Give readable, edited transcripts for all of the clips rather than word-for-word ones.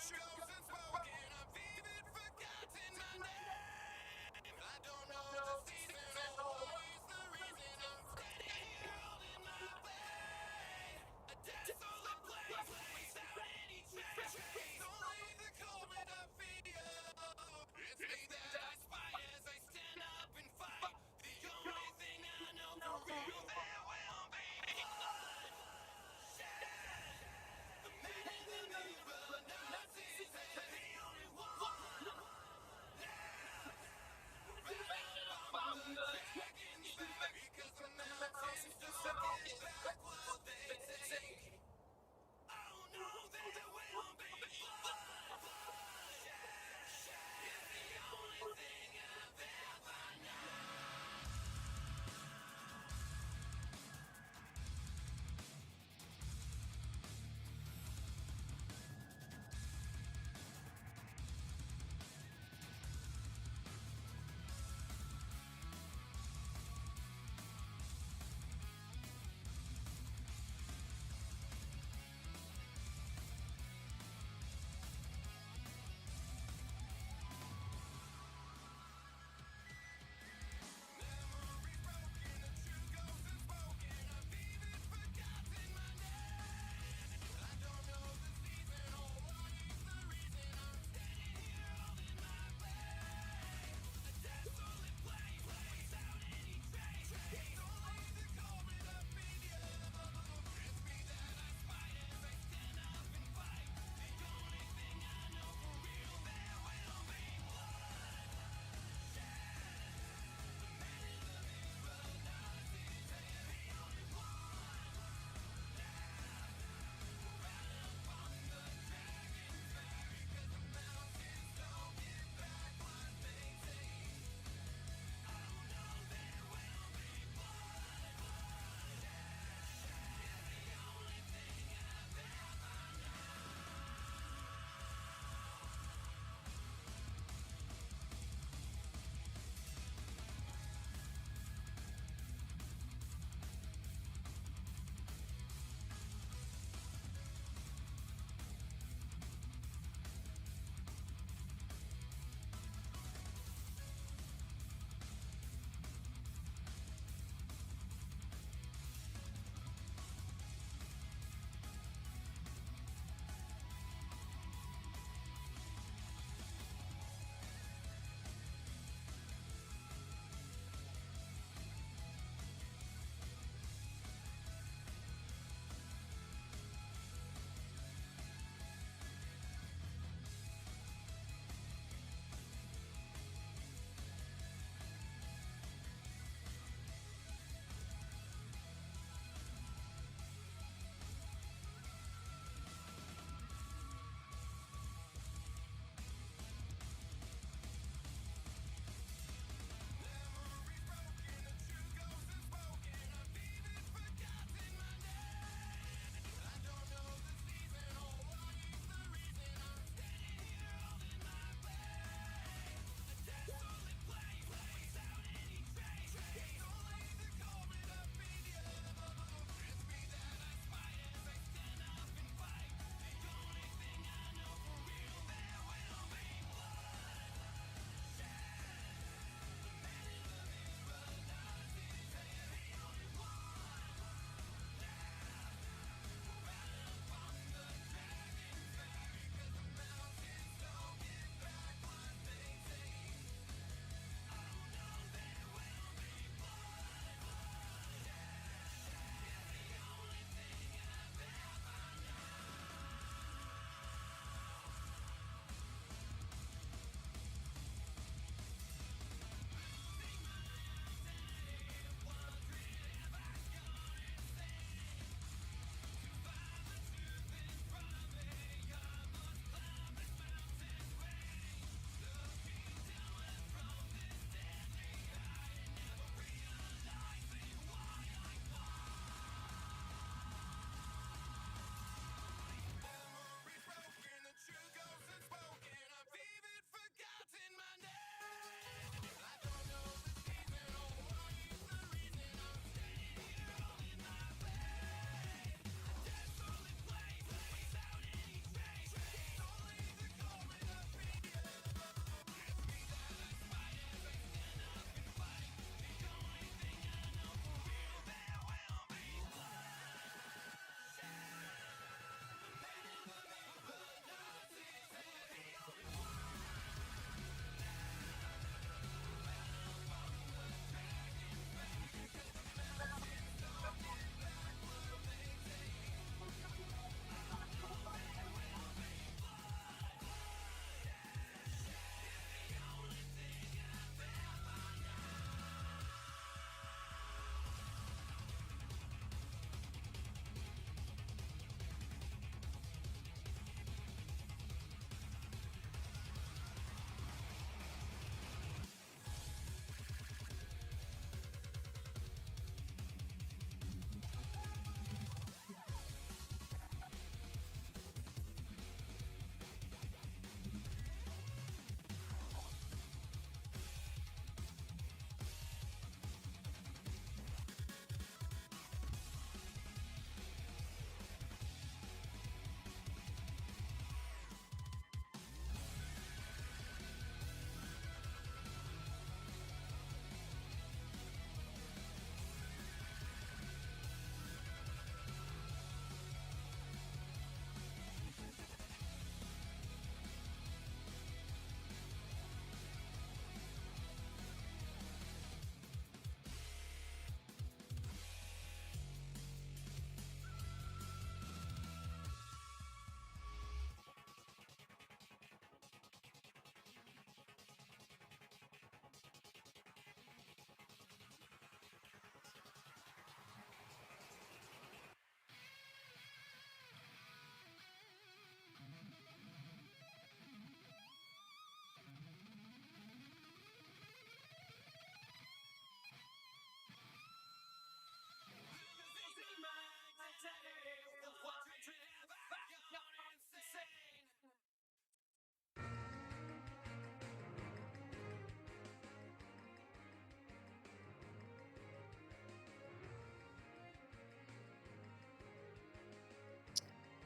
The man in the mirror, Nazis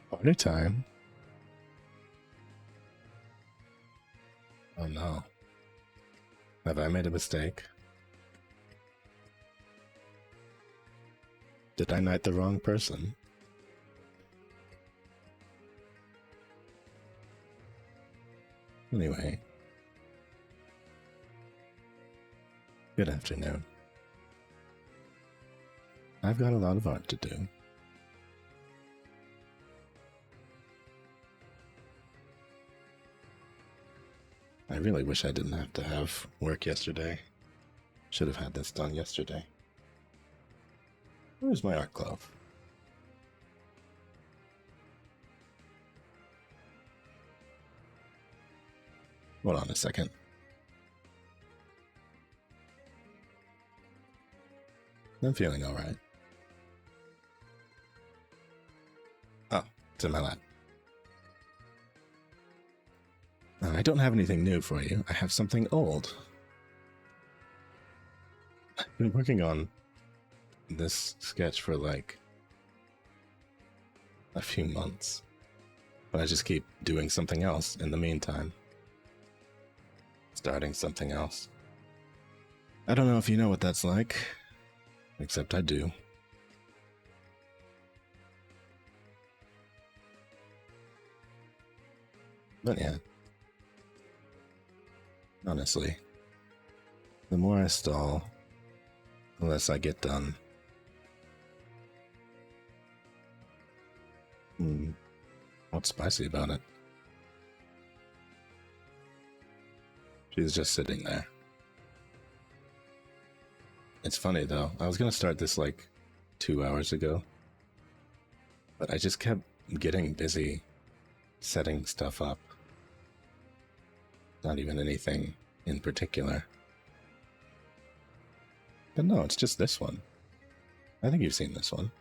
Party time. Oh no. Have I made a mistake? Did I knight the wrong person? Anyway. Good afternoon. I've got a lot of art to do. I really wish I didn't have to have work yesterday. Should have had this done yesterday. Where's my art glove? Hold on a second. I'm feeling alright. Oh, it's in my lap. I don't have anything new for you. I have something old. I've been working on this sketch for like a few months, but I just keep doing something else in the meantime. Starting something else. I don't know if you know what that's like, except I do. But yeah. Honestly, the more I stall, the less I get done. What's spicy about it? She's just sitting there. It's funny though, I was gonna start this like 2 hours ago, but I just kept getting busy setting stuff up. Not even anything in particular. But no, it's just this one. I think you've seen this one.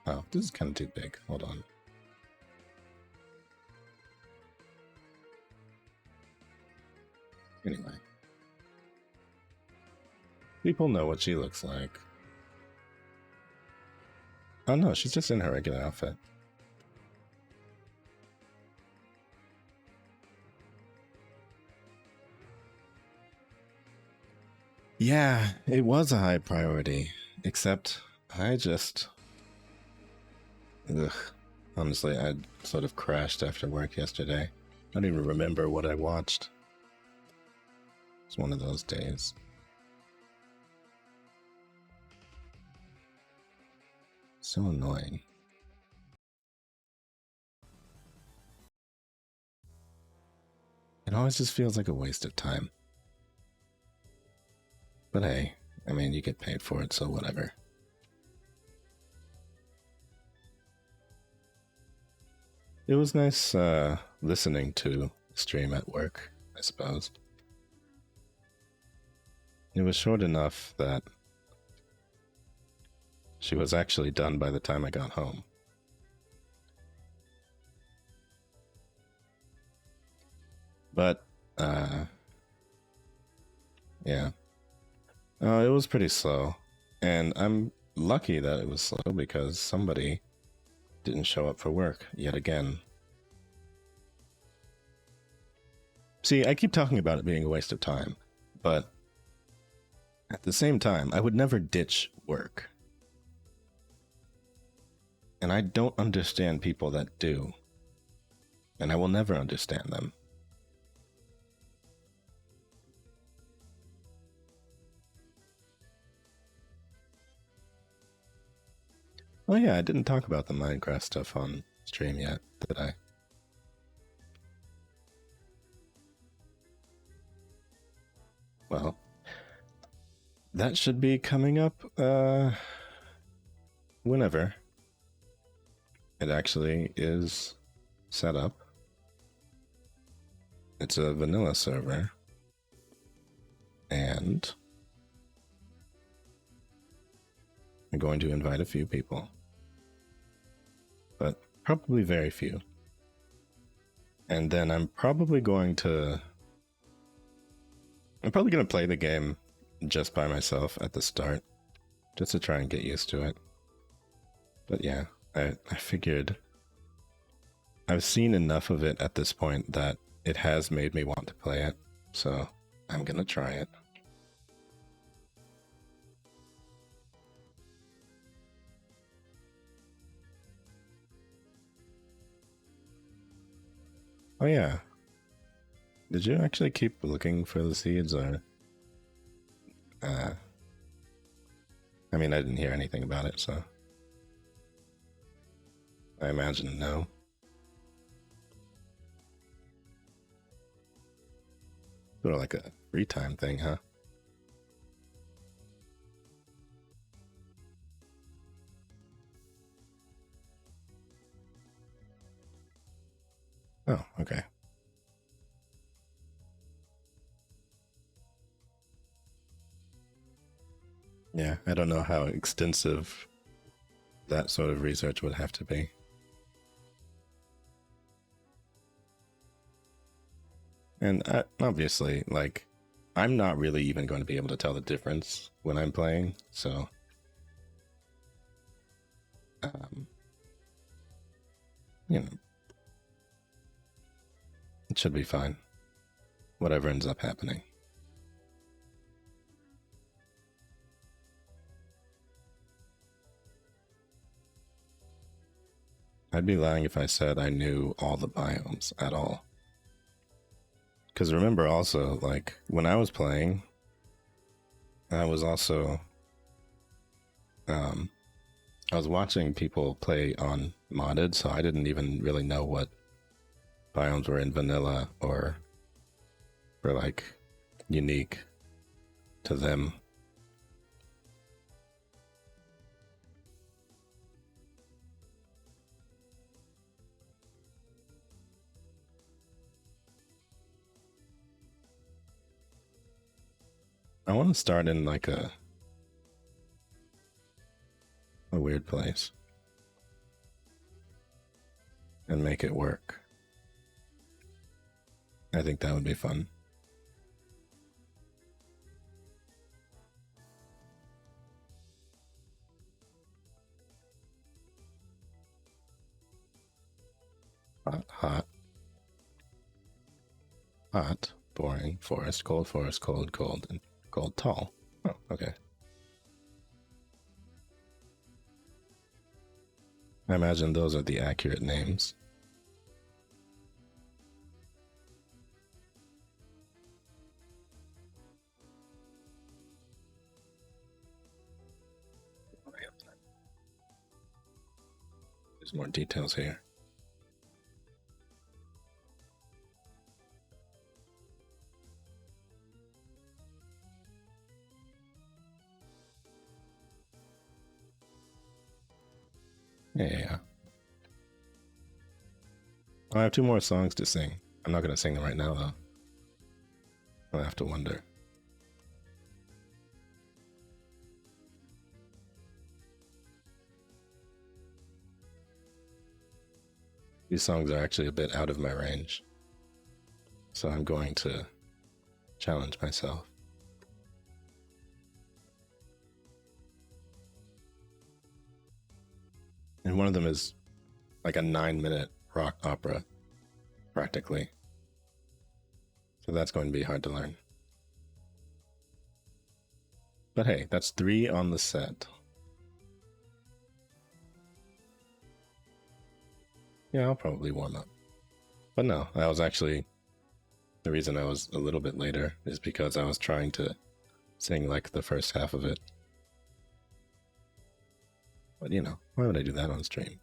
Oh, this is kind of too big. Hold on. Anyway. People know what she looks like. Oh no, she's just in her regular outfit. Yeah, it was a high priority, except I just... Ugh. Honestly, I sort of crashed after work yesterday. I don't even remember what I watched. It's one of those days. So annoying. It always just feels like a waste of time. But hey, I mean, you get paid for it, so whatever. It was nice listening to stream at work, I suppose. It was short enough that she was actually done by the time I got home. But, yeah. It was pretty slow. And I'm lucky that it was slow because somebody didn't show up for work yet again. See, I keep talking about it being a waste of time, but at the same time, I would never ditch work. And I don't understand people that do. And I will never understand them. Oh yeah, I didn't talk about the Minecraft stuff on stream yet, did I? Well, that should be coming up, whenever it actually is set up. It's a vanilla server. And I'm going to invite a few people. But probably very few. And then I'm probably going to play the game just by myself at the start, just to try and get used to it. But yeah, I figured I've seen enough of it at this point that it has made me want to play it, so I'm gonna try it. Oh yeah. Did you actually keep looking for the seeds, or uh I mean, I didn't hear anything about it, so I imagine no. Sort of like a free time thing, huh? Oh, okay. Yeah, I don't know how extensive that sort of research would have to be. And obviously, like, I'm not really even going to be able to tell the difference when I'm playing, so um, you know, it should be fine. Whatever ends up happening. I'd be lying if I said I knew all the biomes at all. Because remember also, like, when I was playing, I was also, um, I was watching people play on modded, so I didn't even really know what biomes were in vanilla or were, like, unique to them. I want to start in, like, a weird place and make it work. I think that would be fun. Hot, hot, hot, boring, forest, cold, cold, and cold, tall. Oh, okay. I imagine those are the accurate names. There's more details here. Yeah. I have two more songs to sing. I'm not going to sing them right now, though. I'll have to wonder. These songs are actually a bit out of my range, so I'm going to challenge myself. And one of them is like a 9-minute rock opera, practically. So that's going to be hard to learn. But hey, that's 3 on the set. Yeah, I'll probably warm up. But no, that was actually the reason I was a little bit later is because I was trying to sing like the first half of it. But you know, why would I do that on stream?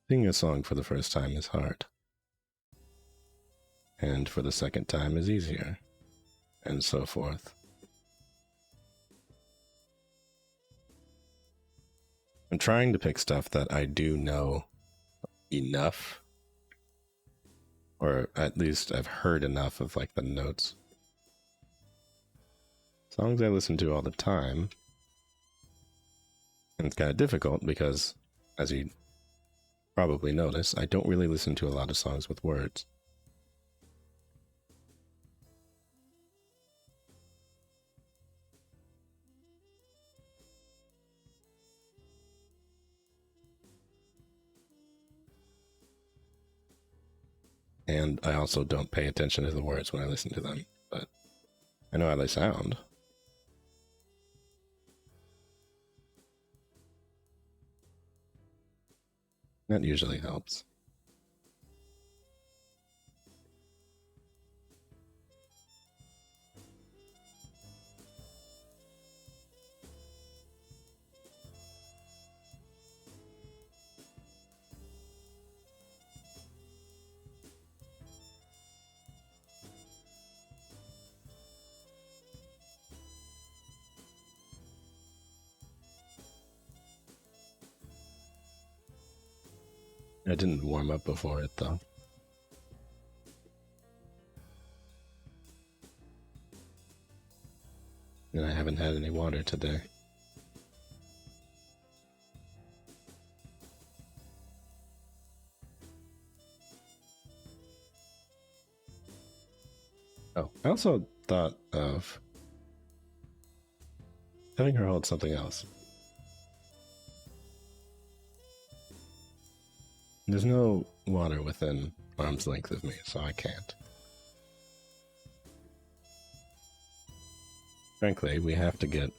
Singing a song for the first time is hard. And for the second time is easier. And so forth. I'm trying to pick stuff that I do know enough, or at least I've heard enough of like the notes. Songs I listen to all the time. And it's kind of difficult because, as you probably notice, I don't really listen to a lot of songs with words. and I also don't pay attention to the words when I listen to them, but I know how they sound. That usually helps. I didn't warm up before it, though. And I haven't had any water today. Oh, I also thought of having her hold something else. There's no water within arm's length of me, so I can't. Frankly, we have to get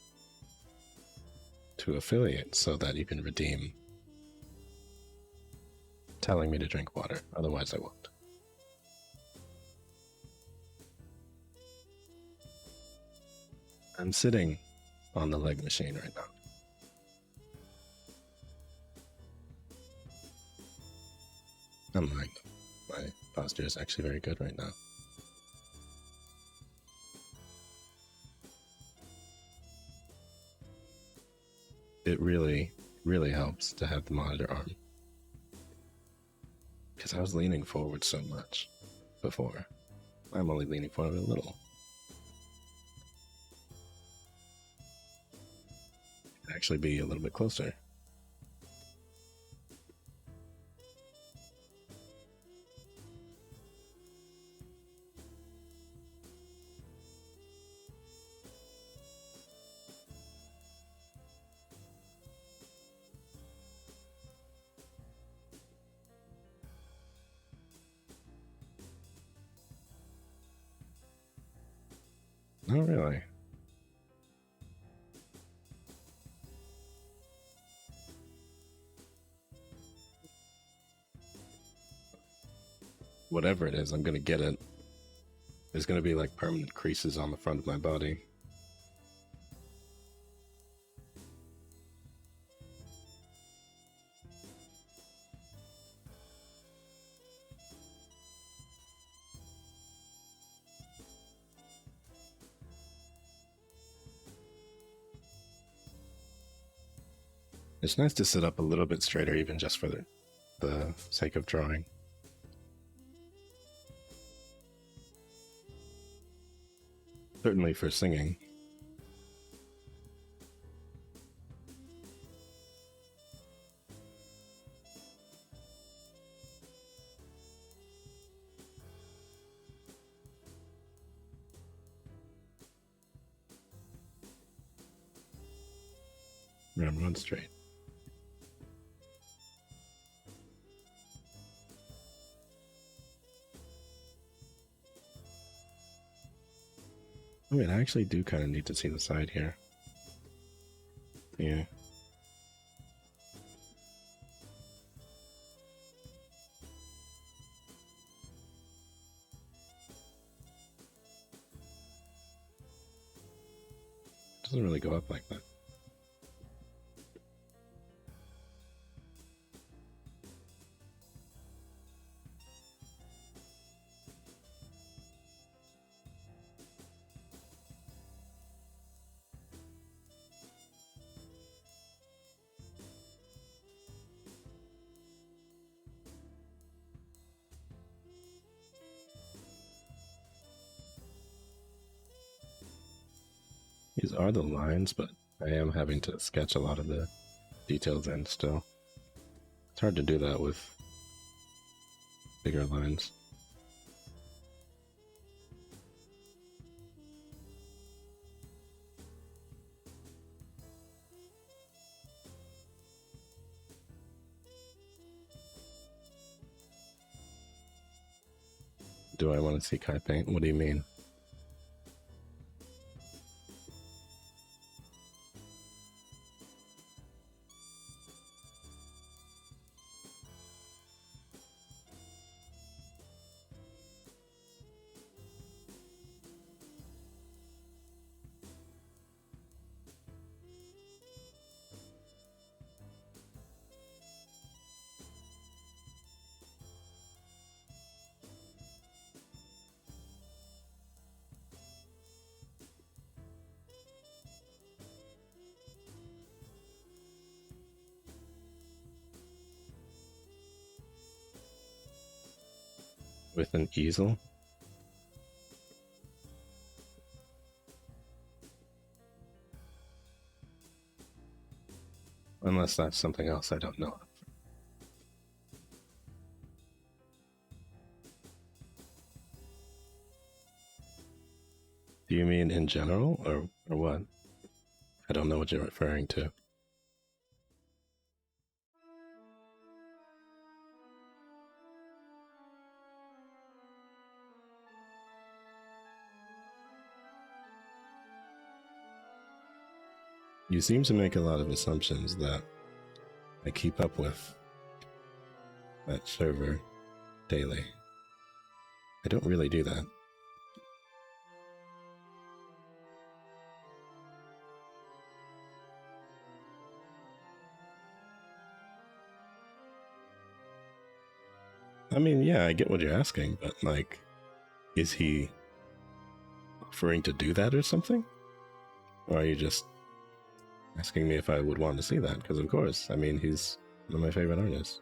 to affiliate so that you can redeem telling me to drink water. Otherwise, I won't. I'm sitting on the leg machine right now. I'm lying. My posture is actually very good right now. It really, really helps to have the monitor arm. Because I was leaning forward so much before. I'm only leaning forward a little. It'd actually be a little bit closer. Oh, really? Whatever it is, I'm gonna get it. There's gonna be like permanent creases on the front of my body. It's nice to sit up a little bit straighter, even just for the sake of drawing. Certainly for singing. Run straight. Oh, wait, I actually do kind of need to see the side here. Yeah. Doesn't really go up like that. These are the lines, but I am having to sketch a lot of the details in still. It's hard to do that with bigger lines. Do I want to see Kai paint? What do you mean? With an easel? Unless that's something else I don't know. Do you mean in general, or what? I don't know what you're referring to. You seem to make a lot of assumptions that I keep up with that server daily. I don't really do that. I mean, yeah, I get what you're asking, but like, is he offering to do that or something? Or are you just asking me if I would want to see that? Because of course, I mean, he's one of my favorite artists.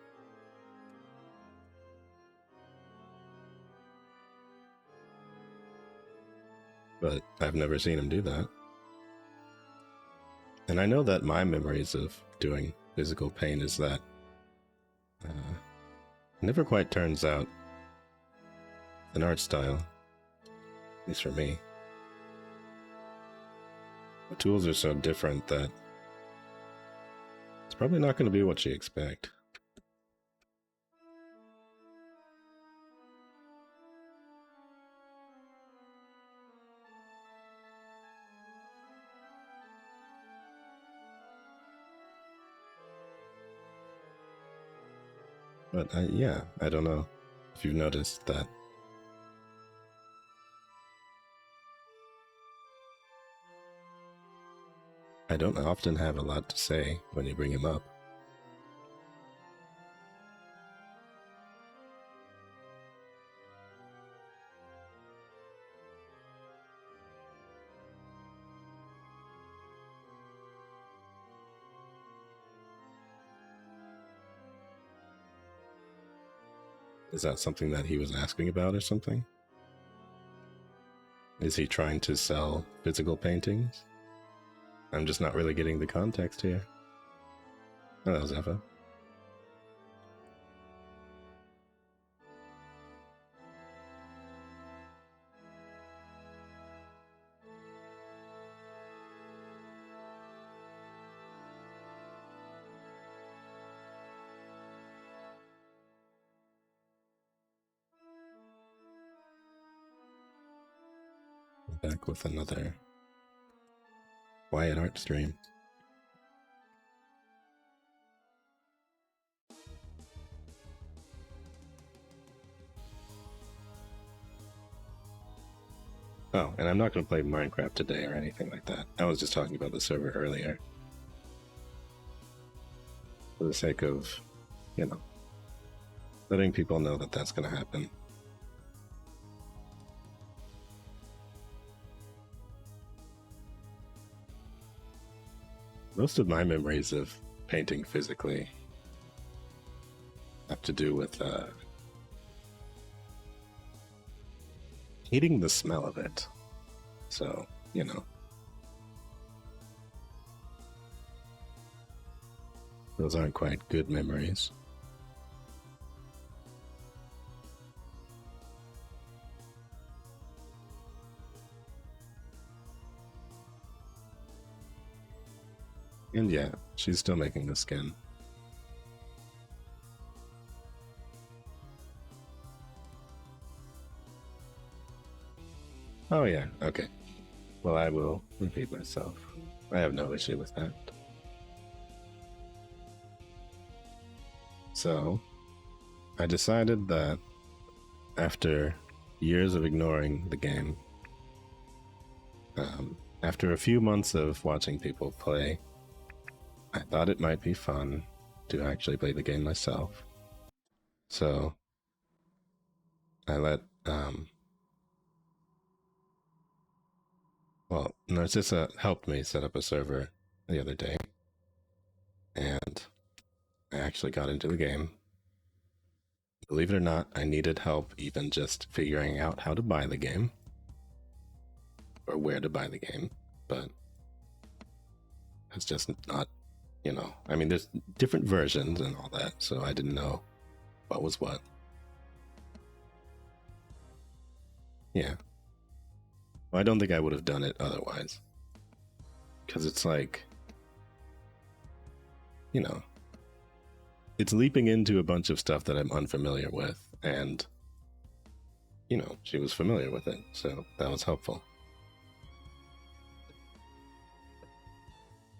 But I've never seen him do that. And I know that my memories of doing physical paint is that it never quite turns out an art style, at least for me. The tools are so different that it's probably not going to be what you expect. But yeah, I don't know if you've noticed that. I don't often have a lot to say when you bring him up. Is that something that he was asking about or something? Is he trying to sell physical paintings? I'm just not really getting the context here. Hello, Zephyr. Back with another quiet art stream. Oh, and I'm not going to play Minecraft today or anything like that. I was just talking about the server earlier. For the sake of, you know, letting people know that that's going to happen. Most of my memories of painting physically have to do with hating the smell of it. So, you know. Those aren't quite good memories. And yeah, she's still making the skin. Oh yeah, okay. Well, I will repeat myself. I have no issue with that. So, I decided that after years of ignoring the game, after a few months of watching people play, I thought it might be fun to actually play the game myself. So, I let, Narcissa helped me set up a server the other day, and I actually got into the game. Believe it or not, I needed help even just figuring out how to buy the game or where to buy the game, but it's just not, I mean, there's different versions and all that, so I didn't know what was what. Yeah. Well, I don't think I would have done it otherwise. Because it's like, it's leaping into a bunch of stuff that I'm unfamiliar with, and, she was familiar with it, so that was helpful.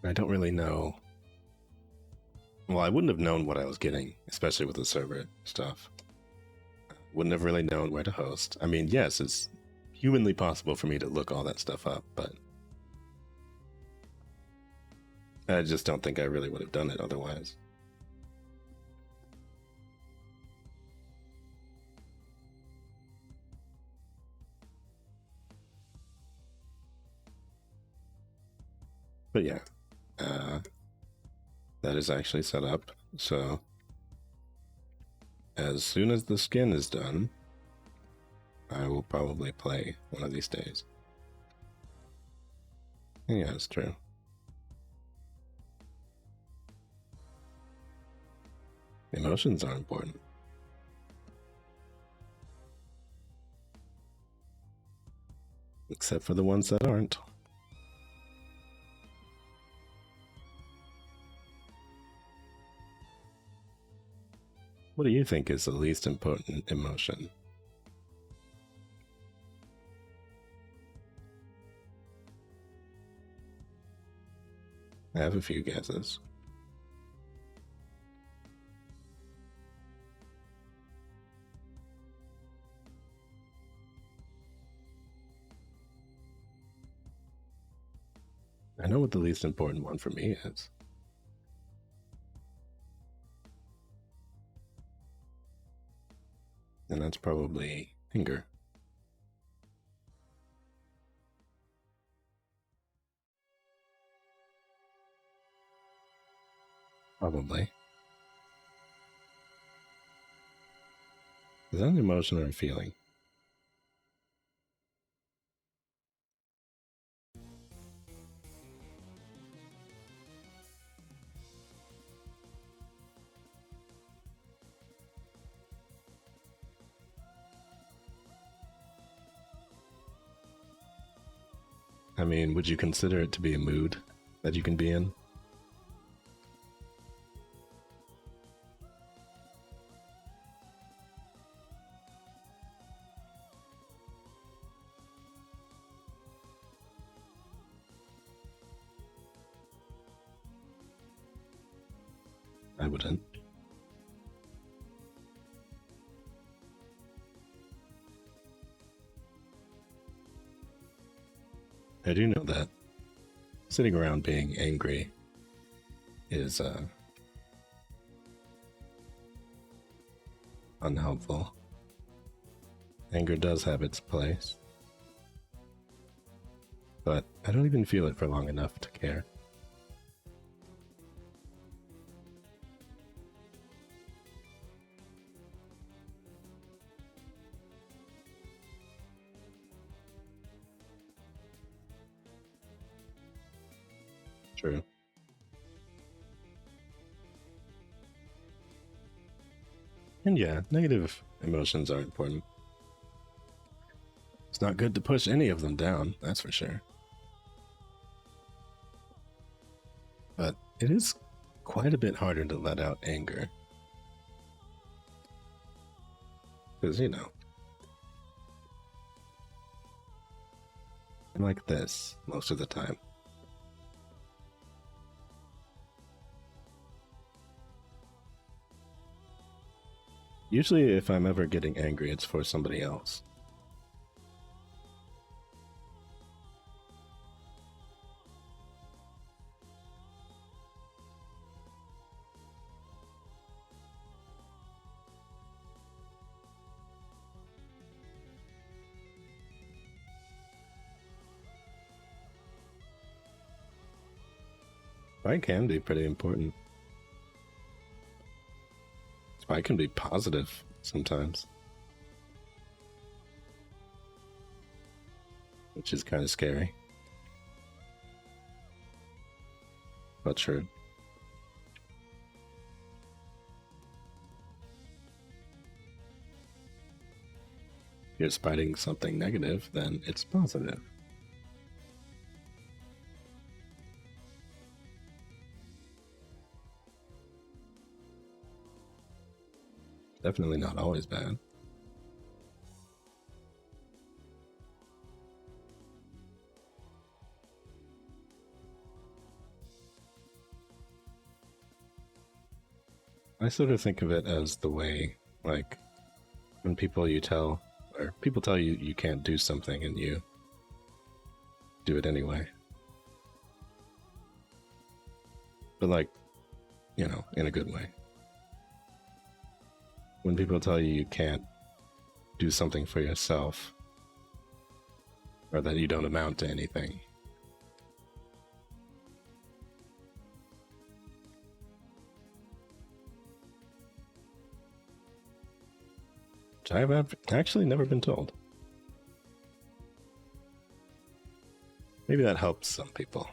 I don't really know. Well, I wouldn't have known what I was getting, especially with the server stuff. Wouldn't have really known where to host. I mean, yes, it's humanly possible for me to look all that stuff up, but I just don't think I really would have done it otherwise. But yeah, that is actually set up. So as soon as the skin is done, I will probably play one of these days. Yeah, it's true. Emotions are important. Except for the ones that aren't. What do you think is the least important emotion? I have a few guesses. I know what the least important one for me is. And that's probably anger. Probably. Is that an emotion or a feeling? I mean, would you consider it to be a mood that you can be in? I wouldn't. I do know that sitting around being angry is unhelpful. Anger does have its place, but I don't even feel it for long enough to care. True. And yeah, negative emotions are important. It's not good to push any of them down, that's for sure. But it is quite a bit harder to let out anger. Because, like this most of the time. Usually, if I'm ever getting angry, it's for somebody else. Spy can be pretty important. Spy can be positive sometimes, which is kind of scary. But sure. If you're spying something negative, then it's positive. Definitely not always bad. I sort of think of it as the way, like, when people tell you you can't do something and you do it anyway. But like, you know, in a good way. When people tell you you can't do something for yourself, or that you don't amount to anything. Which I've actually never been told. Maybe that helps some people.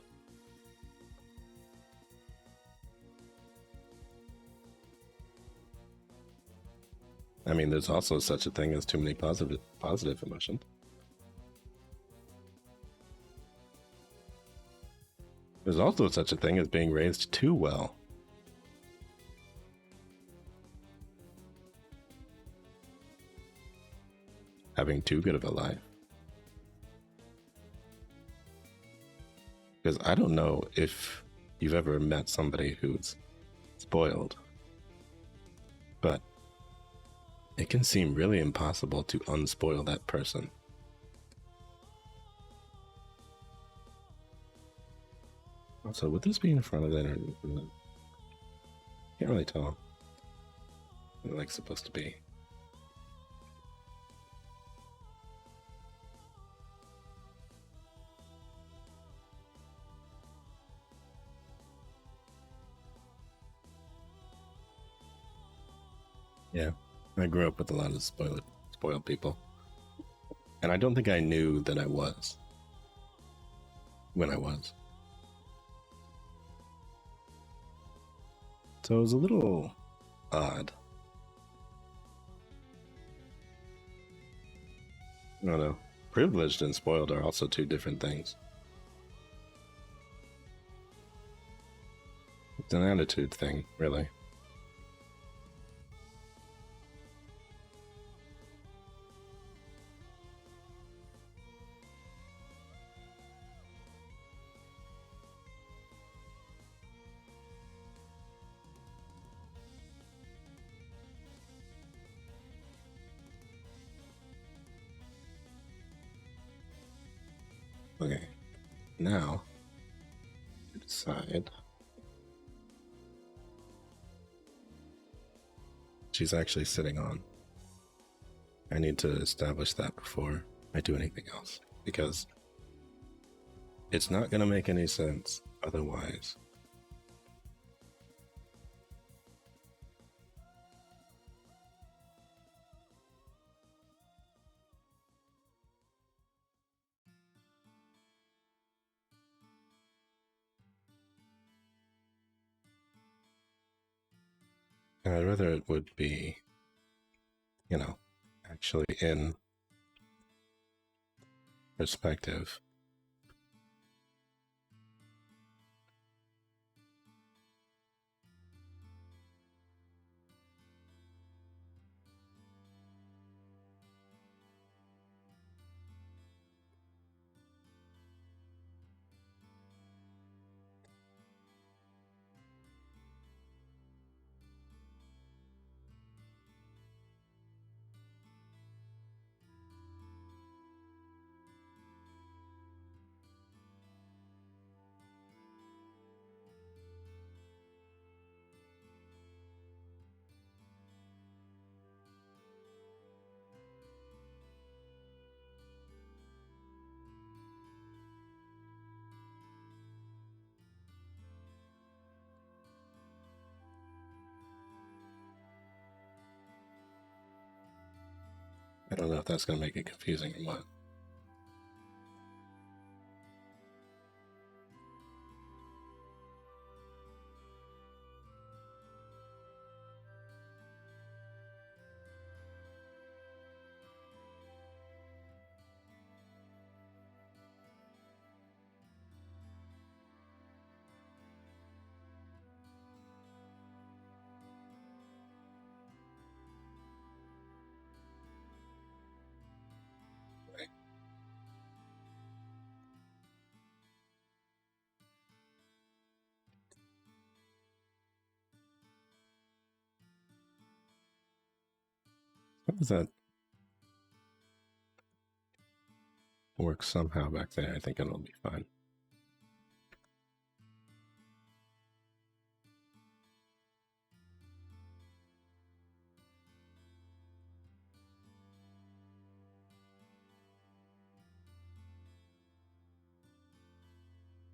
I mean, there's also such a thing as too many positive emotions. There's also such a thing as being raised too well. Having too good of a life. Because I don't know if you've ever met somebody who's spoiled, but it can seem really impossible to unspoil that person. Also, would this be in front of it or can't really tell. It's like supposed to be. Yeah, I grew up with a lot of spoiled people. And I don't think I knew that I was. When I was. So it was a little odd. I don't know. Privileged and spoiled are also two different things. It's an attitude thing, really. Okay, now to decide. She's actually sitting on. I need to establish that before I do anything else, because it's not going to make any sense otherwise. And I'd rather it would be, you know, actually in perspective. don't know if that's going to make it confusing or what. How does that work somehow back there? I think it'll be fine.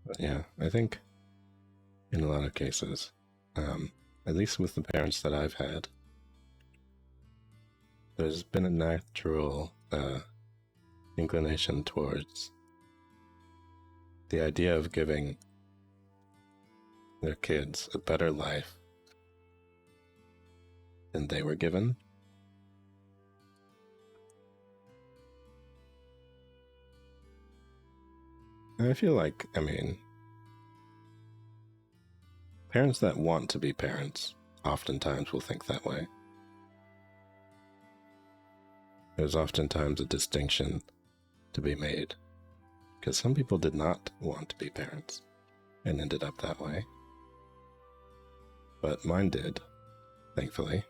But yeah, I think in a lot of cases, at least with the parents that I've had, there's been a natural inclination towards the idea of giving their kids a better life than they were given. And I feel like, I mean, parents that want to be parents oftentimes will think that way. There's oftentimes a distinction to be made, because some people did not want to be parents and ended up that way. But mine did, thankfully.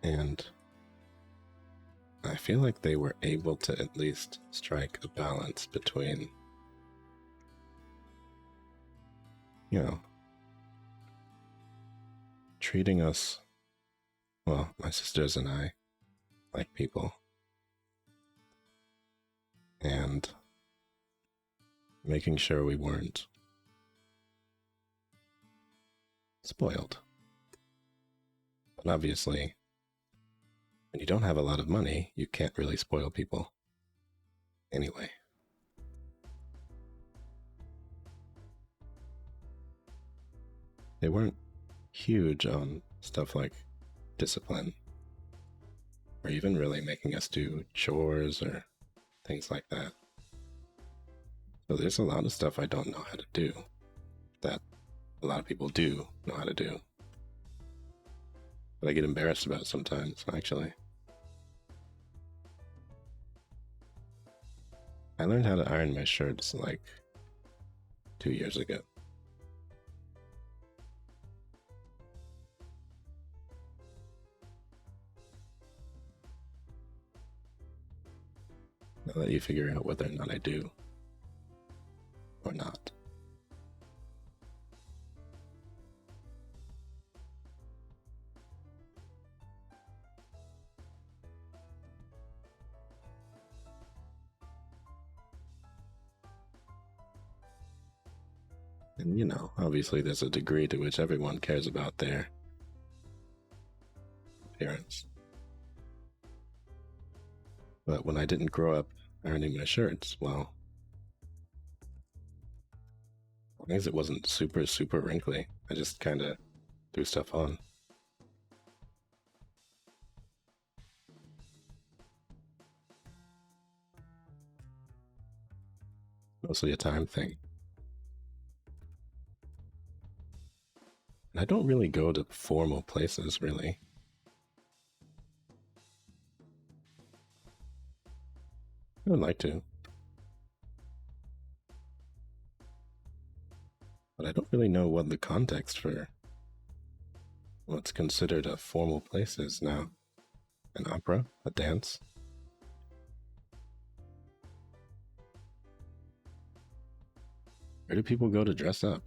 And I feel like they were able to at least strike a balance between, you know, treating us, well, my sisters and I, like people, and making sure we weren't spoiled. But obviously, when you don't have a lot of money, you can't really spoil people. Anyway. They weren't huge on stuff like discipline, or even really making us do chores or things like that. So there's a lot of stuff I don't know how to do that a lot of people do know how to do. But I get embarrassed about sometimes, actually. I learned how to iron my shirts like 2 years ago. I'll let you figure out whether or not I do or not. And you know, obviously there's a degree to which everyone cares about their appearance. But when I didn't grow up ironing my shirts, well, as long as it wasn't super, super wrinkly, I just kind of threw stuff on. Mostly a time thing. And I don't really go to formal places, really. I would like to. But I don't really know what the context for what's considered a formal place is now. An opera? A dance? Where do people go to dress up?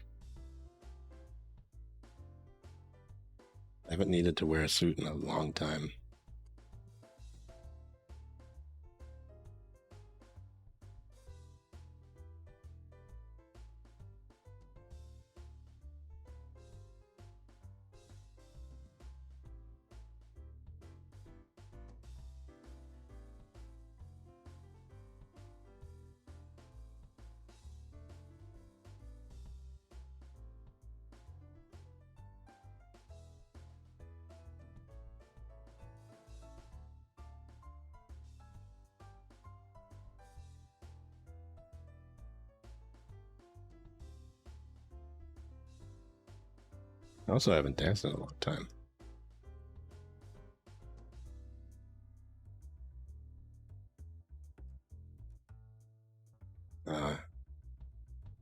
I haven't needed to wear a suit in a long time. I also haven't danced in a long time.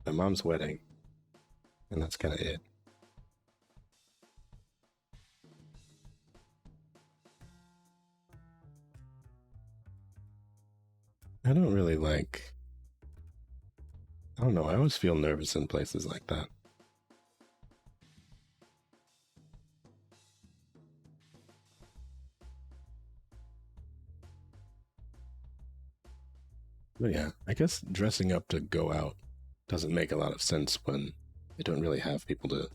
My mom's wedding, and that's kind of it. I don't really like. I don't know. I always feel nervous in places like that. But yeah, I guess dressing up to go out doesn't make a lot of sense when you don't really have people to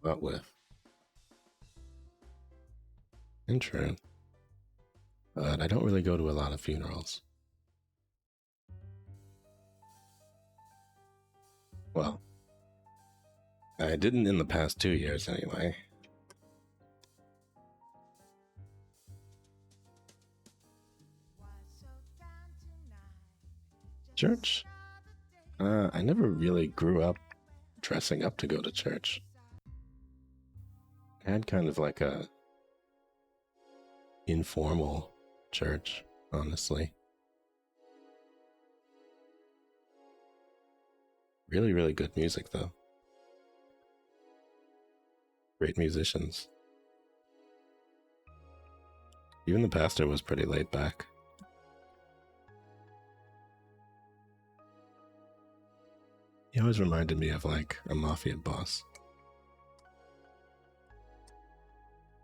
go out with. And true. But I don't really go to a lot of funerals. Well, I didn't in the past 2 years anyway. Church? I never really grew up dressing up to go to church. I had kind of like a informal church, honestly. Really, really good music, though. Great musicians. Even the pastor was pretty laid back. He always reminded me of like a mafia boss.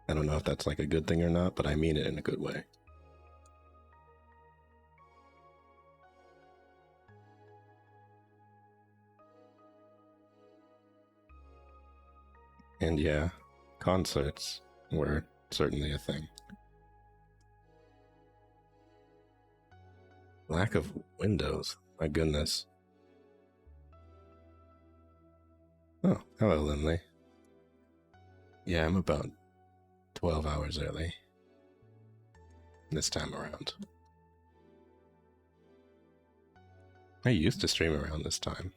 I don't know if that's like a good thing or not, but I mean it in a good way. And yeah, concerts were certainly a thing. Lack of windows, my goodness. Oh, hello, Lindley. Yeah, I'm about 12 hours early this time around. I used to stream around this time.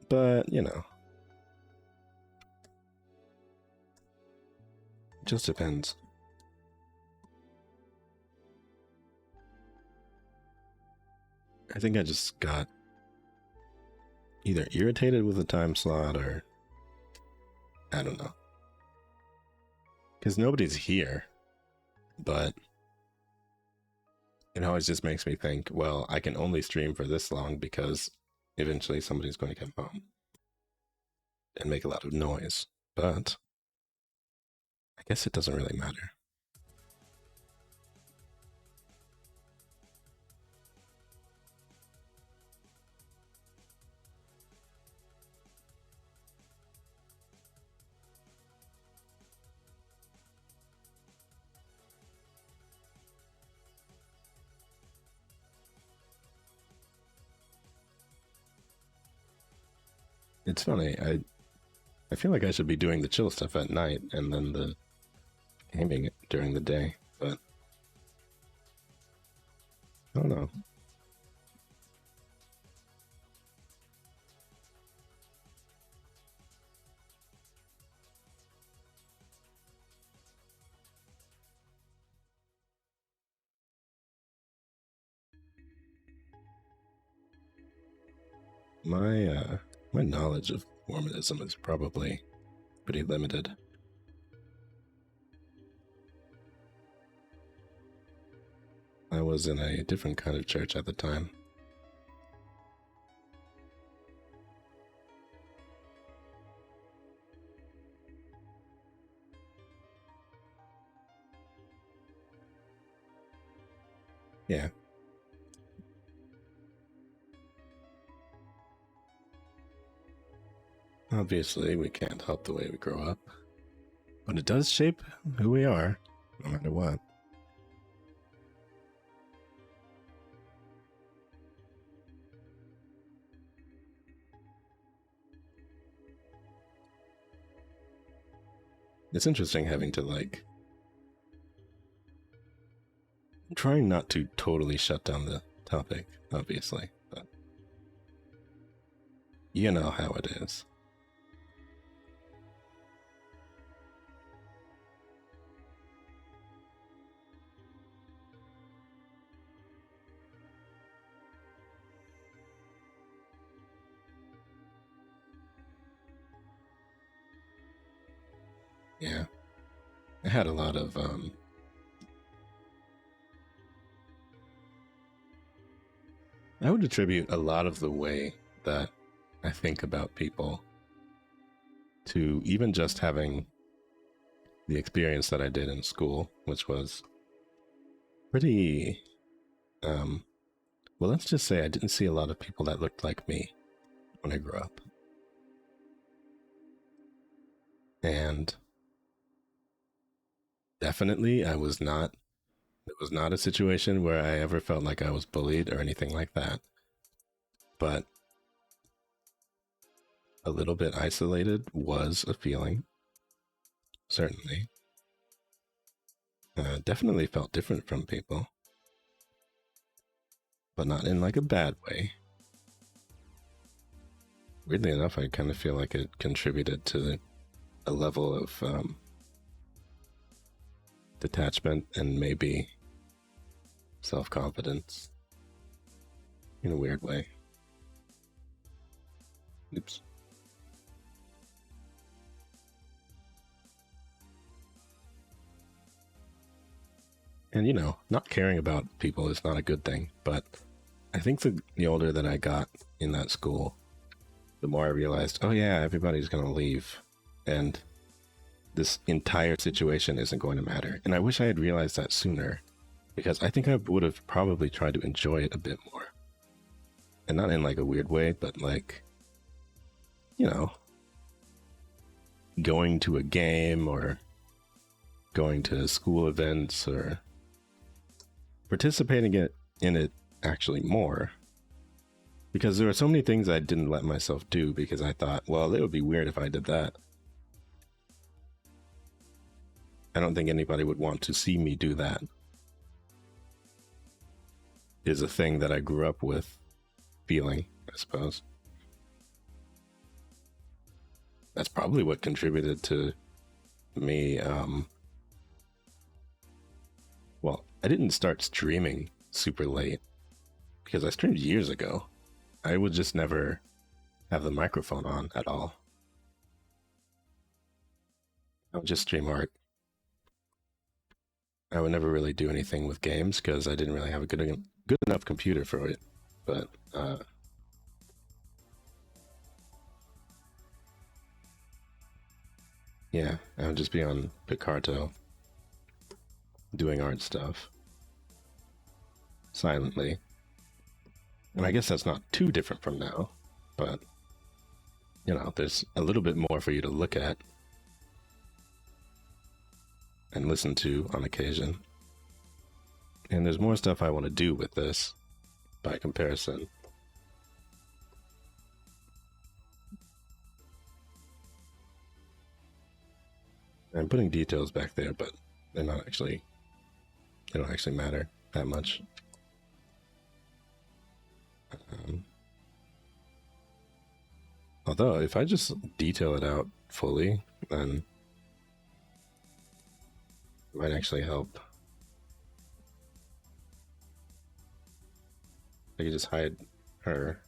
But, you know, it just depends. I think I just got either irritated with the time slot or I don't know. Because nobody's here, but it always just makes me think, well, I can only stream for this long because eventually somebody's going to come home and make a lot of noise. But I guess it doesn't really matter. It's funny, I feel like I should be doing the chill stuff at night and then the gaming during the day, but I don't know. My knowledge of Mormonism is probably pretty limited. I was in a different kind of church at the time. Yeah. Obviously, we can't help the way we grow up, but it does shape who we are, no matter what. It's interesting having to, like, I'm trying not to totally shut down the topic, obviously, but You know how it is. Yeah. I had a lot of I would attribute a lot of the way that I think about people to even just having the experience that I did in school, which was pretty well, let's just say I didn't see a lot of people that looked like me when I grew up. And definitely it was not a situation where I ever felt like I was bullied or anything like that. But a little bit isolated was a feeling, certainly. Definitely felt different from people, but not in like a bad way. Weirdly enough, I kind of feel like it contributed to a level of detachment and maybe self confidence in a weird way. Oops. And you know, not caring about people is not a good thing, but I think the older that I got in that school, the more I realized, oh yeah, everybody's going to leave. And this entire situation isn't going to matter. And I wish I had realized that sooner, because I think I would have probably tried to enjoy it a bit more. And not in like a weird way, but like, you know, going to a game or going to school events or participating in it actually more. Because there were so many things I didn't let myself do because I thought, well, it would be weird if I did that. I don't think anybody would want to see me do that. Is a thing that I grew up with feeling, I suppose. That's probably what contributed to me. Well, I didn't start streaming super late because I streamed years ago. I would just never have the microphone on at all. I would just stream art. I would never really do anything with games because I didn't really have a good enough computer for it. But yeah, I would just be on Picarto doing art stuff silently. And I guess that's not too different from now, but you know, there's a little bit more for you to look at and listen to on occasion. And there's more stuff I want to do with this by comparison. I'm putting details back there, but they don't actually matter that much. Although, if I just detail it out fully, then it might actually help. I could just hide her.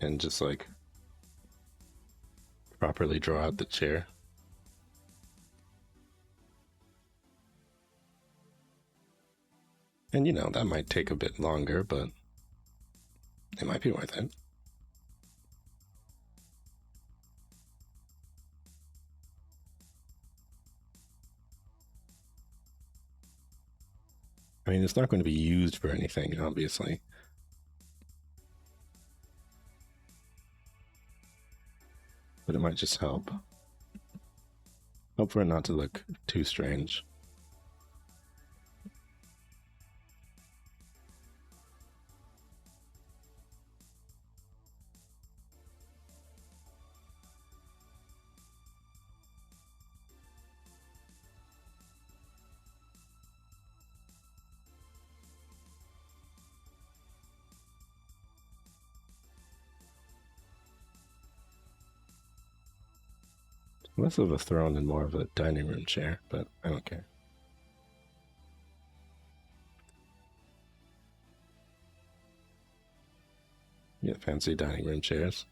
And just like properly draw out the chair. And you know, that might take a bit longer, but it might be worth it. I mean, it's not going to be used for anything, obviously. But it might just help. Hope for it not to look too strange. Less of a throne and more of a dining room chair, but I don't care. Yeah, fancy dining room chairs.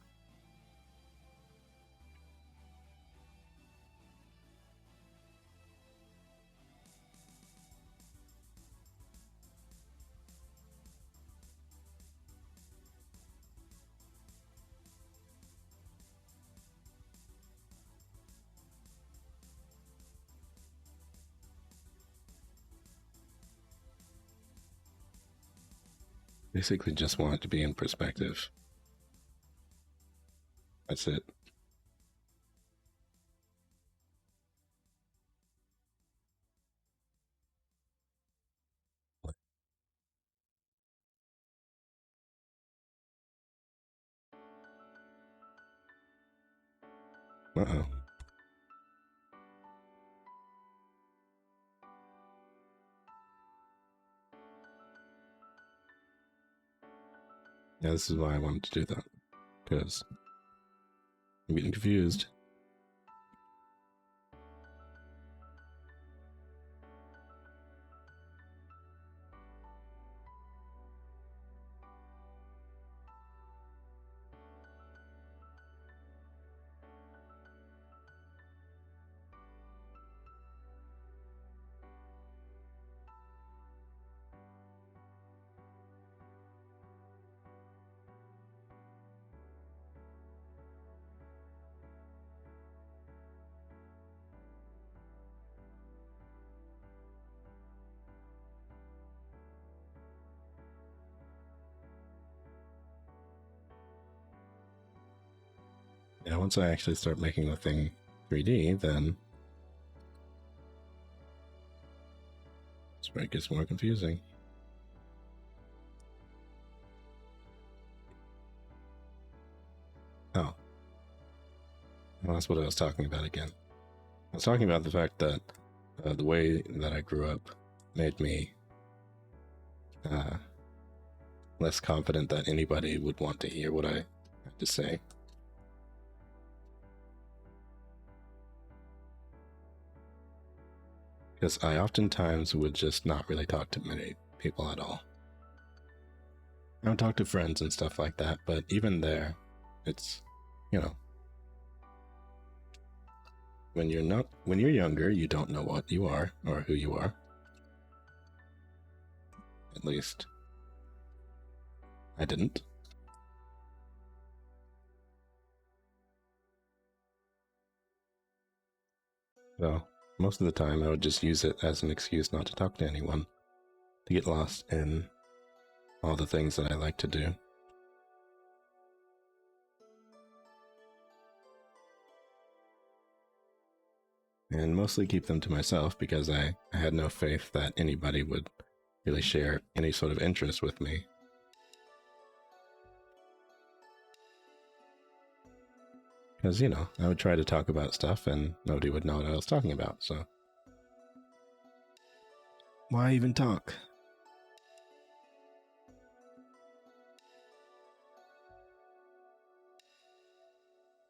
Basically just want it to be in perspective. That's it. Uh-oh. Yeah, this is why I wanted to do that. Because I'm getting confused. Yeah, once I actually start making the thing 3D, then that's where it gets more confusing. Oh. Well, that's what I was talking about again. I was talking about the fact that the way that I grew up made me less confident that anybody would want to hear what I had to say. Because I oftentimes would just not really talk to many people at all. I would talk to friends and stuff like that, but even there, it's, you know, when you're younger, you don't know what you are or who you are. At least I didn't. So most of the time I would just use it as an excuse not to talk to anyone, to get lost in all the things that I like to do. And mostly keep them to myself because I had no faith that anybody would really share any sort of interest with me. Because, you know, I would try to talk about stuff and nobody would know what I was talking about, so why even talk?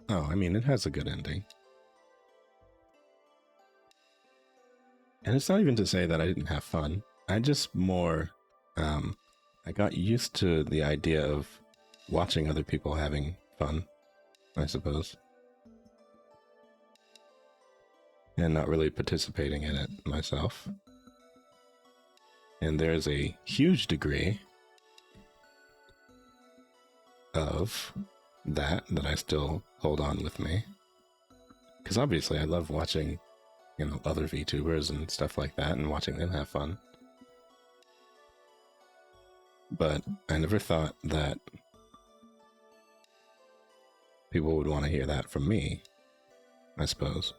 Oh, I mean, it has a good ending. And it's not even to say that I didn't have fun. I just more, I got used to the idea of watching other people having fun, I suppose. And not really participating in it myself. And there's a huge degree of that I still hold on with me. Because obviously I love watching, you know, other VTubers and stuff like that and watching them have fun. But I never thought that people would want to hear that from me, I suppose.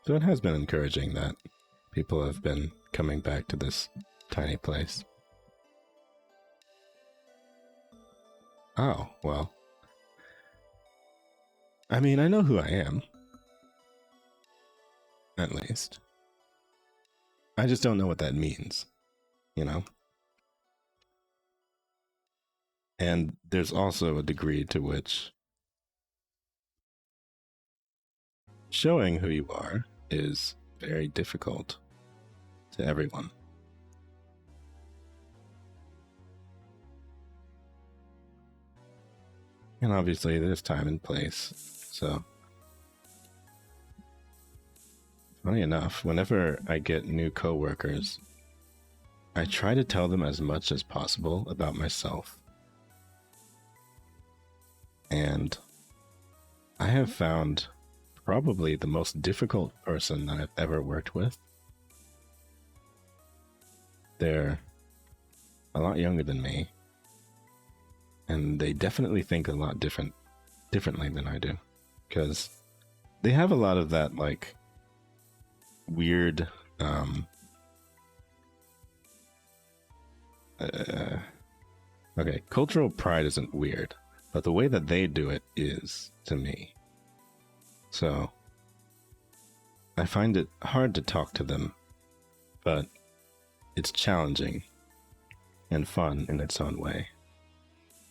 So it has been encouraging that people have been coming back to this tiny place. Oh, well. I mean, I know who I am. At least. I just don't know what that means, you know? And there's also a degree to which showing who you are is very difficult to everyone. And obviously there's time and place. So funny enough, whenever I get new coworkers, I try to tell them as much as possible about myself. And I have found probably the most difficult person that I've ever worked with. They're a lot younger than me, and they definitely think a lot differently than I do, because they have a lot of that like weird okay, cultural pride isn't weird, but the way that they do it is to me. So I find it hard to talk to them, but it's challenging and fun in its own way.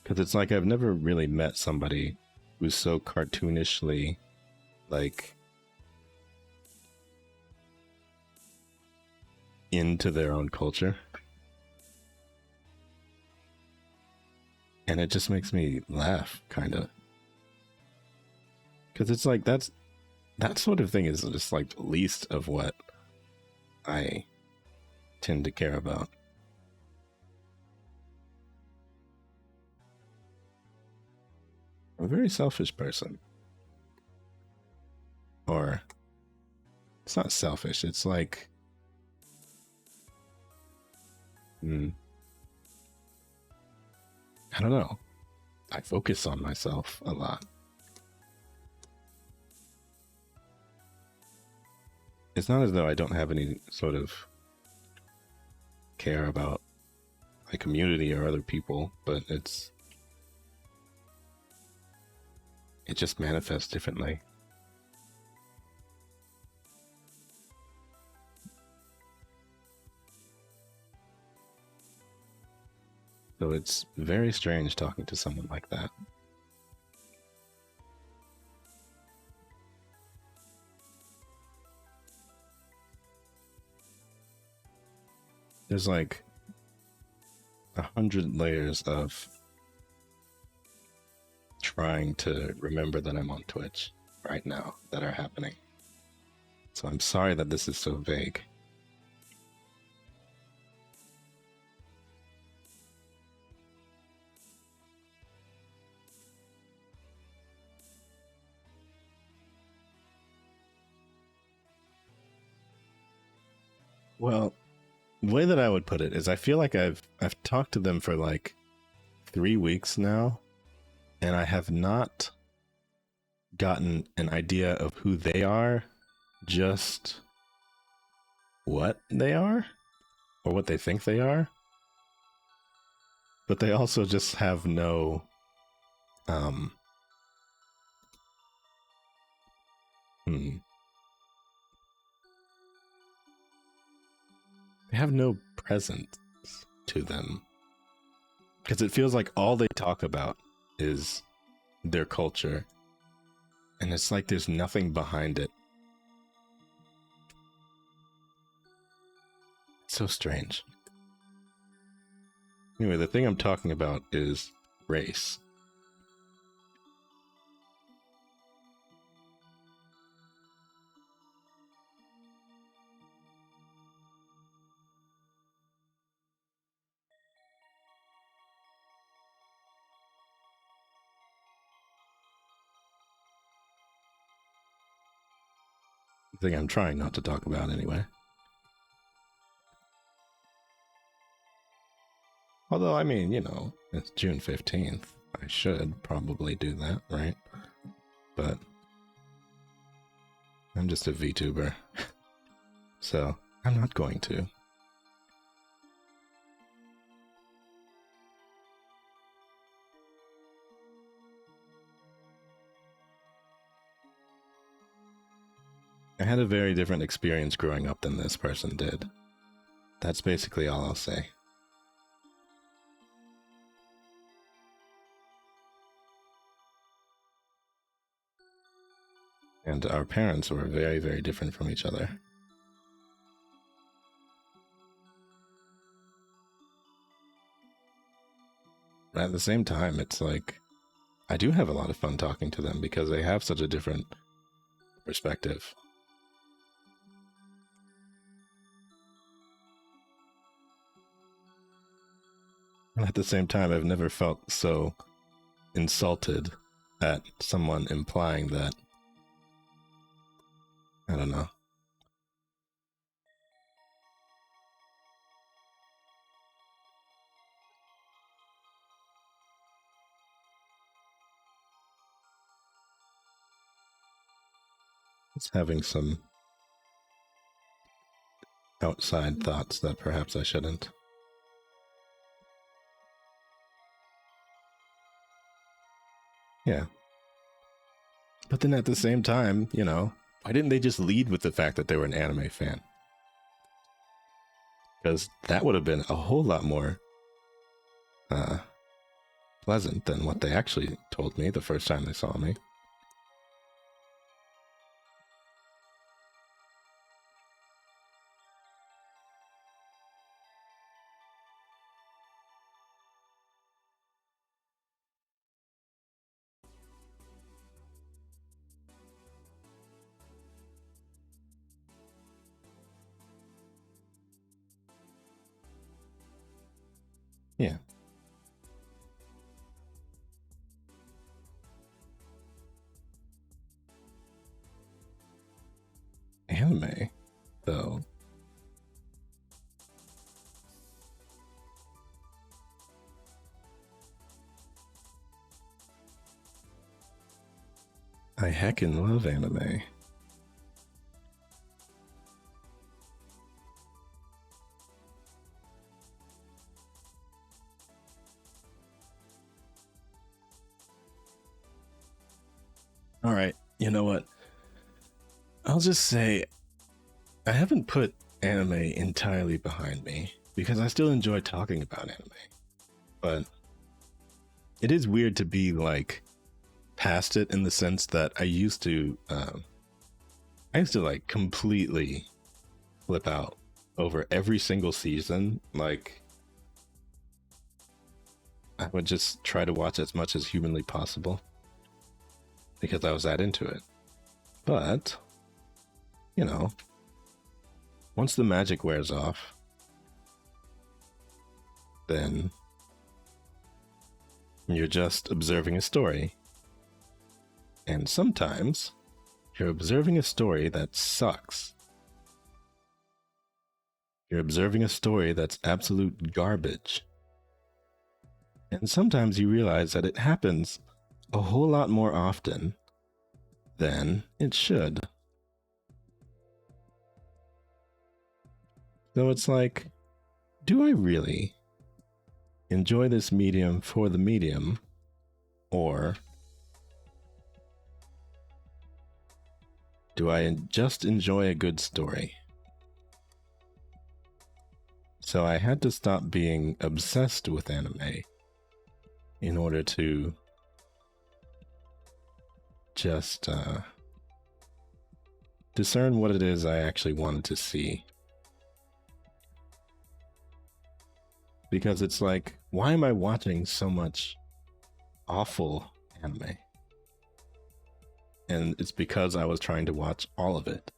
Because it's like I've never really met somebody who's so cartoonishly, like, into their own culture. And it just makes me laugh, kind of. Because it's like, that sort of thing is just like the least of what I tend to care about. I'm a very selfish person. Or, it's not selfish, it's like, I don't know. I focus on myself a lot. It's not as though I don't have any sort of care about my community or other people, but it just manifests differently. So it's very strange talking to someone like that. There's like 100 layers of trying to remember that I'm on Twitch right now that are happening. So I'm sorry that this is so vague. Well, the way that I would put it is I feel like I've talked to them for like 3 weeks now, and I have not gotten an idea of who they are, just what they are, or what they think they are. But they also just have no they have no presence to them, because it feels like all they talk about is their culture, and it's like there's nothing behind it. It's so strange. Anyway, the thing I'm talking about is race. The thing I'm trying not to talk about anyway. Although, I mean, you know, it's June 15th. I should probably do that, right? But I'm just a VTuber. So I'm not going to. I had a very different experience growing up than this person did. That's basically all I'll say. And our parents were very, very different from each other. But at the same time, it's like, I do have a lot of fun talking to them because they have such a different perspective. And at the same time, I've never felt so insulted at someone implying that, I don't know. It's having some outside thoughts that perhaps I shouldn't. Yeah. But then at the same time, you know, why didn't they just lead with the fact that they were an anime fan? Because that would have been a whole lot more pleasant than what they actually told me the first time they saw me. Yeah. Anime, though. I heckin' love anime. All right, you know what? I'll just say I haven't put anime entirely behind me because I still enjoy talking about anime. But it is weird to be like past it in the sense that I used to like completely flip out over every single season. Like I would just try to watch as much as humanly possible because I was that into it. But, you know, once the magic wears off, then you're just observing a story. And sometimes you're observing a story that sucks. You're observing a story that's absolute garbage. And sometimes you realize that it happens a whole lot more often than it should. So it's like, do I really enjoy this medium for the medium, or do I just enjoy a good story? So I had to stop being obsessed with anime in order to just discern what it is I actually wanted to see. Because it's like, why am I watching so much awful anime? And it's because I was trying to watch all of it.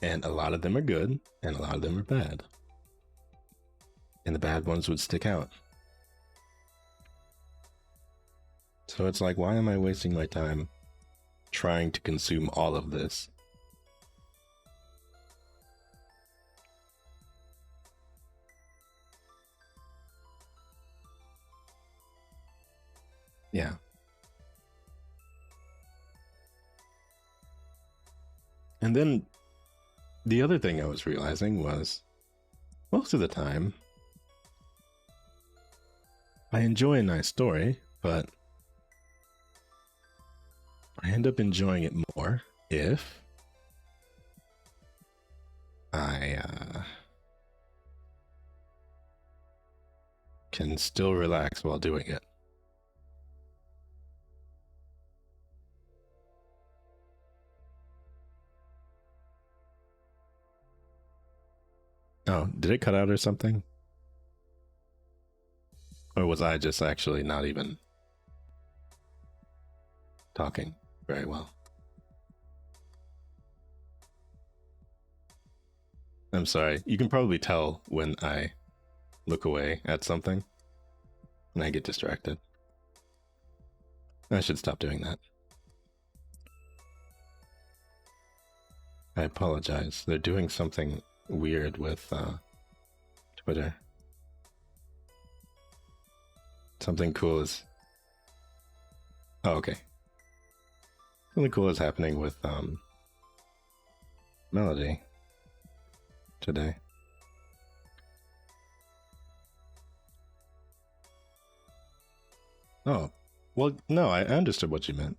And a lot of them are good, and a lot of them are bad. And the bad ones would stick out. So it's like, why am I wasting my time trying to consume all of this? Yeah. And then the other thing I was realizing was most of the time, I enjoy a nice story, but I end up enjoying it more if I can still relax while doing it. Oh, did it cut out or something? Or was I just actually not even talking very well? I'm sorry. You can probably tell when I look away at something and I get distracted. I should stop doing that. I apologize. They're doing something weird with Twitter. Something cool is... Oh, okay. Something cool is happening with Melody today. Oh, well, no, I understood what you meant.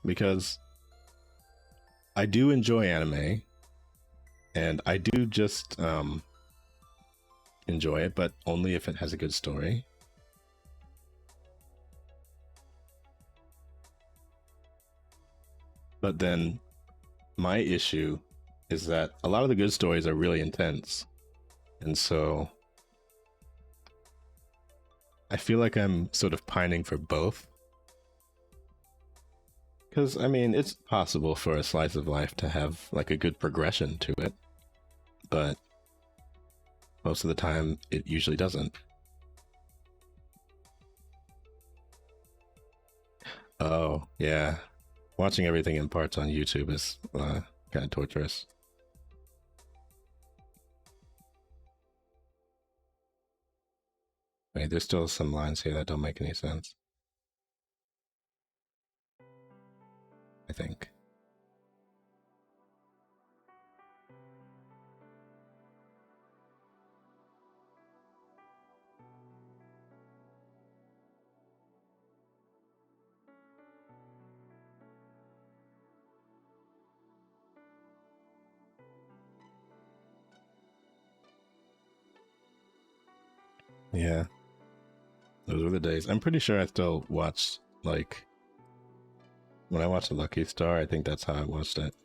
Because I do enjoy anime, and I do just enjoy it, but only if it has a good story. But then my issue is that a lot of the good stories are really intense. And so I feel like I'm sort of pining for both. Because, I mean, it's possible for a slice of life to have like a good progression to it. But most of the time, it usually doesn't. Oh, yeah. Watching everything in parts on YouTube is kind of torturous. Wait, there's still some lines here that don't make any sense. I think. Yeah. Those were the days. I'm pretty sure I still watched, like, when I watched Lucky Star, I think that's how I watched it.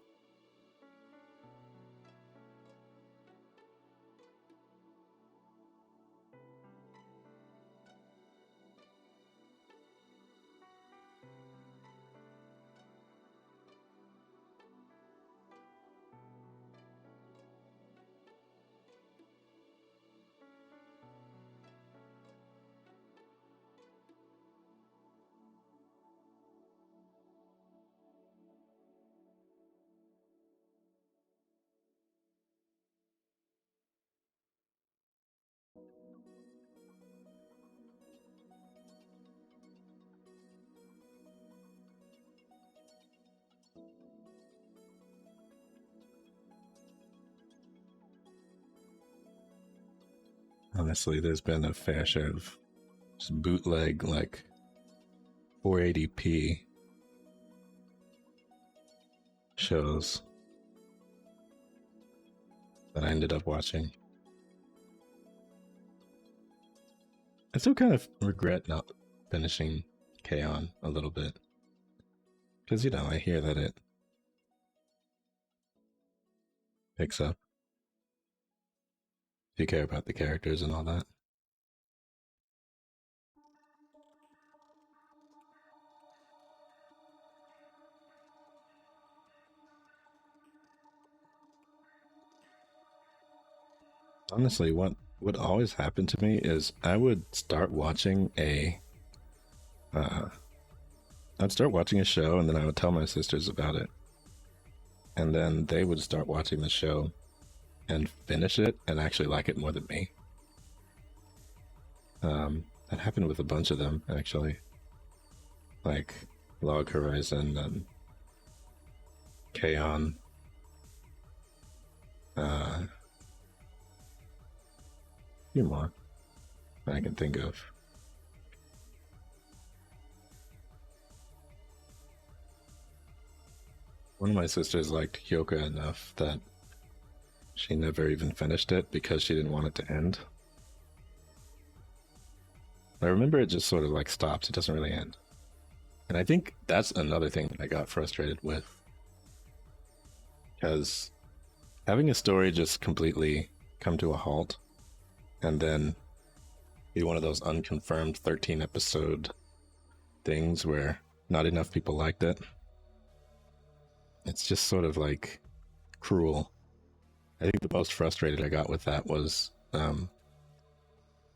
Honestly, there's been a fair share of just bootleg, like, 480p shows that I ended up watching. I still kind of regret not finishing K-On! A little bit. Because, you know, I hear that it picks up. If you care about the characters and all that. Honestly, what always happened to me is I would start watching I'd start watching a show and then I would tell my sisters about it. And then they would start watching the show and finish it and actually like it more than me. That happened with a bunch of them, actually. Like Log Horizon and K-On! A few more that I can think of. One of my sisters liked Hyoka enough that she never even finished it because she didn't want it to end. I remember it just sort of like stops, it doesn't really end. And I think that's another thing that I got frustrated with. Because having a story just completely come to a halt and then be one of those unconfirmed 13 episode things where not enough people liked it. It's just sort of like cruel. I think the most frustrated I got with that was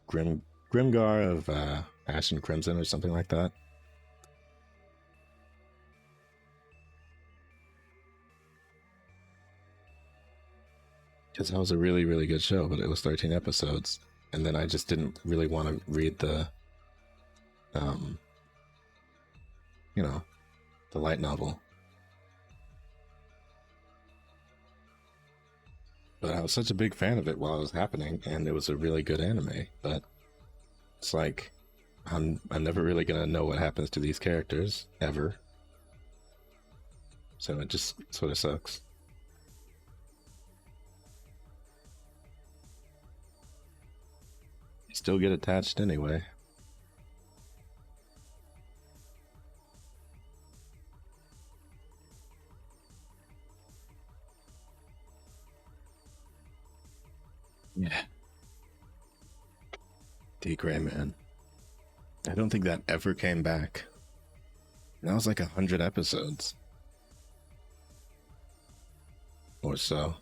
Grimgar of Ash and Crimson or something like that. Because that was a really, really good show, but it was 13 episodes. And then I just didn't really want to read the, you know, the light novel. But I was such a big fan of it while it was happening, and it was a really good anime. But it's like, I'm never really gonna know what happens to these characters, ever. So it just sort of sucks. You still get attached anyway. Yeah. D. Gray Man. I don't think that ever came back. That was like 100 episodes. Or so.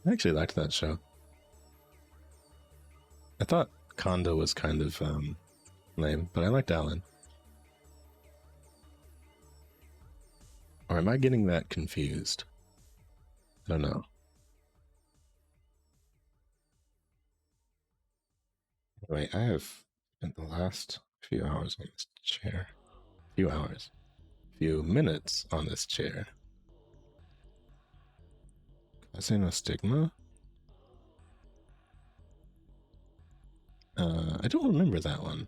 I actually liked that show. I thought Kondo was kind of lame, but I liked Alan. Or am I getting that confused? I don't know. Anyway, I have spent the last few hours on this chair. Few minutes on this chair. I say no stigma? I don't remember that one.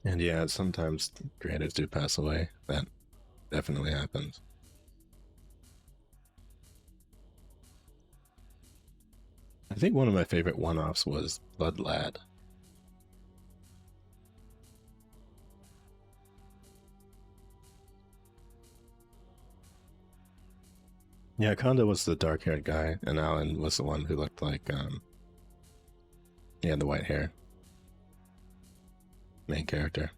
And yeah, sometimes creators do pass away. That definitely happens. I think one of my favorite one-offs was Blood Lad. Yeah, Kondo was the dark-haired guy, and Alan was the one who looked like, he had the white hair. Main character,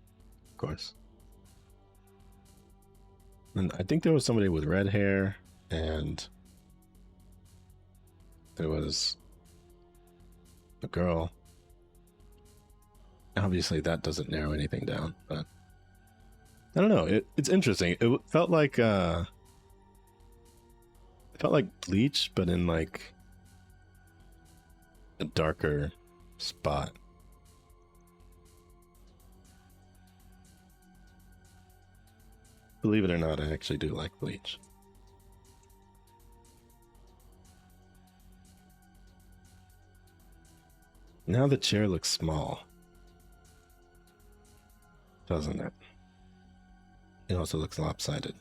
of course. And I think there was somebody with red hair, and there was a girl. Obviously, that doesn't narrow anything down, but I don't know. It's interesting. It felt like Bleach, but in like a darker spot. Believe it or not, I actually do like Bleach. Now the chair looks small, doesn't it? It also looks lopsided.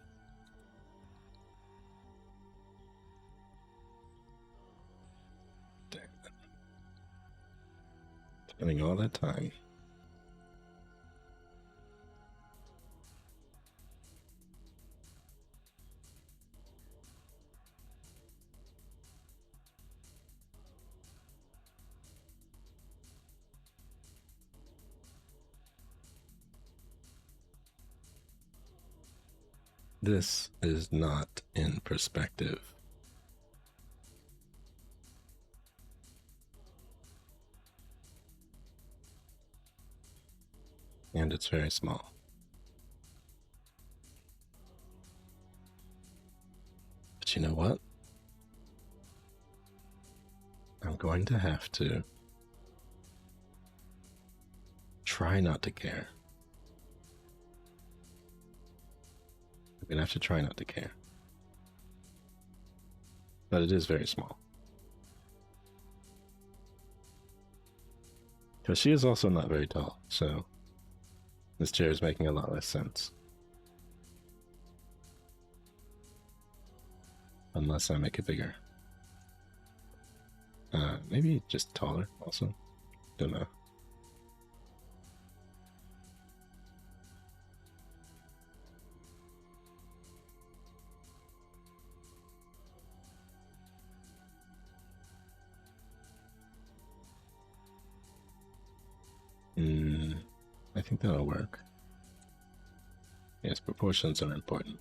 Damn it. Spending all that time. This is not in perspective. And it's very small. But you know what? I'm going to have to try not to care. I'm gonna have to try not to care. But it is very small. Because she is also not very tall, so this chair is making a lot less sense. Unless I make it bigger. Maybe just taller also. Don't know. I think that'll work. Yes, proportions are important.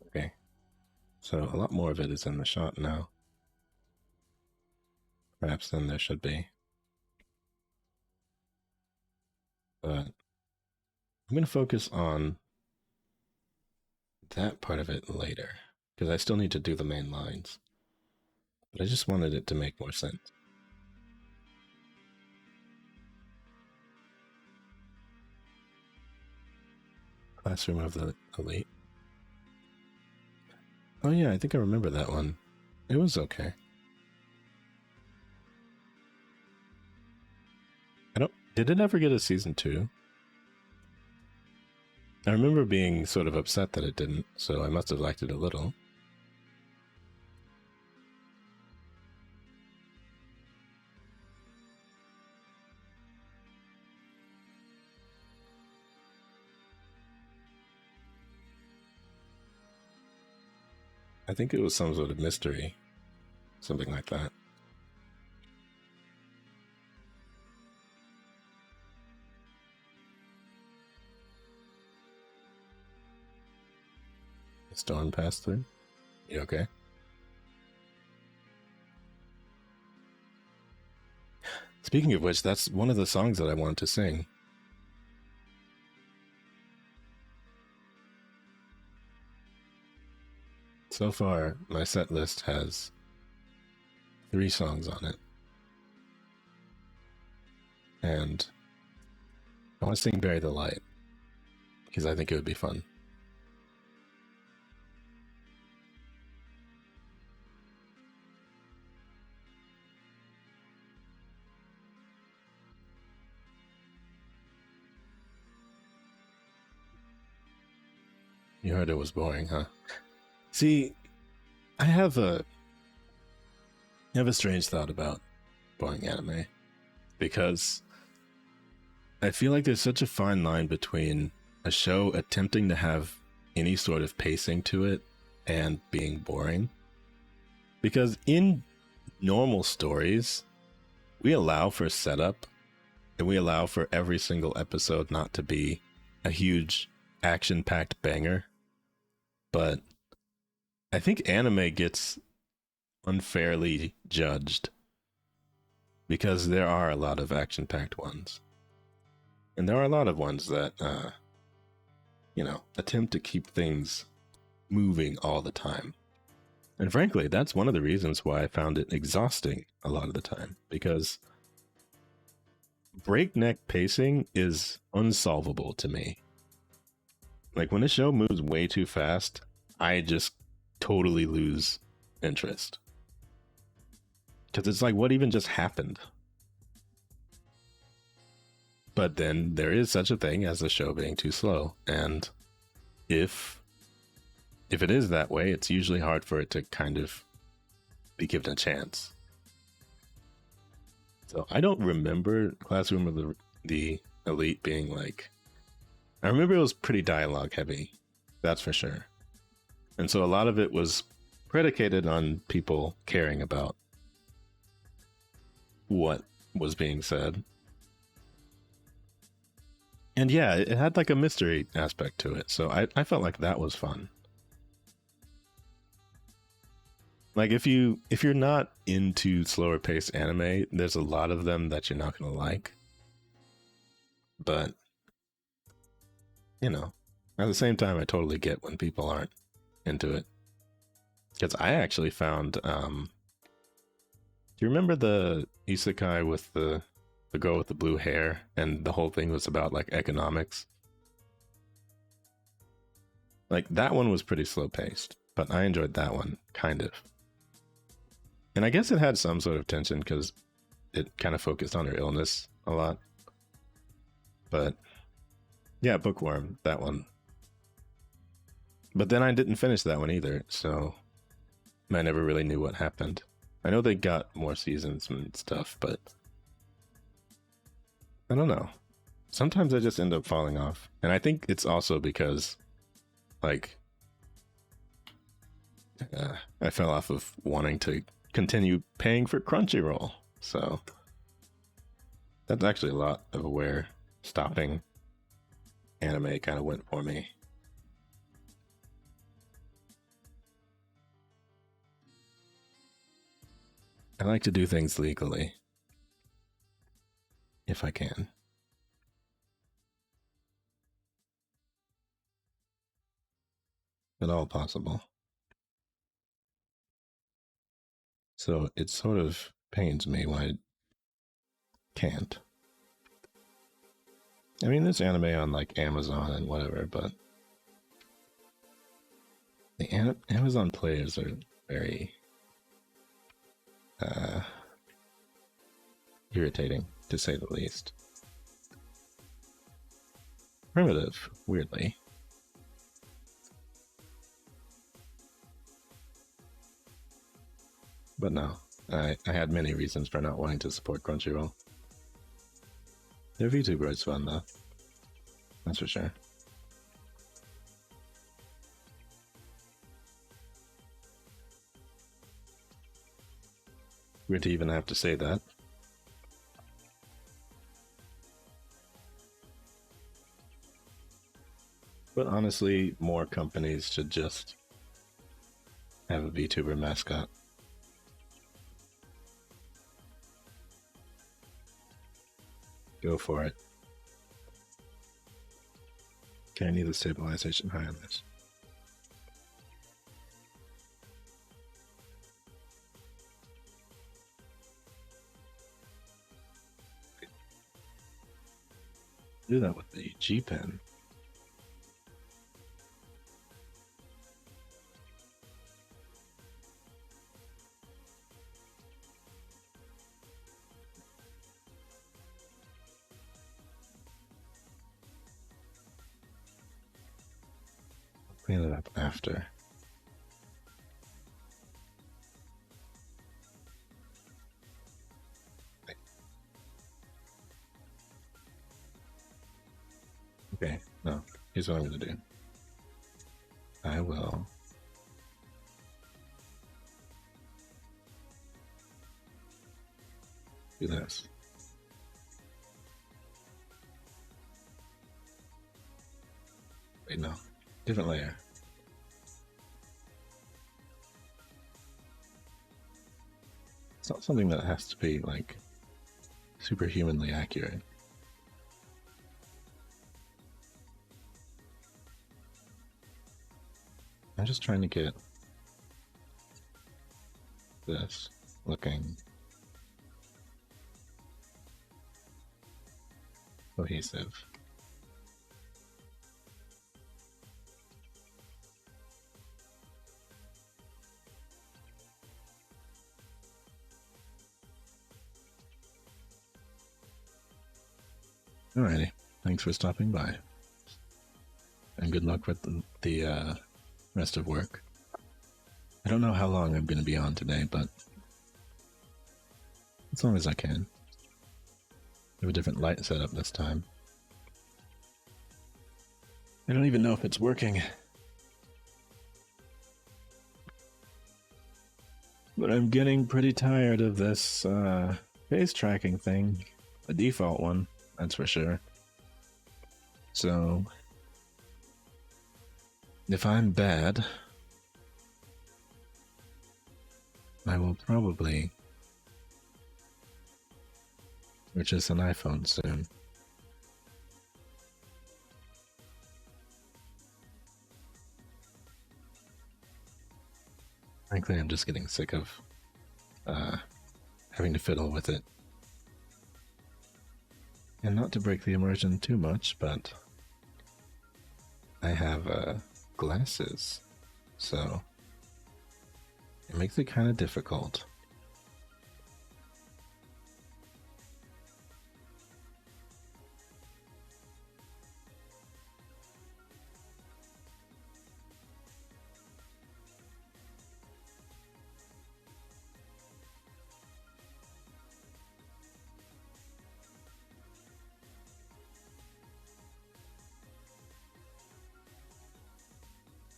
Okay, so a lot more of it is in the shot now. Perhaps than there should be. But I'm going to focus on that part of it later, because I still need to do the main lines. But I just wanted it to make more sense. Classroom of the Elite. Oh yeah, I think I remember that one. It was okay. Did it ever get a season 2? I remember being sort of upset that it didn't, so I must have liked it a little. I think it was some sort of mystery. Something like that. The storm passed through? You okay? Speaking of which, that's one of the songs that I wanted to sing. So far, my set list has 3 songs on it. And I want to sing Bury the Light, because I think it would be fun. You heard it was boring, huh? See, I have a strange thought about boring anime, because I feel like there's such a fine line between a show attempting to have any sort of pacing to it and being boring. Because in normal stories, we allow for setup, and we allow for every single episode not to be a huge action-packed banger. But I think anime gets unfairly judged because there are a lot of action-packed ones. And there are a lot of ones that, attempt to keep things moving all the time. And frankly, that's one of the reasons why I found it exhausting a lot of the time, because breakneck pacing is unsolvable to me. Like, when a show moves way too fast, I just totally lose interest. Because it's like, what even just happened? But then there is such a thing as a show being too slow, and if it is that way, it's usually hard for it to kind of be given a chance. So I don't remember Classroom of the Elite being like... I remember it was pretty dialogue heavy, that's for sure. And so a lot of it was predicated on people caring about what was being said. And yeah, it had like a mystery aspect to it, so I felt like that was fun. Like, if you're not into slower paced anime, there's a lot of them that you're not gonna like. But at the same time, I totally get when people aren't into it. Because I actually found, do you remember the isekai with the girl with the blue hair, and the whole thing was about like economics? Like, that one was pretty slow paced, but I enjoyed that one, kind of. And I guess it had some sort of tension because it kind of focused on her illness a lot. But yeah, Bookworm, that one. But then I didn't finish that one either, so I never really knew what happened. I know they got more seasons and stuff, but I don't know. Sometimes I just end up falling off. And I think it's also because, like, I fell off of wanting to continue paying for Crunchyroll. So that's actually a lot of where stopping anime kind of went for me. I like to do things legally, if I can. At all possible. So it sort of pains me when I can't. I mean, there's anime on like Amazon and whatever, but the Amazon players are very irritating, to say the least. Primitive, weirdly. But no, I had many reasons for not wanting to support Crunchyroll. Their VTuber is fun though. That's for sure. Weird to even have to say that. But honestly, more companies should just have a VTuber mascot. Go for it. Okay, I need the stabilization high on this. Do that with the G pen. Clean it up after. Okay, no. Here's what I'm gonna do. I will do this. Wait, no. Different layer. It's not something that has to be, like, superhumanly accurate. I'm just trying to get this looking cohesive. Alrighty, thanks for stopping by. And good luck with the rest of work. I don't know how long I'm going to be on today, but as long as I can. I have a different light setup this time. I don't even know if it's working. But I'm getting pretty tired of this face tracking thing. The default one, that's for sure. So if I'm bad, I will probably purchase an iPhone soon. Frankly, I'm just getting sick of having to fiddle with it. And not to break the immersion too much, but I have glasses, so it makes it kind of difficult.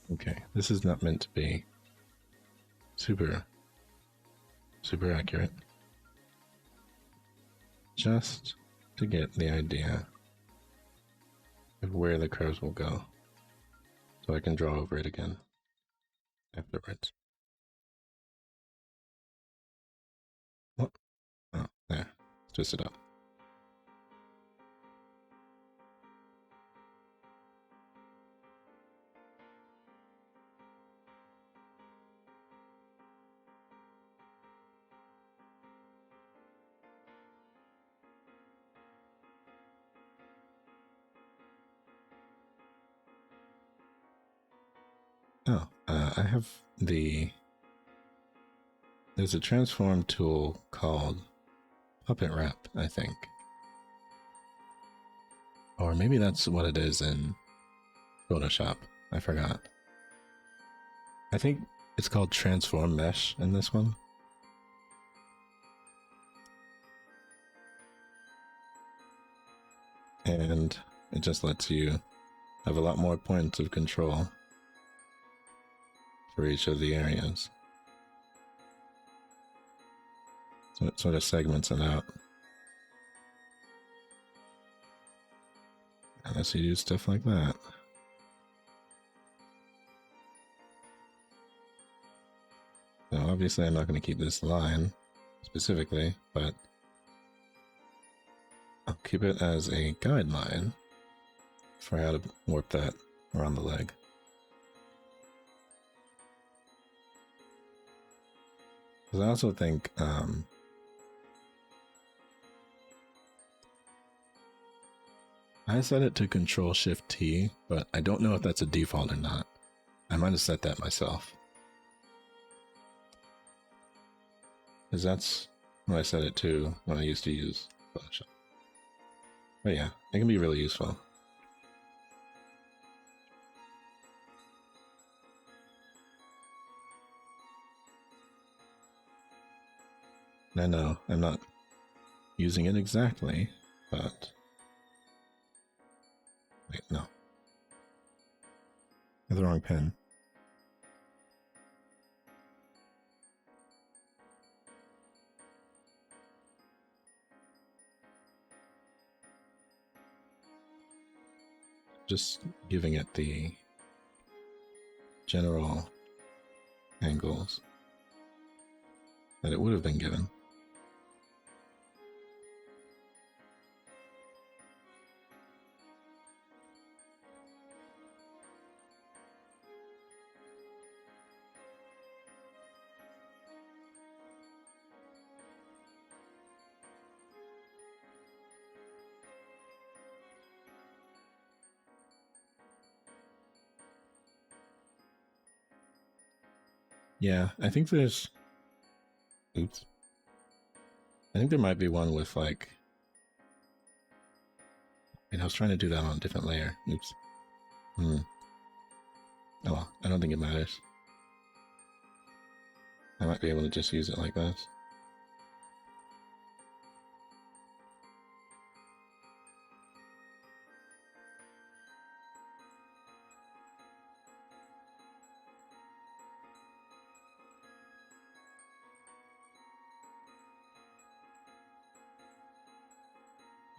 Okay, this is not meant to be super accurate. Just to get the idea of where the curves will go, so I can draw over it again afterwards. What? Oh, there. Twist it up. Oh, I have there's a transform tool called Puppet Wrap, I think. Or maybe that's what it is in Photoshop. I forgot. I think it's called Transform Mesh in this one. And it just lets you have a lot more points of control for each of the areas. So it sort of segments it out. Unless you do stuff like that. So obviously I'm not going to keep this line specifically, but I'll keep it as a guideline for how to warp that around the leg. Because I also think I set it to Control-Shift-T, but I don't know if that's a default or not. I might have set that myself. Because that's what I set it to when I used to use Photoshop. But yeah, it can be really useful. And I know I'm not using it exactly, but... Wait, no. I have the wrong pen. Just giving it the general angles that it would have been given. Yeah, I think there's... Oops. I think there might be one with like... And I was trying to do that on a different layer. Oops. Oh well, I don't think it matters. I might be able to just use it like this.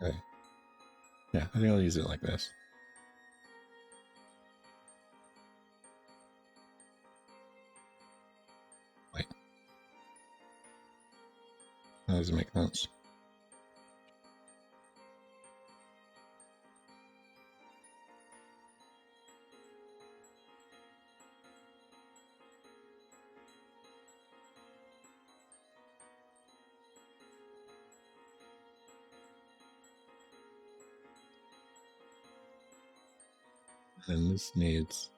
Okay. Yeah, I think I'll use it like this. Wait. That doesn't make sense. And this needs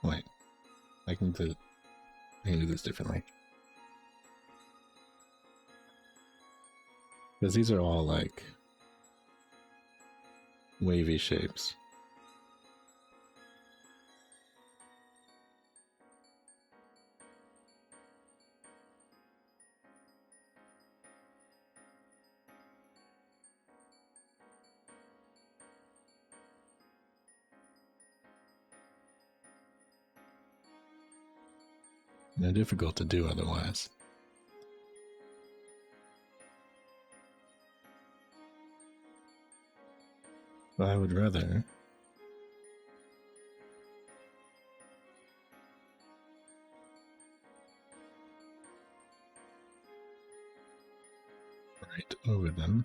Wait, I can do this differently. Because these are all like wavy shapes. They're difficult to do otherwise. But I would rather write over them.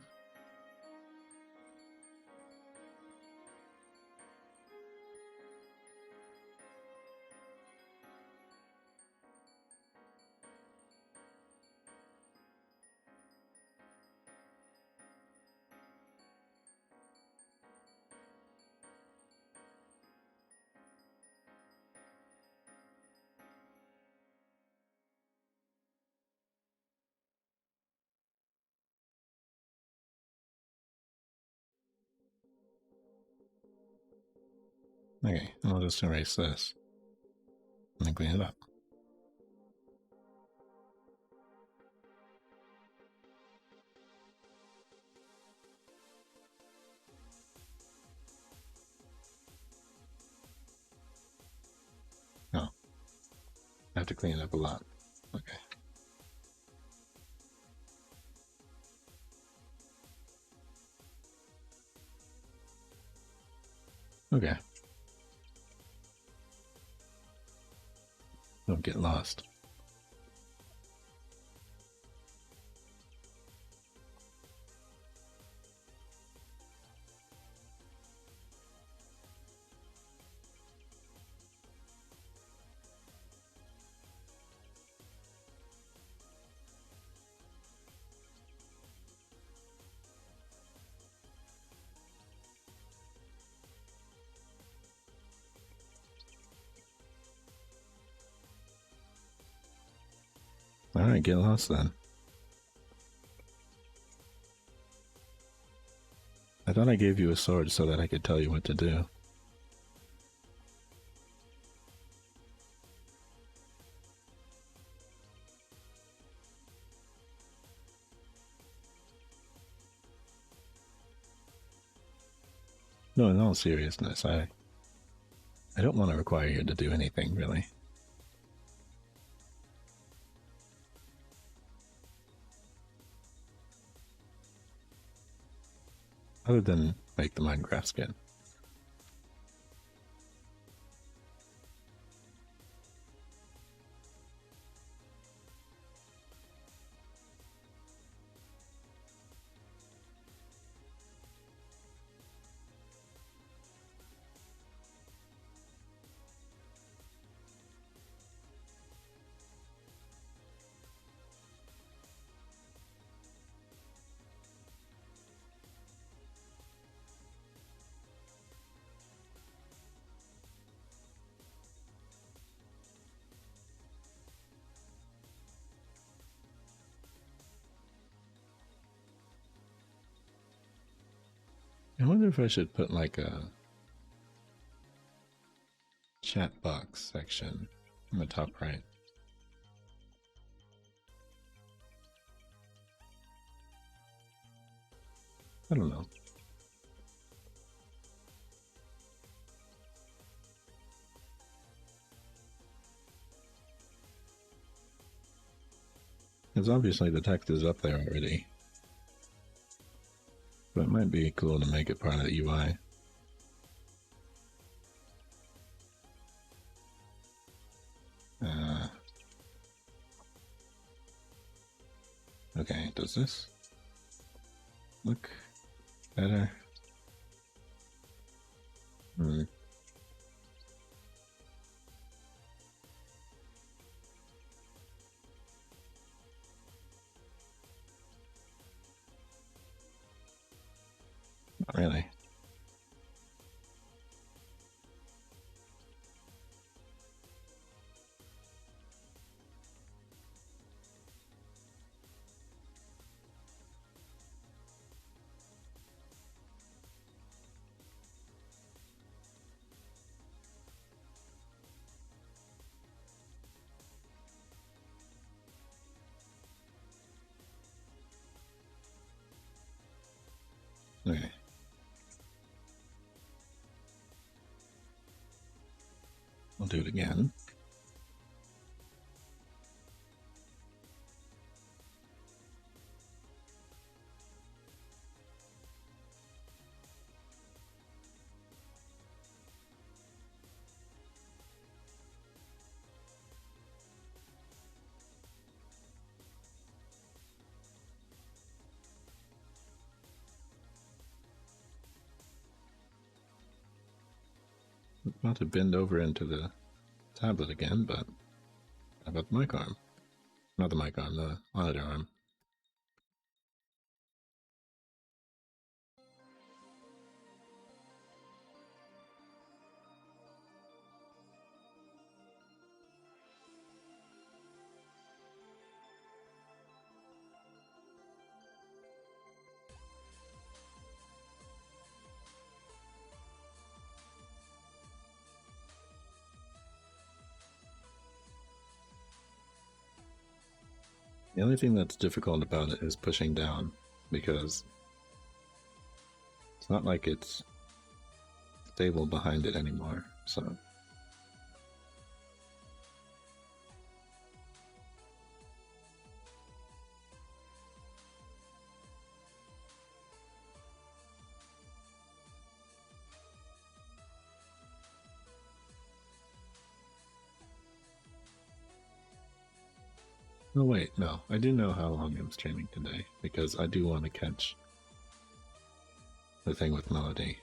Okay, I'll just erase this and clean it up. Oh, I have to clean it up a lot. Okay. Okay. Don't get lost. Alright, get lost then. I thought I gave you a sword so that I could tell you what to do. No, in all seriousness, I don't want to require you to do anything, really. Other than make the Minecraft skin. I wonder if I should put like a chat box section in the top right. I don't know. Because obviously the text is up there already. But it might be cool to make it part of the UI. Okay, does this look better? Not really. Okay. I'll do it again. I'm about to bend over into the tablet again, but how about the mic arm? Not the mic arm, the monitor arm. The only thing that's difficult about it is pushing down, because it's not like it's stable behind it anymore, so... Oh wait, no, I do know how long I'm streaming today, because I do want to catch the thing with melody.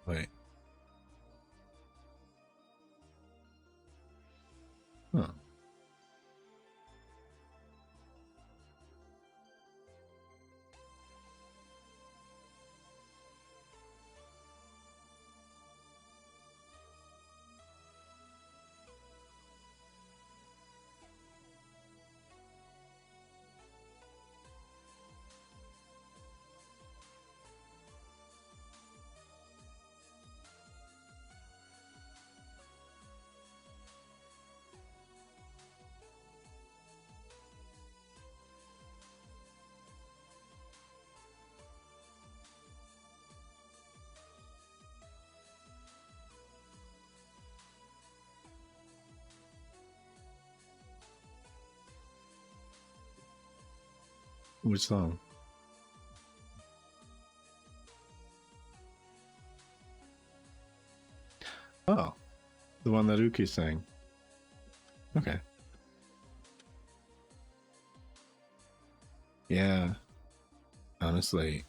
Wait. Huh. Which song? Oh, the one that Uki sang. Okay. Yeah. Honestly,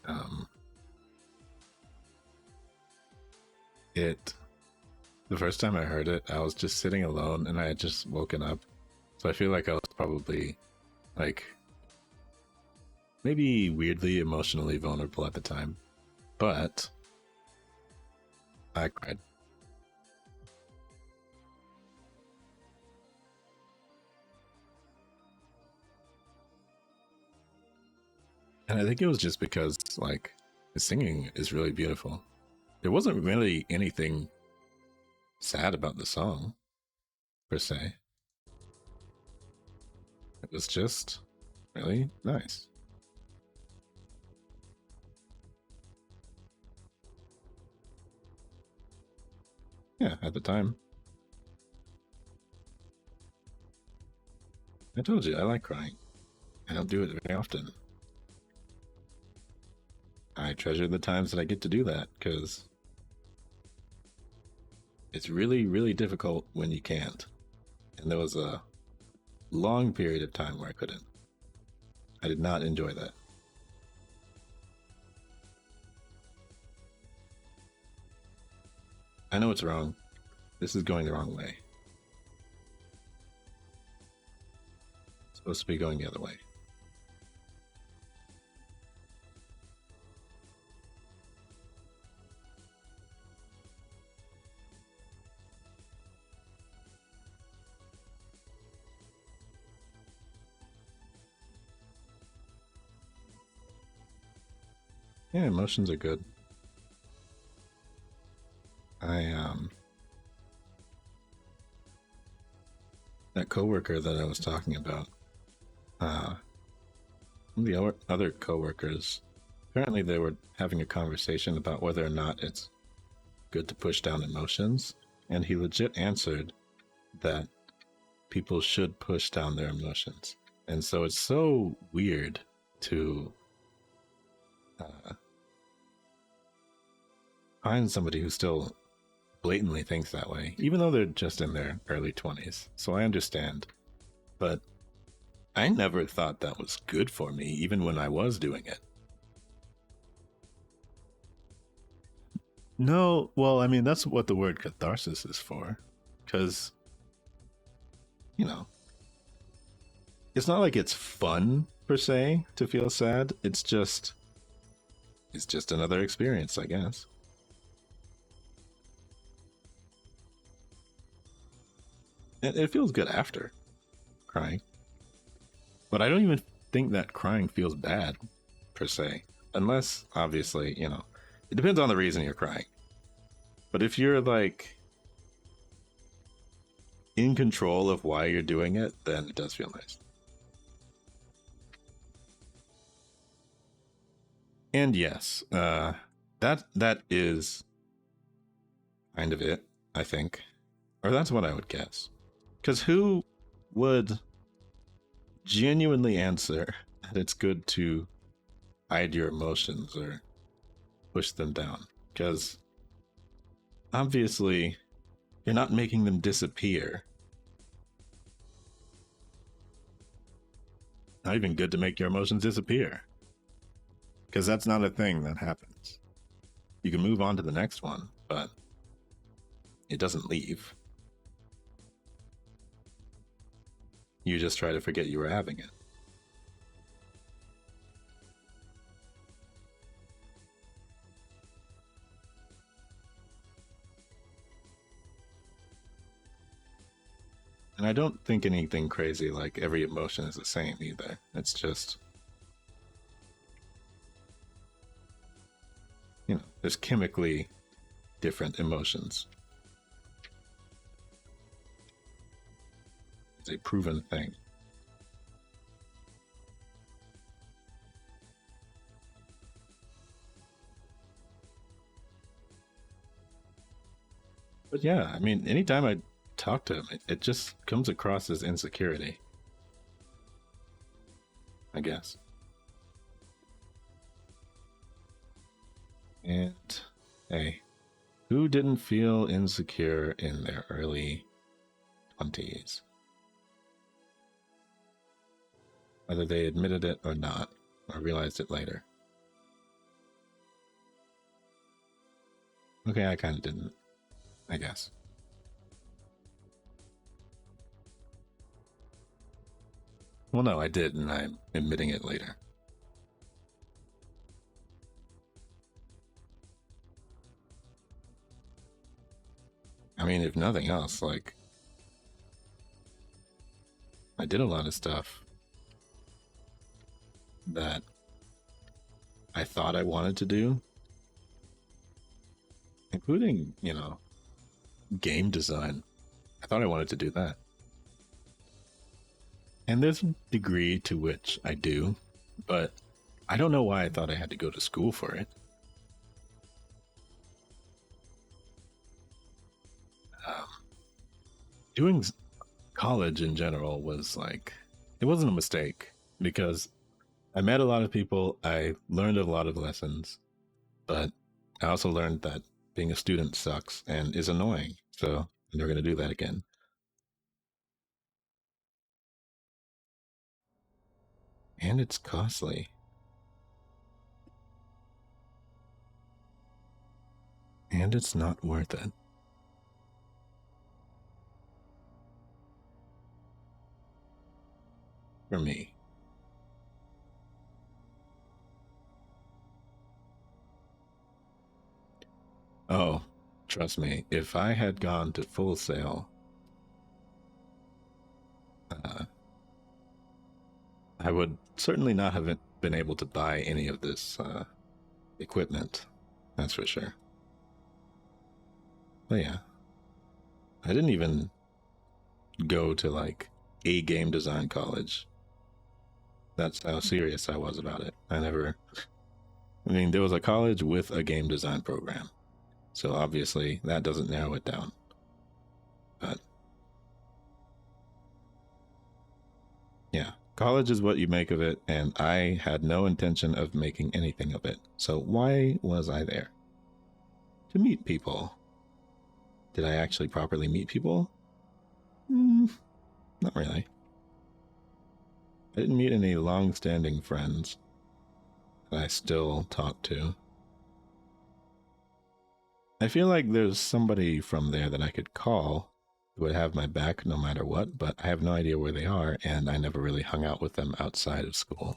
the first time I heard it, I was just sitting alone and I had just woken up. So I feel like I was probably, like, maybe weirdly emotionally vulnerable at the time. But I cried. And I think it was just because, like, the singing is really beautiful. There wasn't really anything sad about the song, per se. It was just really nice. Yeah, at the time. I told you, I like crying. I don't do it very often. I treasure the times that I get to do that, because it's really, really difficult when you can't. And there was a long period of time where I couldn't. I did not enjoy that. I know it's wrong. This is going the wrong way. It's supposed to be going the other way. Yeah, emotions are good. That coworker that I was talking about, the other coworkers, apparently they were having a conversation about whether or not it's good to push down emotions, and he legit answered that people should push down their emotions. And so it's so weird to find somebody who still blatantly thinks that way, even though they're just in their early 20s. So I understand. But I never thought that was good for me, even when I was doing it. No, well, I mean, that's what the word catharsis is for. Because, you know, it's not like it's fun, per se, to feel sad. It's just another experience, I guess. It feels good after crying. But I don't even think that crying feels bad, per se. Unless, obviously, you know, it depends on the reason you're crying. But if you're, like, in control of why you're doing it, then it does feel nice. And yes, that is kind of it, I think. Or that's what I would guess. Because who would genuinely answer that it's good to hide your emotions or push them down? Because obviously, you're not making them disappear. Not even good to make your emotions disappear. Because that's not a thing that happens. You can move on to the next one, but it doesn't leave. You just try to forget you were having it. And I don't think anything crazy like every emotion is the same either. It's just, you know, there's chemically different emotions. It's a proven thing. But yeah, I mean, anytime I talk to him, it just comes across as insecurity, I guess. And hey, who didn't feel insecure in their early 20s? Whether they admitted it or not, or realized it later. Okay, I kind of didn't, I guess. Well, no, I did, and I'm admitting it later. I mean, if nothing else, like, I did a lot of stuff that I thought I wanted to do, including, you know, game design. I thought I wanted to do that. And there's a degree to which I do, but I don't know why I thought I had to go to school for it. Doing college in general was like it wasn't a mistake because I met a lot of people. I learned a lot of lessons, but I also learned that being a student sucks and is annoying. So I'm never going to do that again. And it's costly. And it's not worth it. For me. Oh, trust me, if I had gone to Full Sail, I would certainly not have been able to buy any of this equipment. That's for sure. But yeah, I didn't even go to like a game design college. That's how serious I was about it. I mean, there was a college with a game design program. So obviously that doesn't narrow it down. But yeah, college is what you make of it, and I had no intention of making anything of it. So why was I there? To meet people. Did I actually properly meet people? Not really. I didn't meet any long-standing friends that I still talk to. I feel like there's somebody from there that I could call who would have my back no matter what, but I have no idea where they are, and I never really hung out with them outside of school.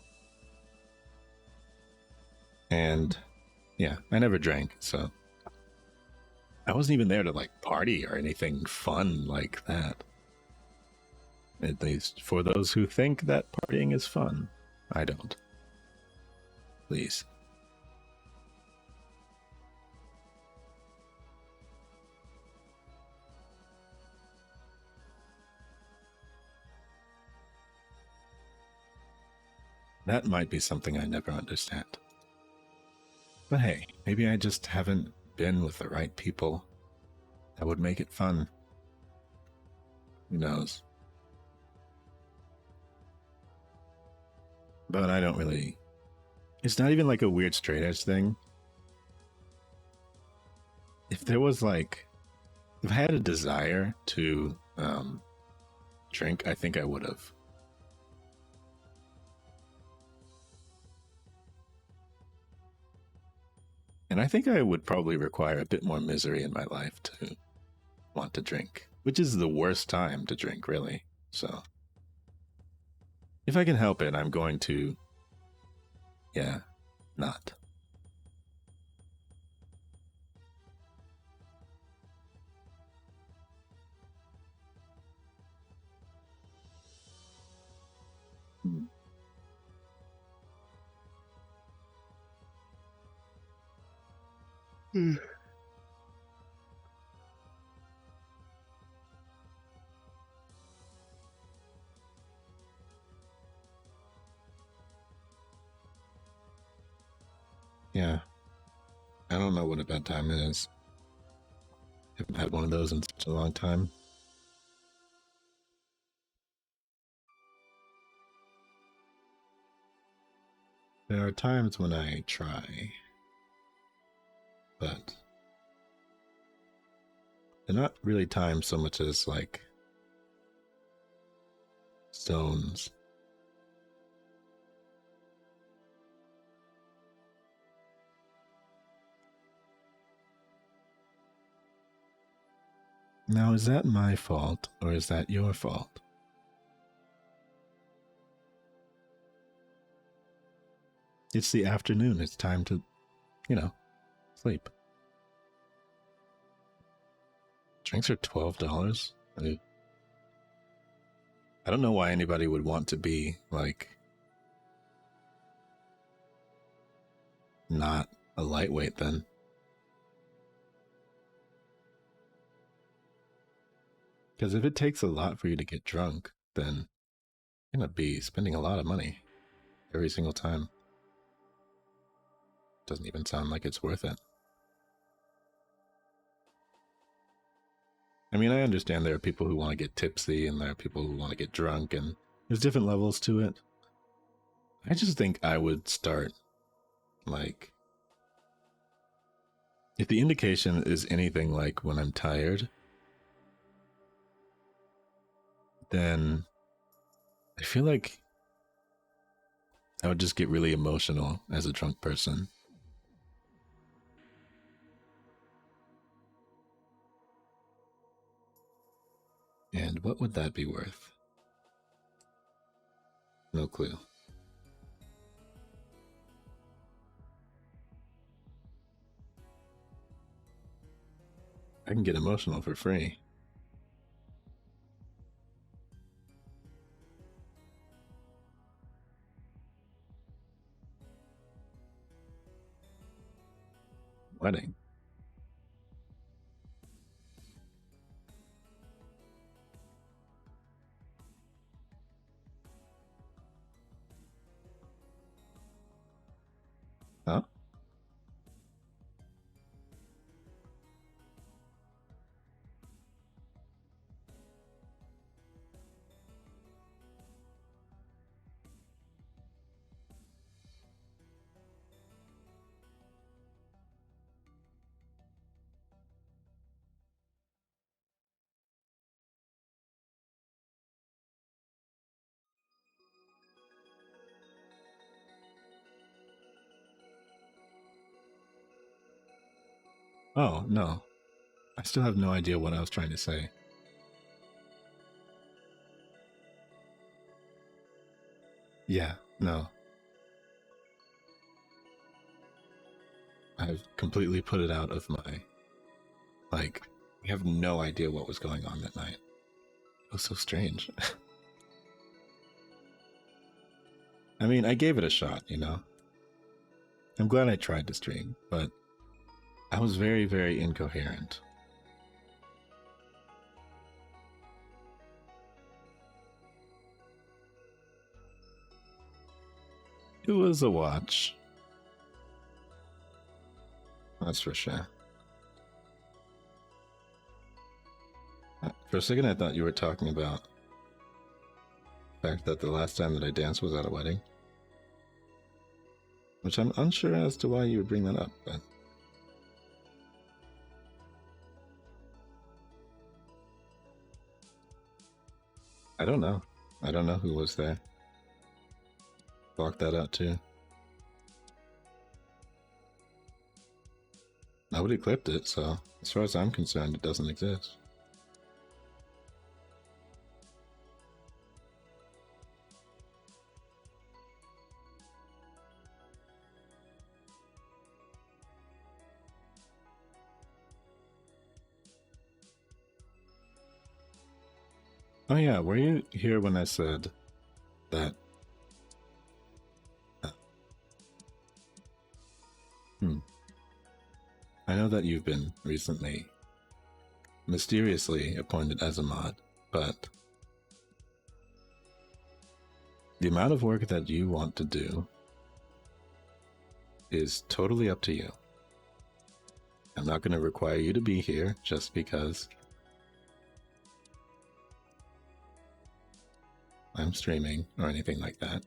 And yeah, I never drank, so I wasn't even there to like party or anything fun like that. At least for those who think that partying is fun. I don't. Please. That might be something I never understand. But hey, maybe I just haven't been with the right people that would make it fun. Who knows? But I don't really... It's not even like a weird straight edge thing. If there was like... If I had a desire to drink, I think I would have. And I think I would probably require a bit more misery in my life to want to drink, which is the worst time to drink, really. So if I can help it, I'm going to, yeah, not. Yeah, I don't know what a bedtime is. Haven't had one of those in such a long time. There are times when I try, but they're not really times so much as like zones. Now, is that my fault or is that your fault? It's the afternoon. It's time to, sleep. Drinks are $12. I don't know why anybody would want to be like not a lightweight then. Because if it takes a lot for you to get drunk, then you're going to be spending a lot of money every single time. Doesn't even sound like it's worth it. I mean, I understand there are people who want to get tipsy and there are people who want to get drunk, and There's different levels to it. I just think I would start, like, if the indication is anything like when I'm tired, then I feel like I would just get really emotional as a drunk person. And what would that be worth? No clue. I can get emotional for free. Wedding. Huh? Oh, no. I still have no idea what I was trying to say. Yeah, no. I've completely put it out of my... Like, I have no idea what was going on that night. It was so strange. I mean, I gave it a shot, you know? I'm glad I tried to stream, but I was very, very incoherent. It was a watch. That's for sure. For a second, I thought you were talking about the fact that the last time that I danced was at a wedding. Which I'm unsure as to why you would bring that up, but... I don't know. I don't know who was there. Block that out too. Nobody clipped it, so as far as I'm concerned, it doesn't exist. Oh yeah, were you here when I said that... I know that you've been recently mysteriously appointed as a mod, but the amount of work that you want to do is totally up to you. I'm not going to require you to be here just because I'm streaming or anything like that.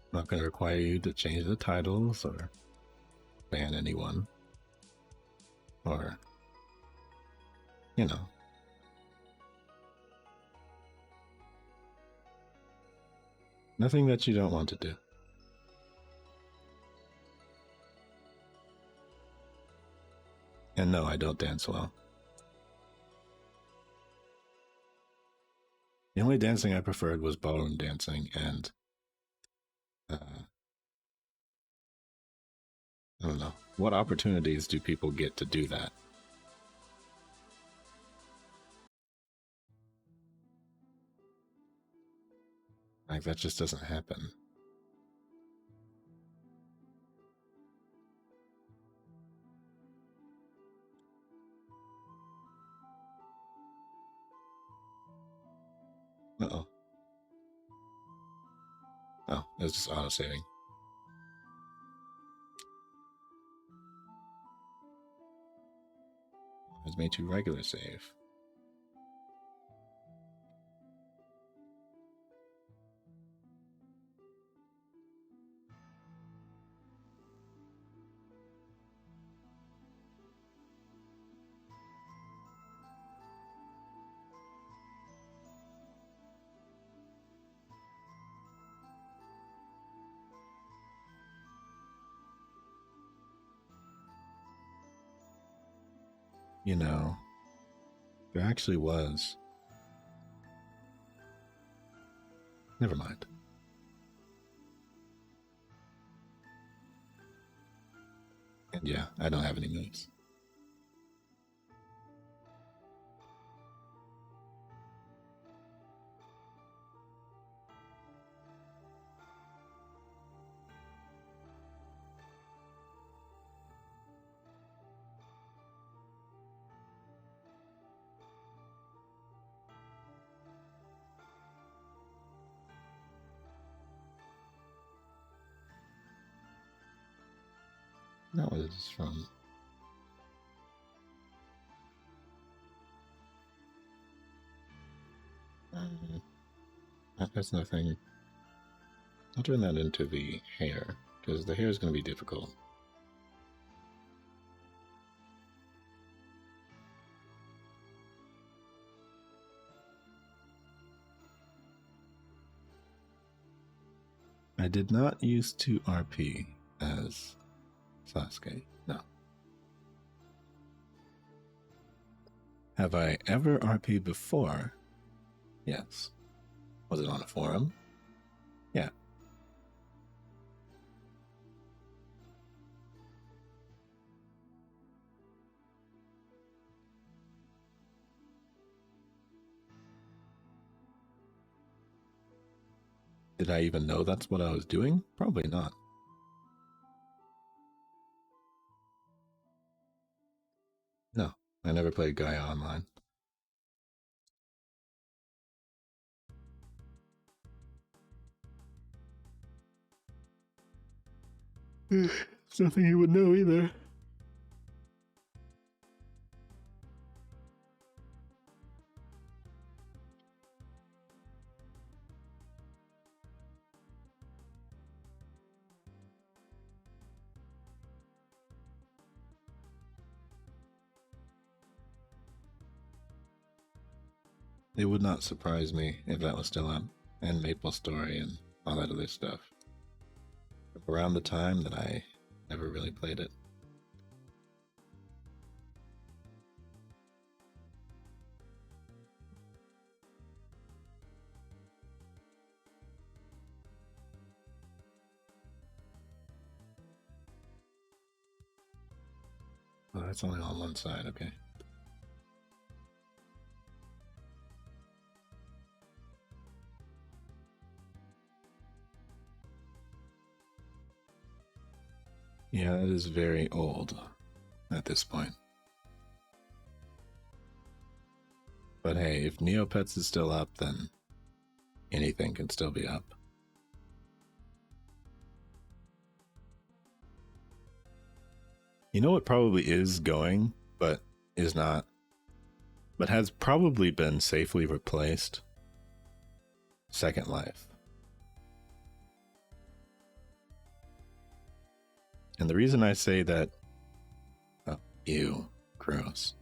I'm not going to require you to change the titles or ban anyone. Or, you know. Nothing that you don't want to do. And no, I don't dance well. The only dancing I preferred was ballroom dancing, and I don't know. What opportunities do people get to do that? Like, that just doesn't happen. Uh-oh. Oh, it was just auto-saving. It's made to regular save. You know, there actually was. Never mind. And yeah, I don't have any moves. That was from... That's nothing. I'll turn that into the hair, because the hair is going to be difficult. I did not used to RP as Sasuke, no. Have I ever RP before? Yes. Was it on a forum? Yeah. Did I even know that's what I was doing? Probably not. No, I never played Gaia Online. It's nothing you would know either. It would not surprise me if that was still up, and Maple Story and all that other stuff. Around the time that I never really played it. Oh, that's only on one side, okay. Yeah, it is very old at this point. But hey, if Neopets is still up, then anything can still be up. You know what probably is going, but is not, but has probably been safely replaced? Second Life. And the reason I say that, oh, ew, gross.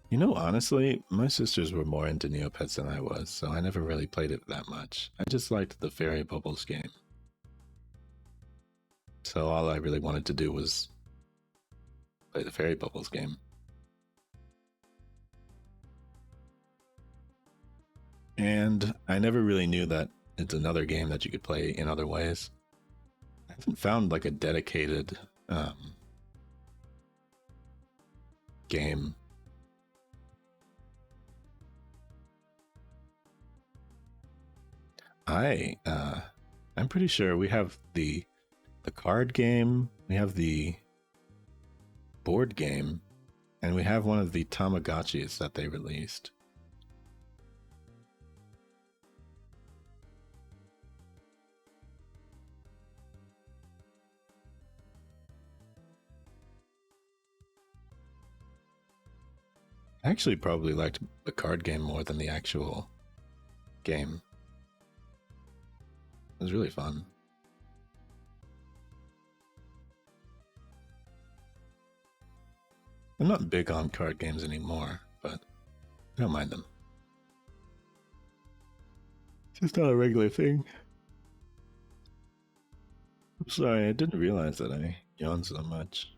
You know, honestly, my sisters were more into Neopets than I was, so I never really played it that much. I just liked the Fairy Bubbles game. So all I really wanted to do was play the Fairy Bubbles game. And I never really knew that it's another game that you could play in other ways. I haven't found like a dedicated game. I'm pretty sure we have the card game, we have the board game, and we have one of the Tamagotchis that they released. I actually probably liked the card game more than the actual game. It was really fun. I'm not big on card games anymore, but I don't mind them. It's just not a regular thing. Sorry, I didn't realize that I yawn so much.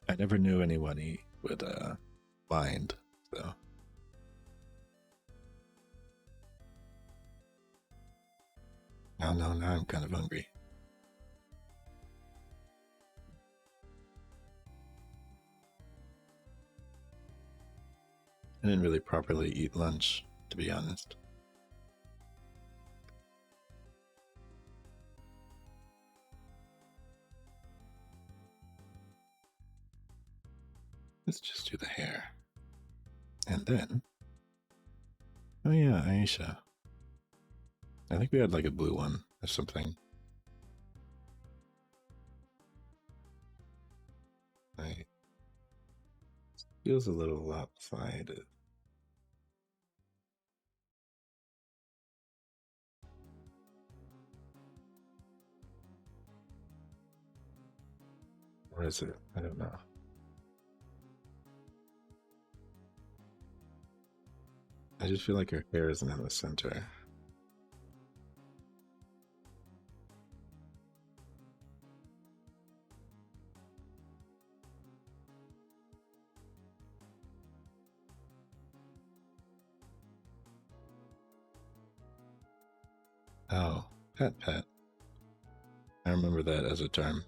I never knew anybody would mind, so. No, now I'm kind of hungry. I didn't really properly eat lunch, to be honest. Let's just do the hair. And then... Oh yeah, Aisha. I think we had like a blue one or something. Right. Feels a little lopsided. Or is it? I don't know. I just feel like her hair isn't in the center. Oh, pet. I remember that as a term.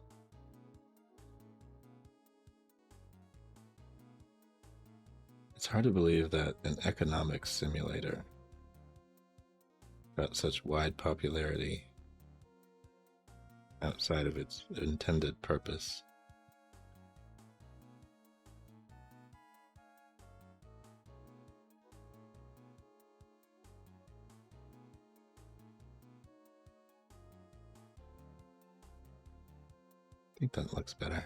It's hard to believe that an economics simulator got such wide popularity outside of its intended purpose. I think that looks better.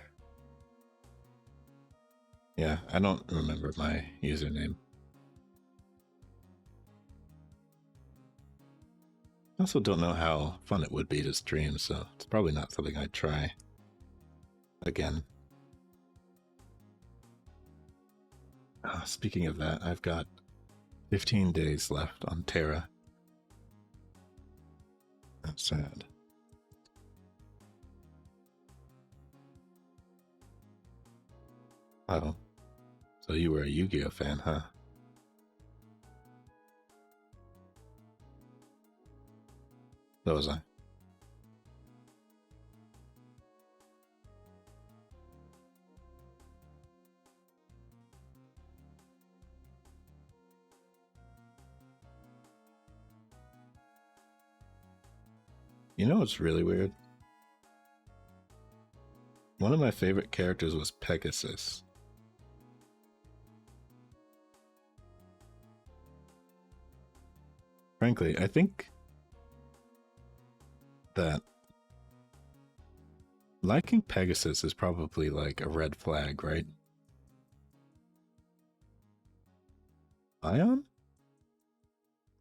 Yeah, I don't remember my username. I also don't know how fun it would be to stream, so it's probably not something I'd try again. Speaking of that, I've got 15 days left on Terra. That's sad. Oh, so you were a Yu-Gi-Oh fan, huh? So was I. You know what's really weird? One of my favorite characters was Pegasus. Frankly, I think that liking Pegasus is probably like a red flag, right? Ion?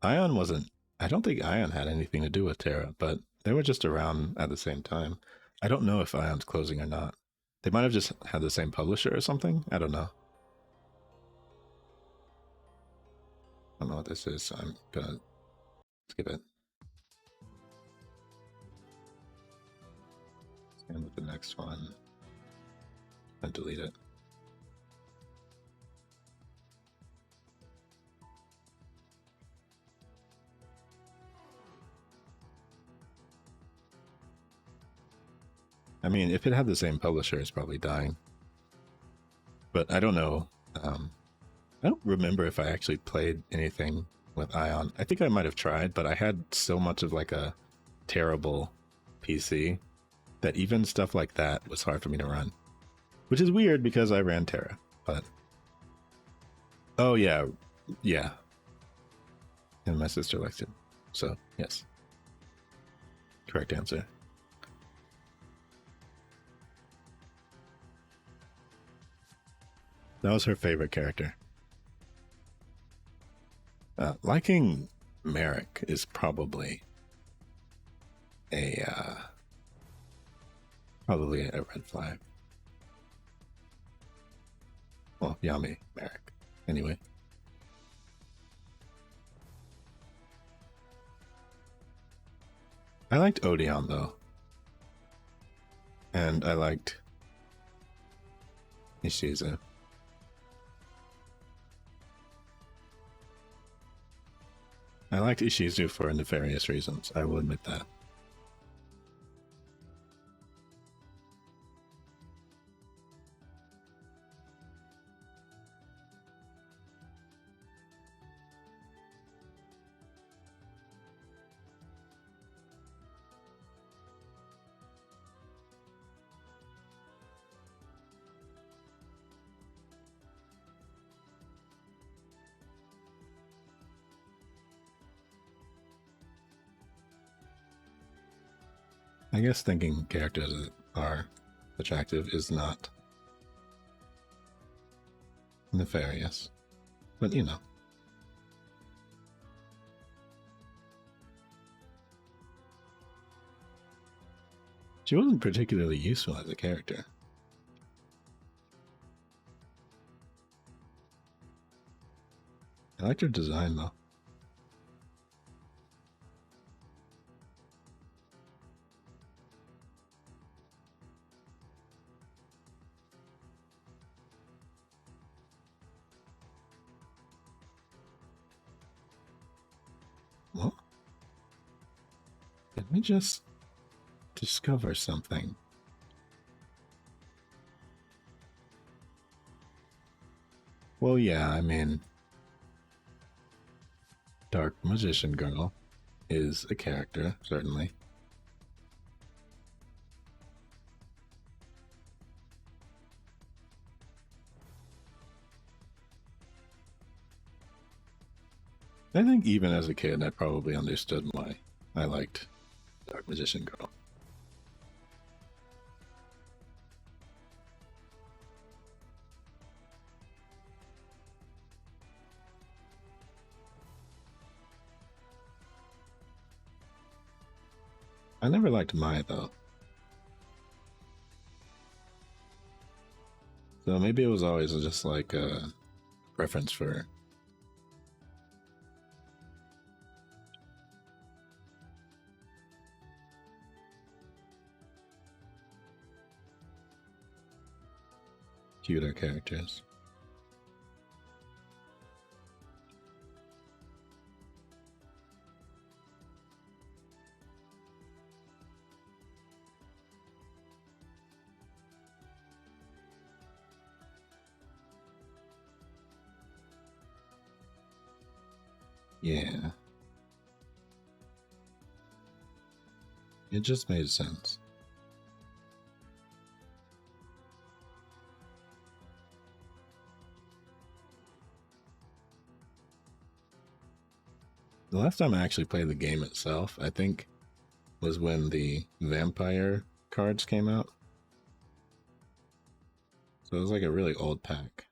Ion wasn't... I don't think Ion had anything to do with Terra, but they were just around at the same time. I don't know if Ion's closing or not. They might have just had the same publisher or something. I don't know. I don't know what this is, so I'm gonna skip it. And with the next one, and delete it. I mean, if it had the same publisher, it's probably dying. But I don't know. I don't remember if I actually played anything with Ion. I think I might have tried, but I had so much of like a terrible PC that even stuff like that was hard for me to run. Which is weird because I ran Terra, but... Oh yeah, yeah. And my sister likes it. So, yes. Correct answer. That was her favorite character. Liking Merrick is probably a red flag. Well, Yami, Merrick. Anyway. I liked Odeon though. And I liked Ishizu. I liked Ishizu for nefarious reasons, I will admit that. I guess thinking characters are attractive is not nefarious, but you know. She wasn't particularly useful as a character. I liked her design though. What? Did we just discover something? Well, yeah, I mean, Dark Magician Girl is a character, certainly. I think even as a kid, I probably understood why I liked Dark Magician Girl. I never liked Mai though. So maybe it was always just like a preference for cuter characters. Yeah. It just made sense. The last time I actually played the game itself, I think, was when the vampire cards came out. So it was like a really old pack.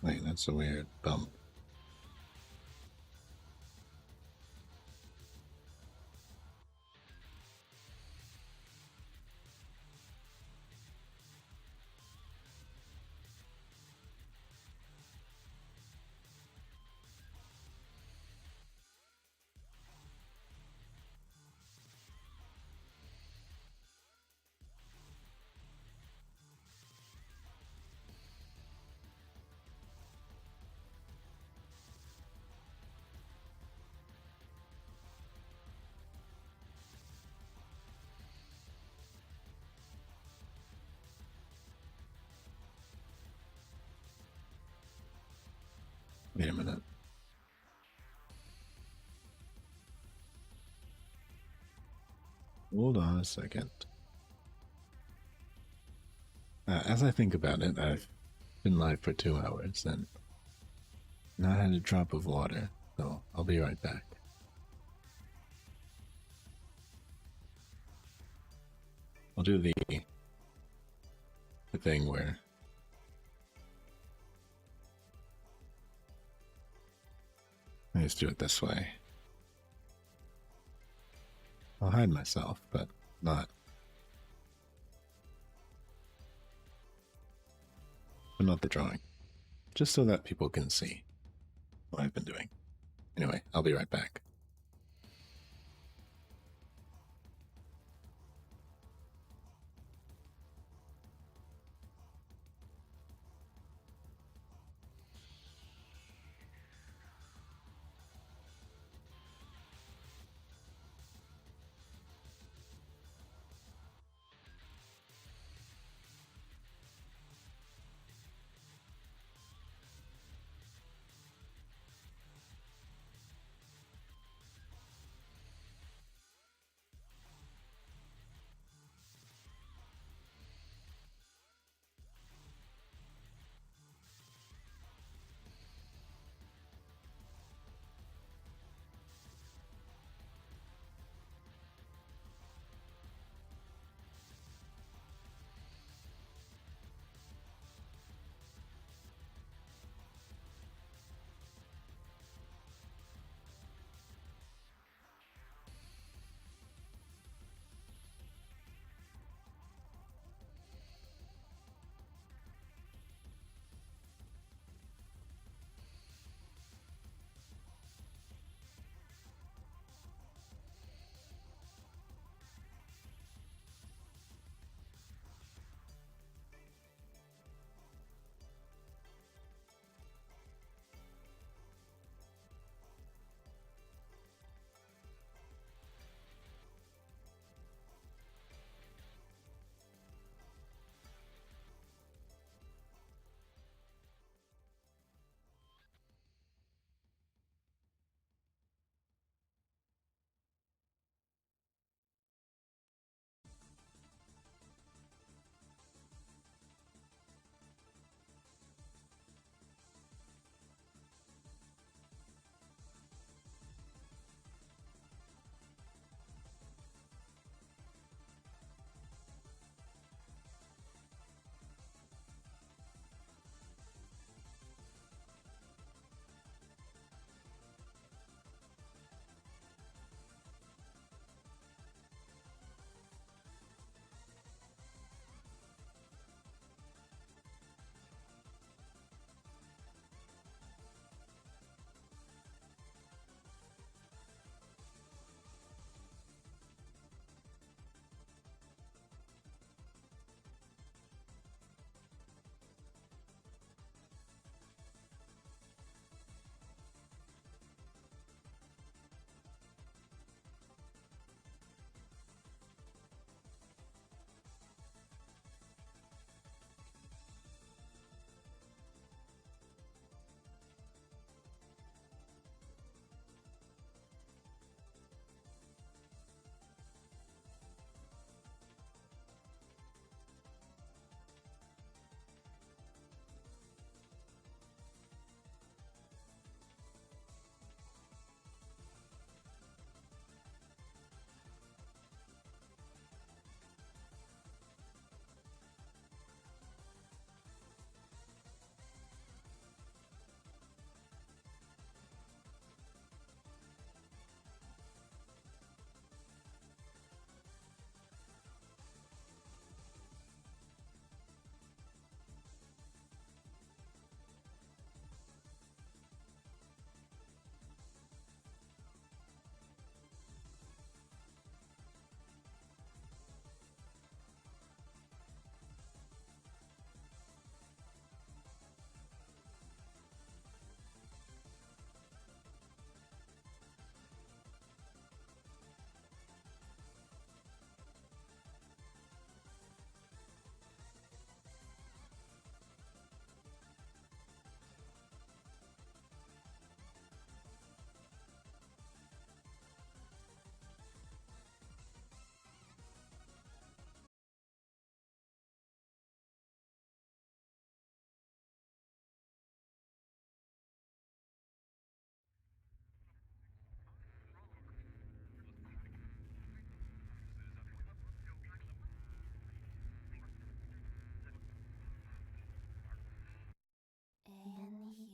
Wait, that's a weird bump. Wait a minute. Hold on a second. As I think about it, I've been live for 2 hours and not had a drop of water, so I'll be right back. I'll do the thing where I just do it this way. I'll hide myself, but not the drawing. Just so that people can see what I've been doing. Anyway, I'll be right back.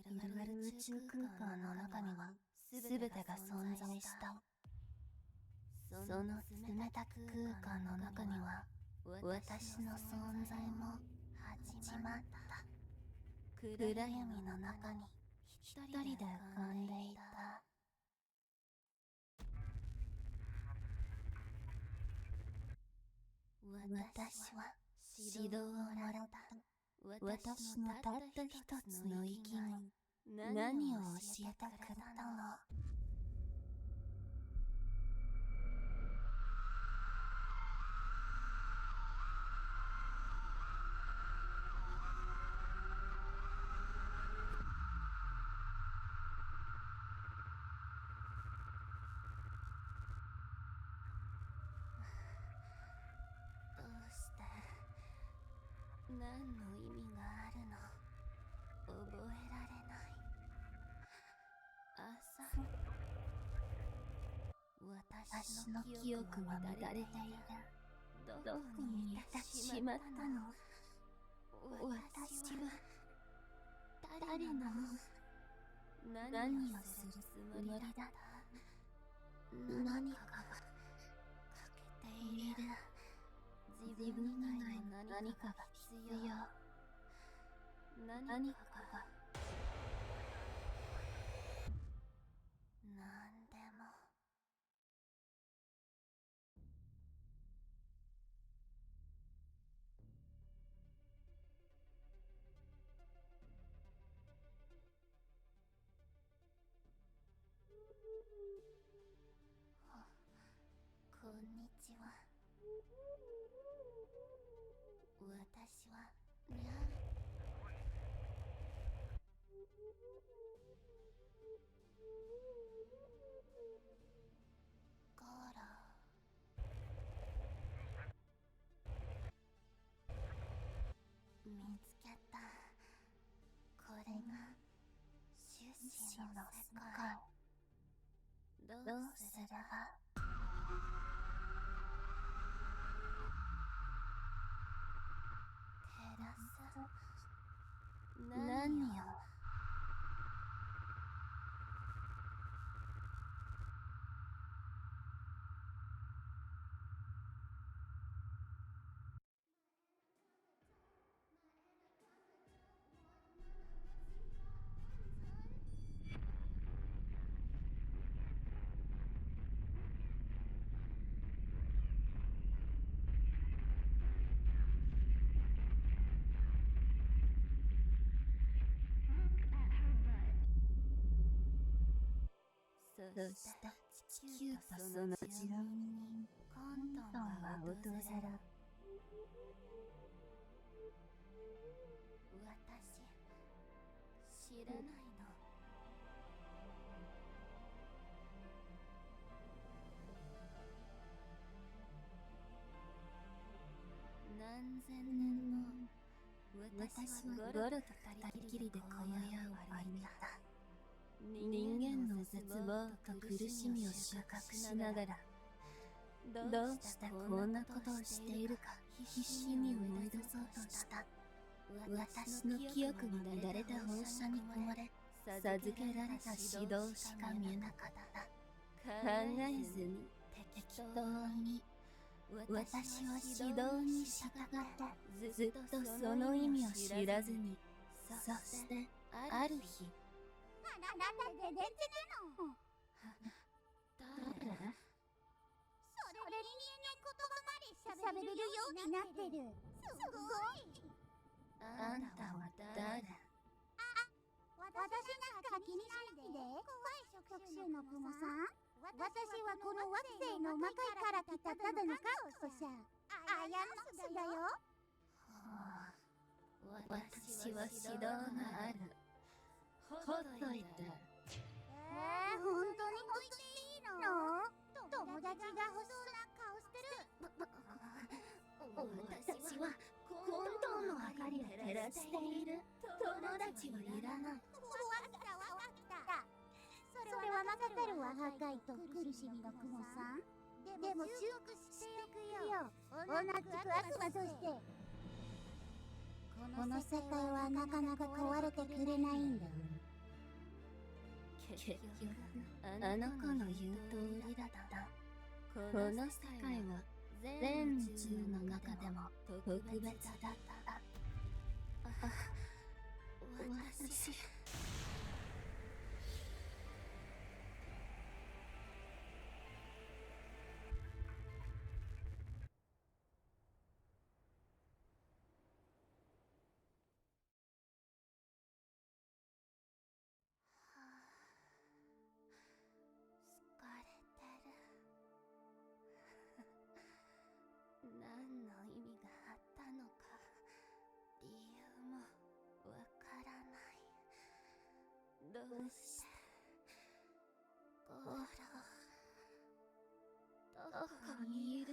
広がる宇宙空間の中には全てが存在した。その冷たく空間の中には私の存在も始まった。暗闇の中に一人で浮かんでいた。私は指導をもらった。私のたった一つの息に何を教えてくれたの。どうして何の意味があるの覚えられない。朝私の記憶が乱れている。どこに行ってしまったの。私は誰なの。何をするつもりだった。何かが欠けている。自分以外の何かが必要。何かが何でも。こんにちは。私はニャン。ゴーラ見つけた。これが種子の世界。どうすれば。照らす。何を。そして地球とその住民に混沌は訪れる。私知らないの。何千年も私はゴロと二人きりでこの世を歩いた。人間の絶望と苦しみを収穫しながら、どうしてこんなことをしているか必死に思い出そうとした。私の記憶が乱れた放射にこもれ、授けられた指導しか見えなかった。考えずに適当に私は指導に従ってずっとその意味を知らずに、そしてある日、あなた全然違うの。誰？それ人間の言葉まで喋れるようになってる。すごい。あんたは誰？私なんか気にしないで。怖い触手のクモさん。私はこの惑星の魔界から来たただのカオス者。アヤノスだよ。私は指導がある。ほっといて。本当にほっといていいの？友達が欲しそうな顔してる。私は本当の明かりを照らしている。友達はいらない。わかった。それは任せるわ、破壊と苦しみのクモさん。でも忠告しておくよ。同じく悪魔として。この世界はなかなか壊れてくれないんだ。結局あの子の言う通りだった。この世界は全宇宙の中でも特別だった。私疲れてる。何の意味があったのか理由もわからない。どうしてゴロどこにいる。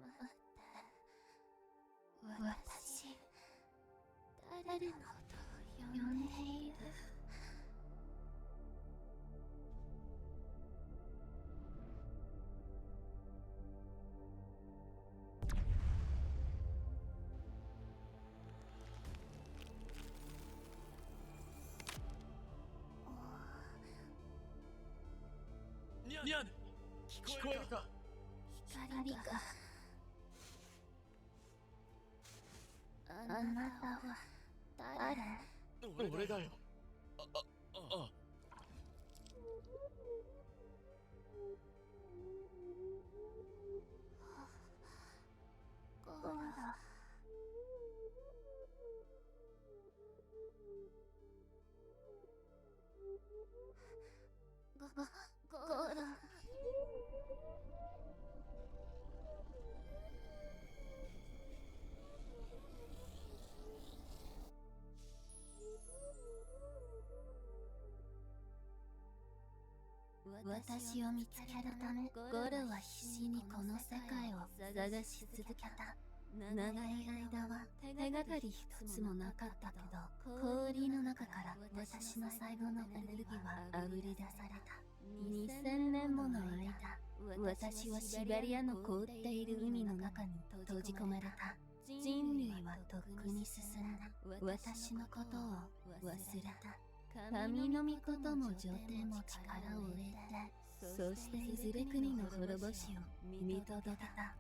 待って、私誰のことを呼んでいる。ニャン、聞こえるか。光が。あなたは誰？俺だよ。あ。ゴロ。ゴロ。私を見つけるため、ゴロは必死にこの世界を探し続けた。長い間は手がかり一つもなかったけど、氷の中から私の最後のエネルギーはあぶり出された。2000年もの間、私はシベリアの凍っている海の中に閉じ込められた。人類はとっくに進んだ。私のことを忘れた。神の御事も女帝も力を得て、そしていずれ国の滅ぼしを見届けた。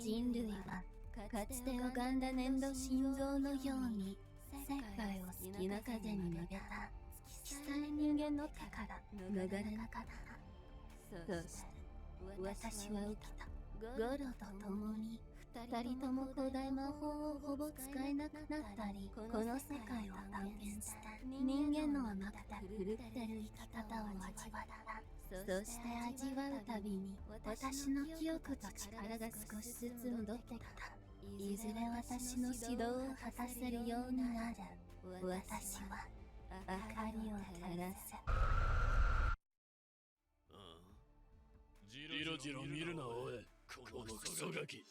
人類はかつて拝んだ粘土心臓のように世界を好きな風に投げた。奇才人間の手から逃れなかった。そして私は起きた。ゴロと共に二人とも古代魔法をほぼ使えなくなったり、この世界を探検して人間の甘くて狂ってる生き方を味わった。そして味わうたびに私の記憶と力が少しずつ戻ってきた。いずれ私の指導を果たせるようになる。私は明かりを照らす。じろじろ見るなおい、このクソガキ。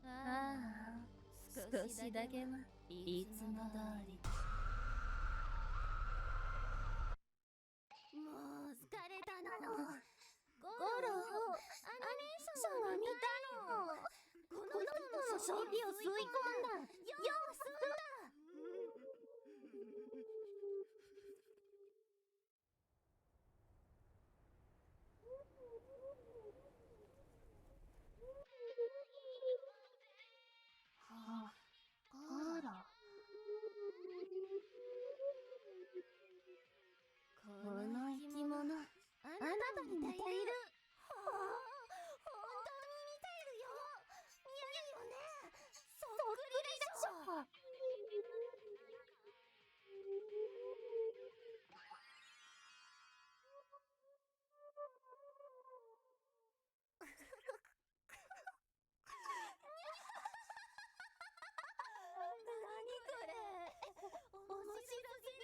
ああ、少しだけはいつも通り。もう疲れたの。ゴロ、アニメーションが見たの。この人の装備を吸い込んだ。よう済んだ。ゴロ。この生き物、あなたに似ている。本当に似ているよ。似合うよね。そっくりでしょ。何これ。面白すぎる。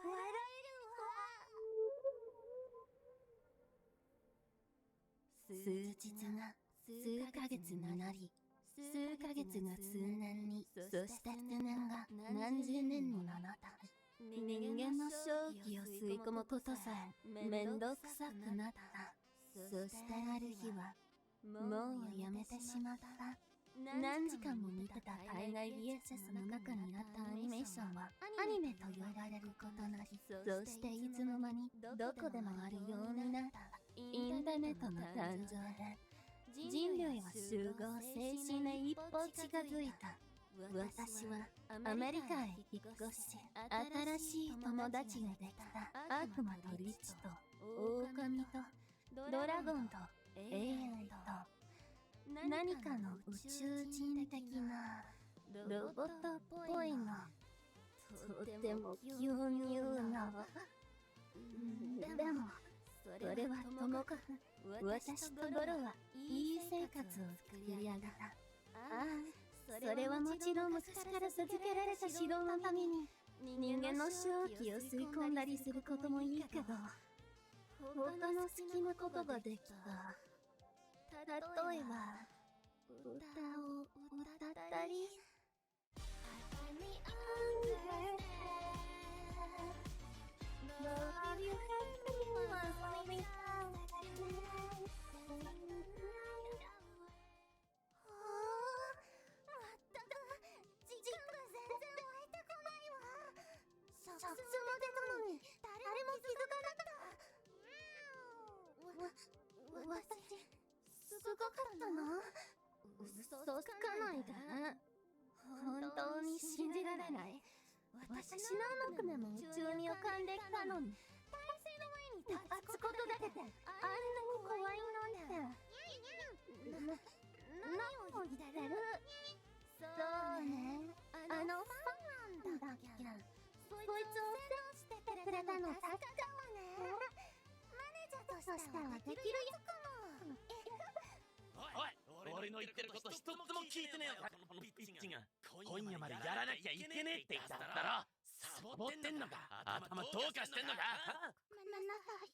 笑えるわ。数日が数ヶ月になり、数ヶ月が数年に、そして数年が何十年にもなった。人間の正気を吸い込むことさえ面倒くさくなった。そしたある日はもうやめてしまった。何時間も見てた海外 VSS の中にあったアニメーションはアニメと呼ばれることなし。そしていつの間にどこでもあるようになったインターネットの誕生で人類は集合精神へ一歩近づいた。私はアメリカへ引っ越し、新しい友達ができた。悪魔とリチと狼とドラゴンと AI と何かの宇宙人的なロボットっぽいの。とても牛乳の。でもそれはともかく私とゴロはいい生活を作り上げた。ああ、それはもちろん昔から続けられた指導のために人間の正気を吸い込んだりすることもいいけど、他の好きなことができた。例えば歌を歌ったり。サックスも出たのに誰も気づかなかった。私すごかったな。嘘つかないで。本当に信じられない。私何億年も宇宙に浮かんできたのに体勢の前に立つことだけであんなに怖いなんて。何を言ってる。そうね、あのファンだっけ。そいつを世話してくれたの助かったわね。マネージャーとしてはできるよ。おい、俺の言ってること一つも聞いてねえよ、このピッチが。今夜までやらなきゃいけねえって言ったんだろ。サボってんのか、頭どうかしてんのか。ごめんなさい。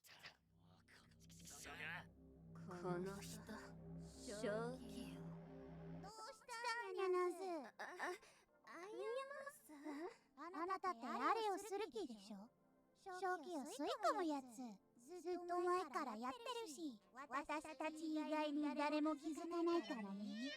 この人正気よ。どうしたニャナズ。あゆますあなたってあれをする気でしょ。正気を吸い込むやつずっと前からやってるし、私たち以外に誰も気づかないからね。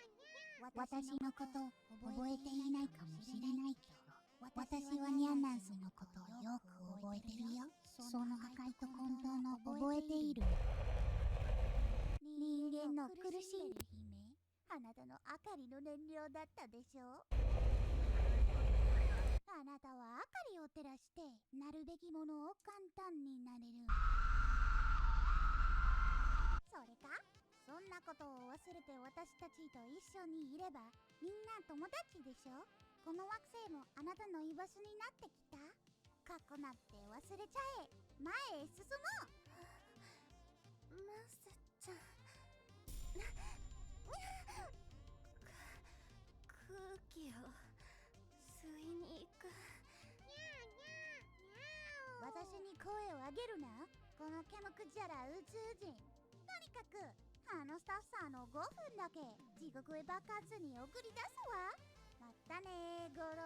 私のこと覚えていないかもしれないけど、私はニャンナンスのことをよく覚えてるよ。その破壊と混沌の覚えている。人間の苦しい姫、あなたの明かりの燃料だったでしょ。あなたは明かりを照らしてなるべきものを簡単になれる。それか、そんなことを忘れて私たちと一緒にいればみんな友達でしょ。この惑星もあなたの居場所になってきた。過去なんて忘れちゃえ。前へ進もう。マスちゃん空気を吸いに行く。私に声を上げるな、このケムクジャラ宇宙人。とにかくあのスタッフさんの5分だけ地獄へ爆発に送り出すわ。またねゴロ。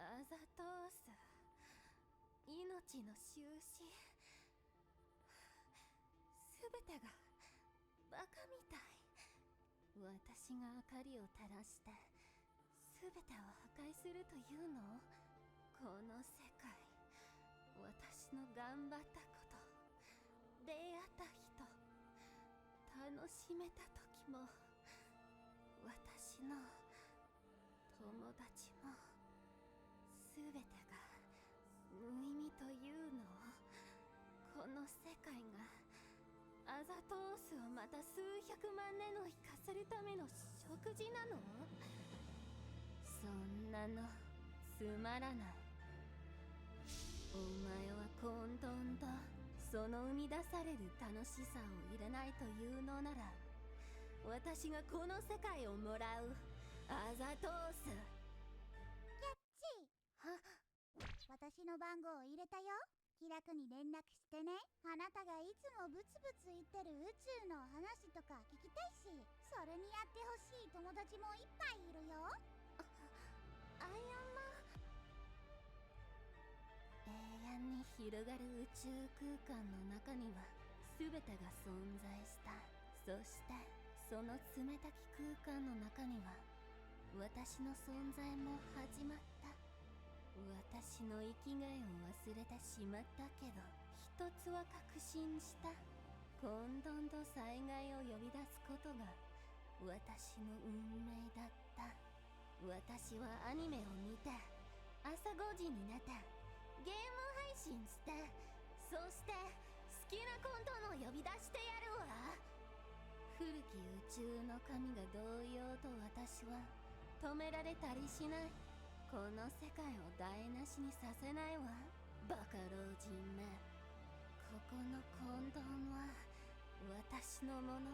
あざとーす命の終始。すべてがバカみたい。私が明かりを照らしてすべてを破壊するというの。この世界、私の頑張ったこと、出会った人、楽しめた時も、私の友達もすべてが無意味というの。この世界がアザトースをまた数百万年の生かせるための食事なの。そんなのつまらない。お前は混沌とそその生み出される楽しさを入れないというのなら、私がこの世界をもらう。あざとーす。は、私の番号を入れたよ。気楽に連絡してね。あなたがいつもブツブツ言ってる宇宙の話とか聞きたいし、それにやってほしい友達もいっぱいいるよ。あやま。永遠に広がる宇宙空間の中には全てが存在した。そしてその冷たき空間の中には私の存在も始まった。私の生きがいを忘れてしまったけど、一つは確信した。混沌と災害を呼び出すことが私の運命だった。私はアニメを見て、朝5時に寝て、ゲーム配信して、そして好きなコントの呼び出してやるわ。古き宇宙の神がどう言おうと私は止められたりしない。この世界を台無しにさせないわ、バカ老人め。ここの混沌は私のもの。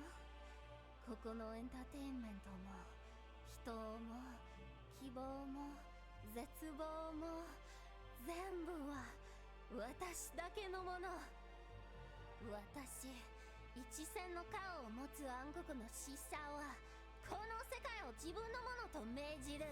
ここのエンターテインメントも人も希望も絶望も全部は私だけのもの。私、一線の顔を持つ暗黒の使者はこの世界を自分のものと命じる。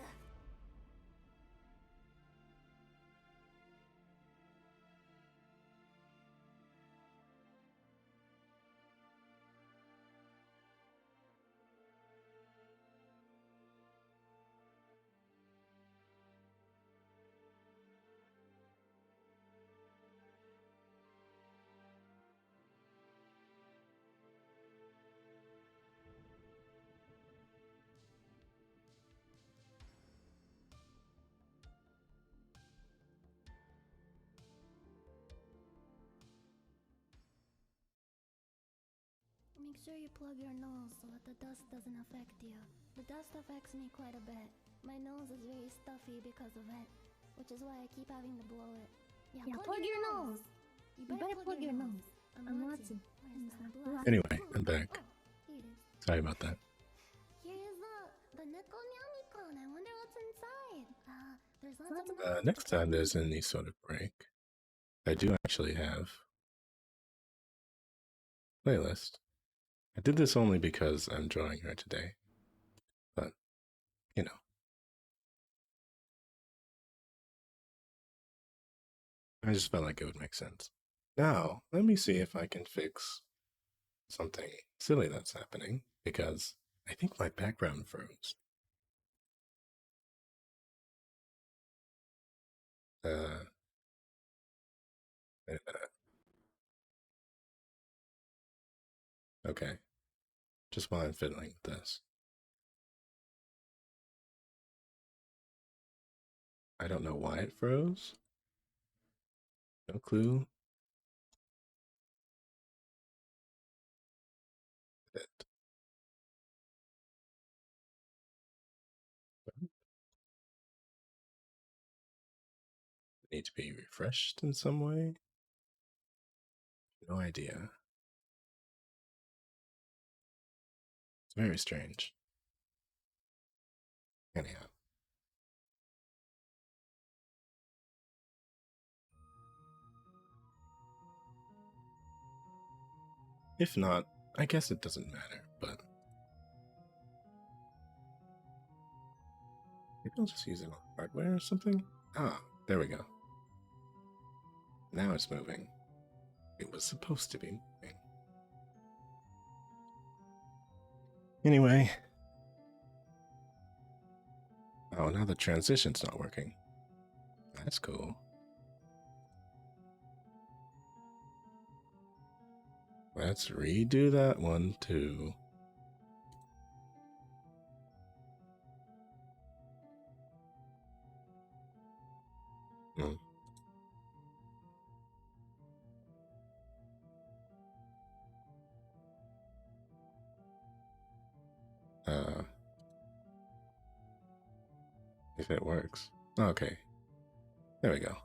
Make sure you plug your nose so that the dust doesn't affect you. The dust affects me quite a bit. My nose is very stuffy because of it, which is why I keep having to blow it. Yeah, plug your nose. You better plug your nose. I'm watching. Anyway, I'm back. Here it is. Sorry about that. Here's the Necronomicon. I wonder what's inside. There's lots of Next time there's any sort of break, I do actually have playlist. I did this only because I'm drawing her today, but you know, I just felt like it would make sense. Now, let me see if I can fix something silly that's happening, because I think my background froze. Wait a minute. Okay. Just while I'm fiddling with this. I don't know why it froze. No clue. It. Need to be refreshed in some way? No idea. It's very strange. Anyhow. If not, I guess it doesn't matter, but maybe I'll just use it on hardware or something? Ah, there we go. Now it's moving. It was supposed to be moving. Anyway. Oh, now the transition's not working. That's cool. Let's redo that one too. Hmm. If it works. Okay. There we go.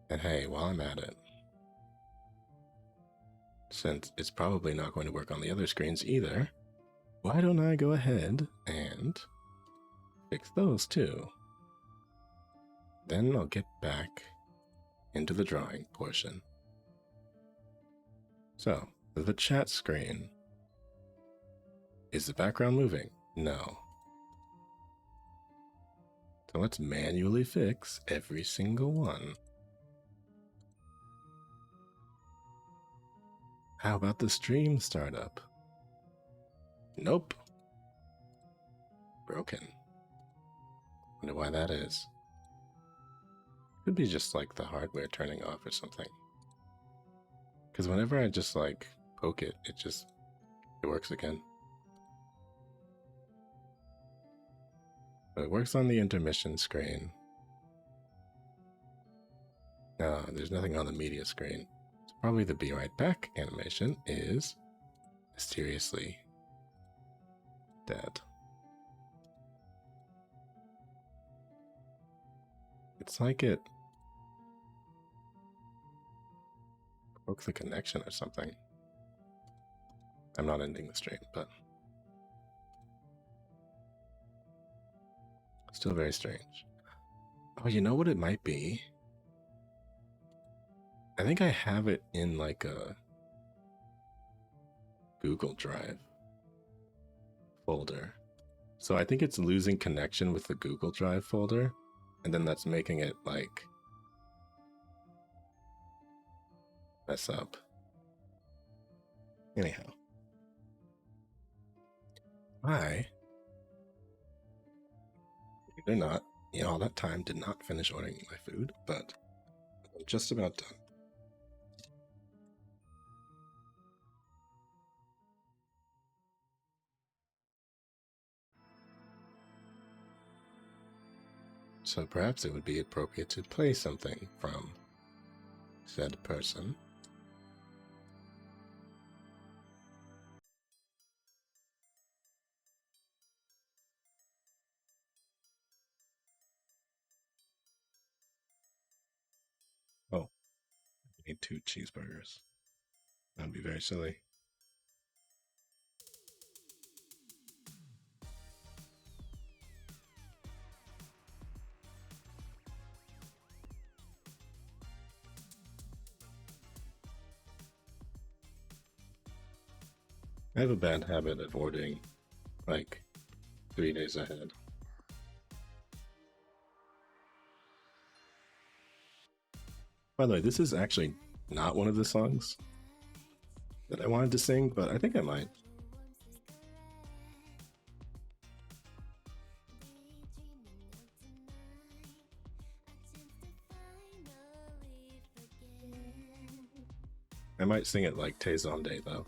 And hey, while I'm at it, since it's probably not going to work on the other screens either, why don't I go ahead and fix those too? Then I'll get back into the drawing portion. So, the chat screen. Is the background moving? No. So let's manually fix every single one. How about the stream startup? Nope. Broken. Wonder why that is. Could be just like the hardware turning off or something. Because whenever I just like poke it, it works again. But it works on the intermission screen. No, there's nothing on the media screen. So probably the be right back animation is mysteriously dead. It's like it broke the connection or something. I'm not ending the stream, but still very strange. Oh, you know what it might be? I think I have it in like a Google Drive folder. So I think it's losing connection with the Google Drive folder, and then that's making it like mess up. Anyhow, I, believe it or not, all that time did not finish ordering my food, but I'm just about done. So perhaps it would be appropriate to play something from said person. Oh, I need 2 cheeseburgers. That'd be very silly. I have a bad habit of ordering like 3 days ahead. By the way, this is actually not one of the songs that I wanted to sing, but I think I might. I might sing it like Tay-Zonday though.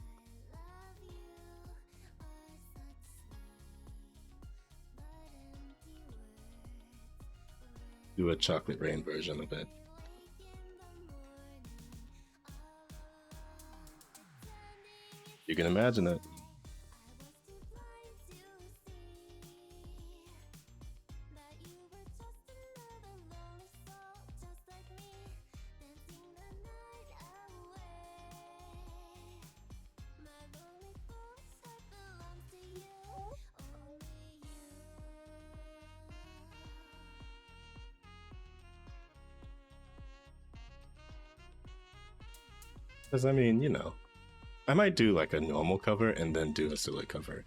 Do a Chocolate Rain version of it. You can imagine it. Because I mean, I might do like a normal cover and then do a silly cover.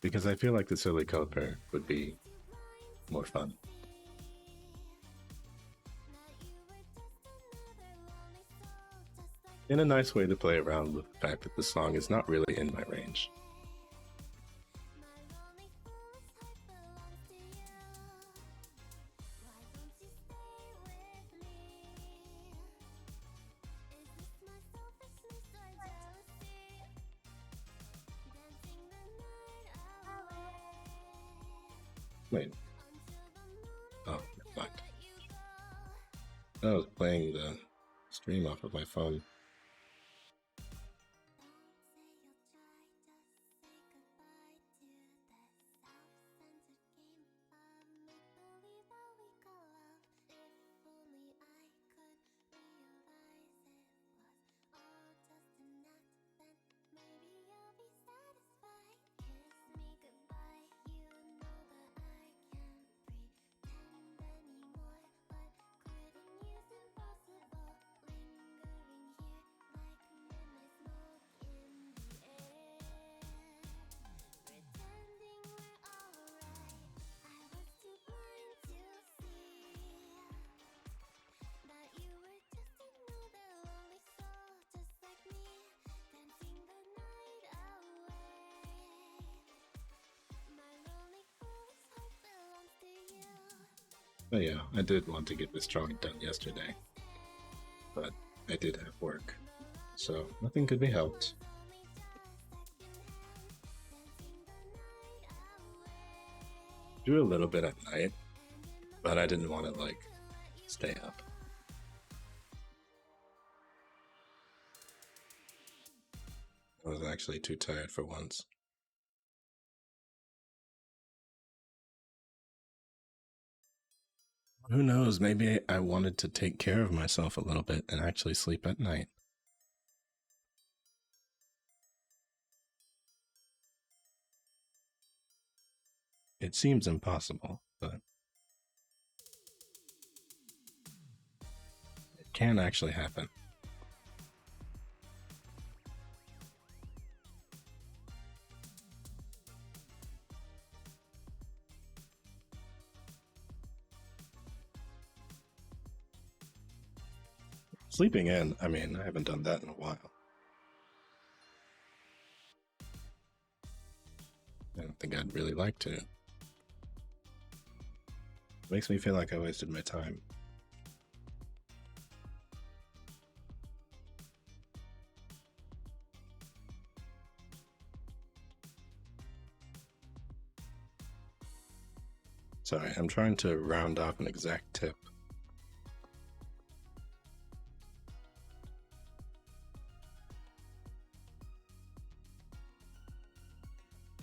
Because I feel like the silly cover would be more fun. And a nice way to play around with the fact that the song is not really in my range. Wait. Oh, fuck. I was playing the stream off of my phone. But yeah, I did want to get this drawing done yesterday, but I did have work, so nothing could be helped. Do a little bit at night, but I didn't want to like stay up. I was actually too tired for once. Who knows, maybe I wanted to take care of myself a little bit and actually sleep at night. It seems impossible, but it can actually happen. Sleeping in, I mean, I haven't done that in a while. I don't think I'd really like to. It makes me feel like I wasted my time. Sorry, I'm trying to round off an exact tip.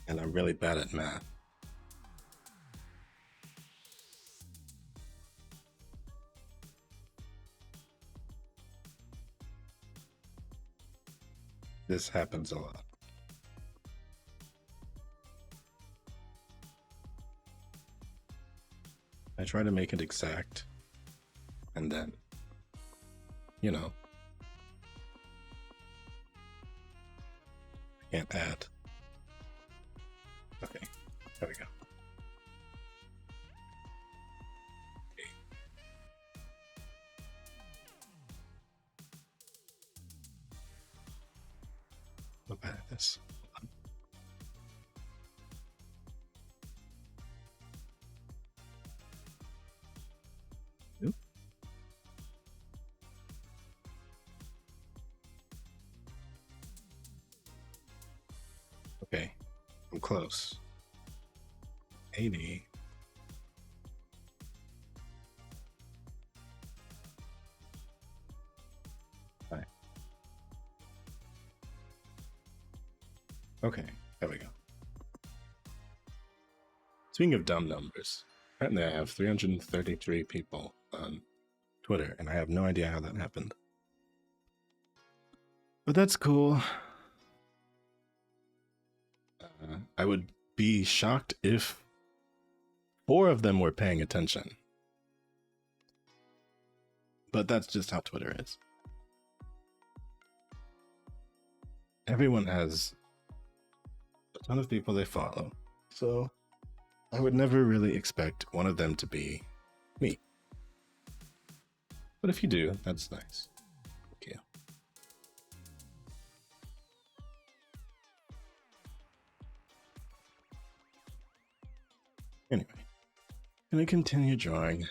And I'm really bad at math. This happens a lot. I try to make it exact, and then, you know, I can't add. Okay, there we go. Okay. Look at this. Oop. Okay, I'm close. 80. Right. Okay, there we go. Speaking of dumb numbers, apparently I have 333 people on Twitter, and I have no idea how that happened. But that's cool. I would be shocked if 4 of them were paying attention. But that's just how Twitter is. Everyone has a ton of people they follow, so I would never really expect one of them to be me. But if you do, that's nice. Thank you. Anyway, gonna continue drawing.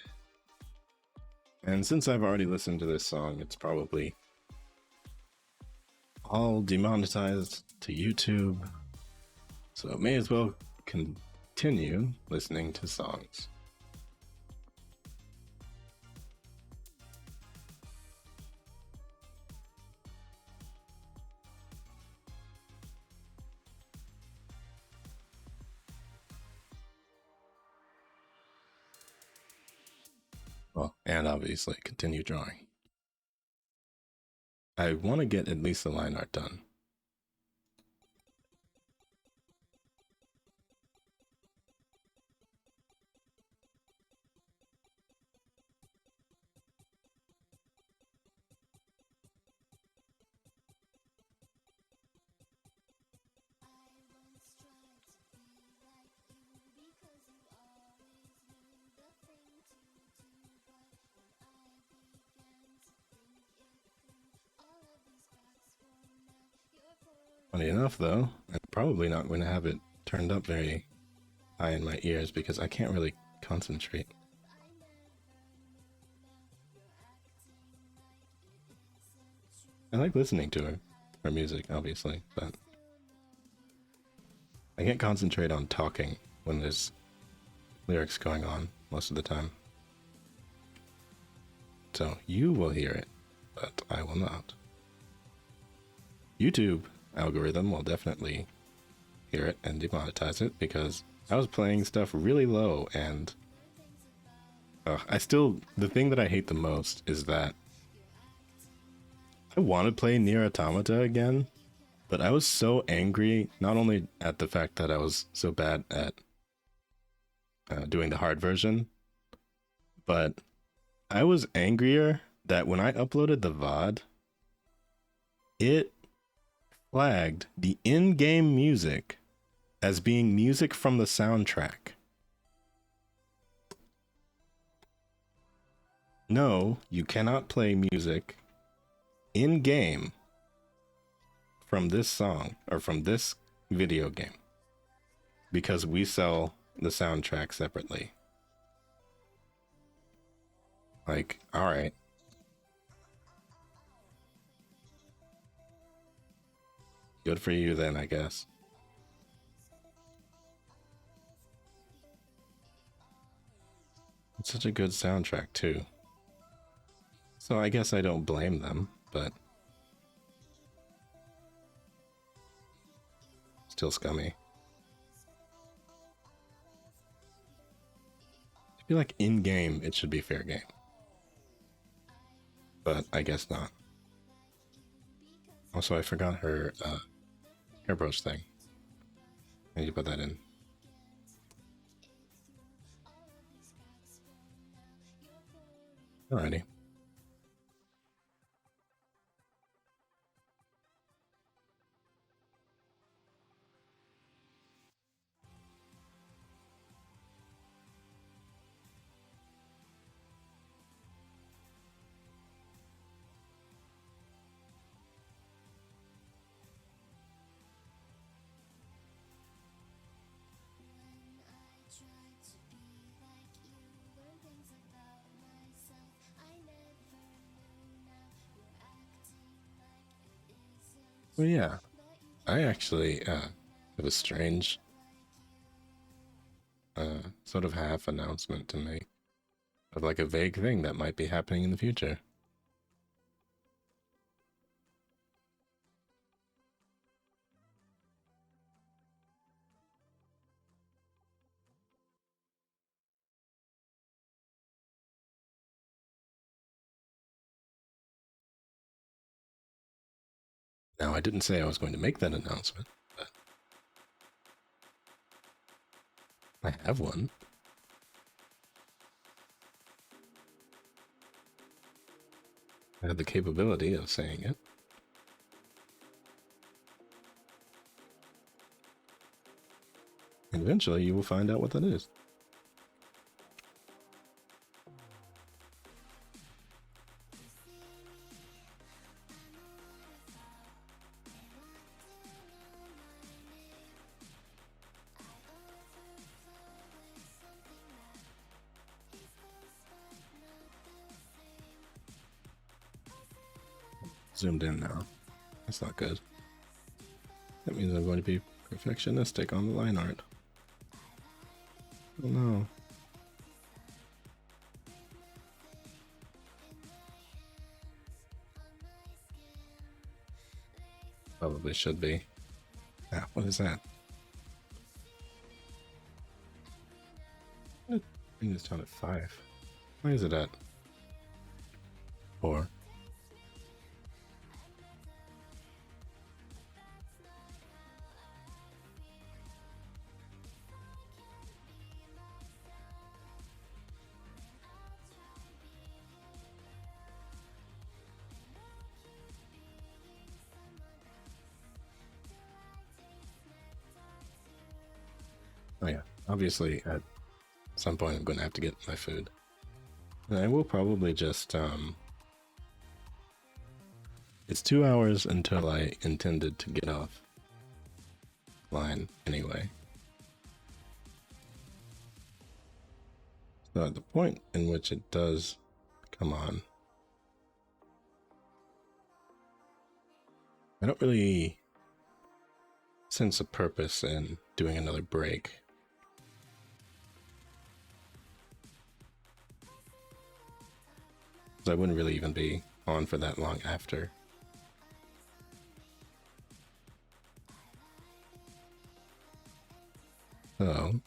And since I've already listened to this song, it's probably all demonetized to YouTube. So it may as well continue listening to songs. Well, and obviously continue drawing. I want to get at least the line art done. Funny enough, though, I'm probably not going to have it turned up very high in my ears because I can't really concentrate. I like listening to her music, obviously, but I can't concentrate on talking when there's lyrics going on most of the time. So you will hear it, but I will not. YouTube algorithm will definitely hear it and demonetize it because I was playing stuff really low and the thing that I hate the most is that I want to play Nier Automata again, but I was so angry, not only at the fact that I was so bad at doing the hard version, but I was angrier that when I uploaded the VOD, it flagged the in-game music as being music from the soundtrack. No, you cannot play music in-game from this song or from this video game because we sell the soundtrack separately. Like, all right. Good for you then, I guess. It's such a good soundtrack too. So I guess I don't blame them, but still scummy. I feel like in-game it should be fair game. But I guess not. Also, I forgot her hairbrush thing. I need to put that in. Alrighty. Well, yeah, I actually have a strange sort of half announcement to make of like a vague thing that might be happening in the future. Now, I didn't say I was going to make that announcement, but I have one. I have the capability of saying it. And eventually you will find out what that is. Zoomed in now. That's not good. That means I'm going to be perfectionistic on the line art. Oh no. Probably should be. Ah, what is that? I think it's down at 5. Why is it at 4? Oh yeah, obviously at some point I'm going to have to get my food. And I will probably just, it's 2 hours until I intended to get off line anyway. So at the point in which it does come on, I don't really sense a purpose in doing another break. I wouldn't really even be on for that long after. So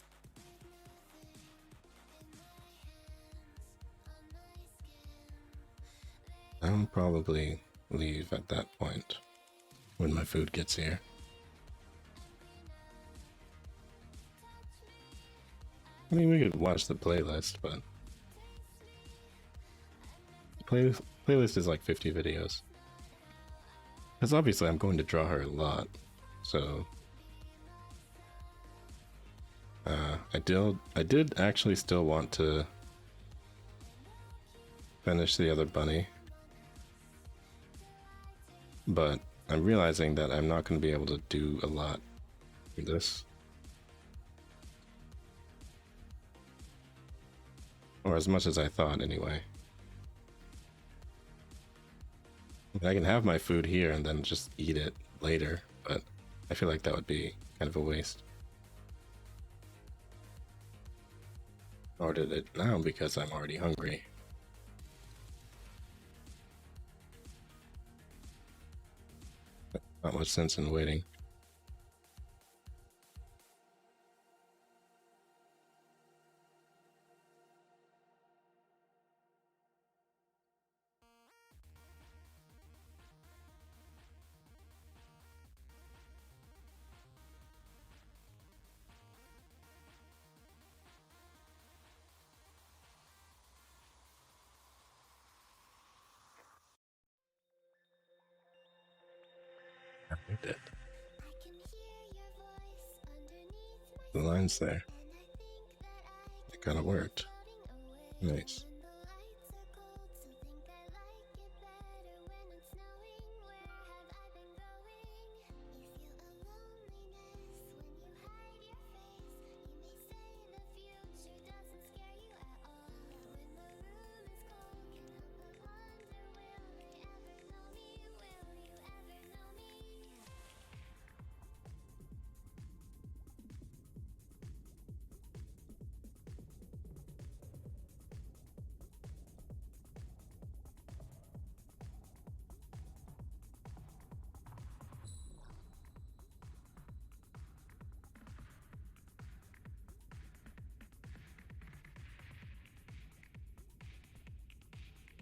I'll probably leave at that point when my food gets here. I mean, we could watch the playlist, but the playlist is like 50 videos. Because obviously I'm going to draw her a lot, so I did actually still want to finish the other bunny, but I'm realizing that I'm not going to be able to do a lot with this. Or as much as I thought, anyway. I can have my food here and then just eat it later, but I feel like that would be kind of a waste. I ordered it now because I'm already hungry. Not much sense in waiting. We did. The line's there. It kind of worked. Nice.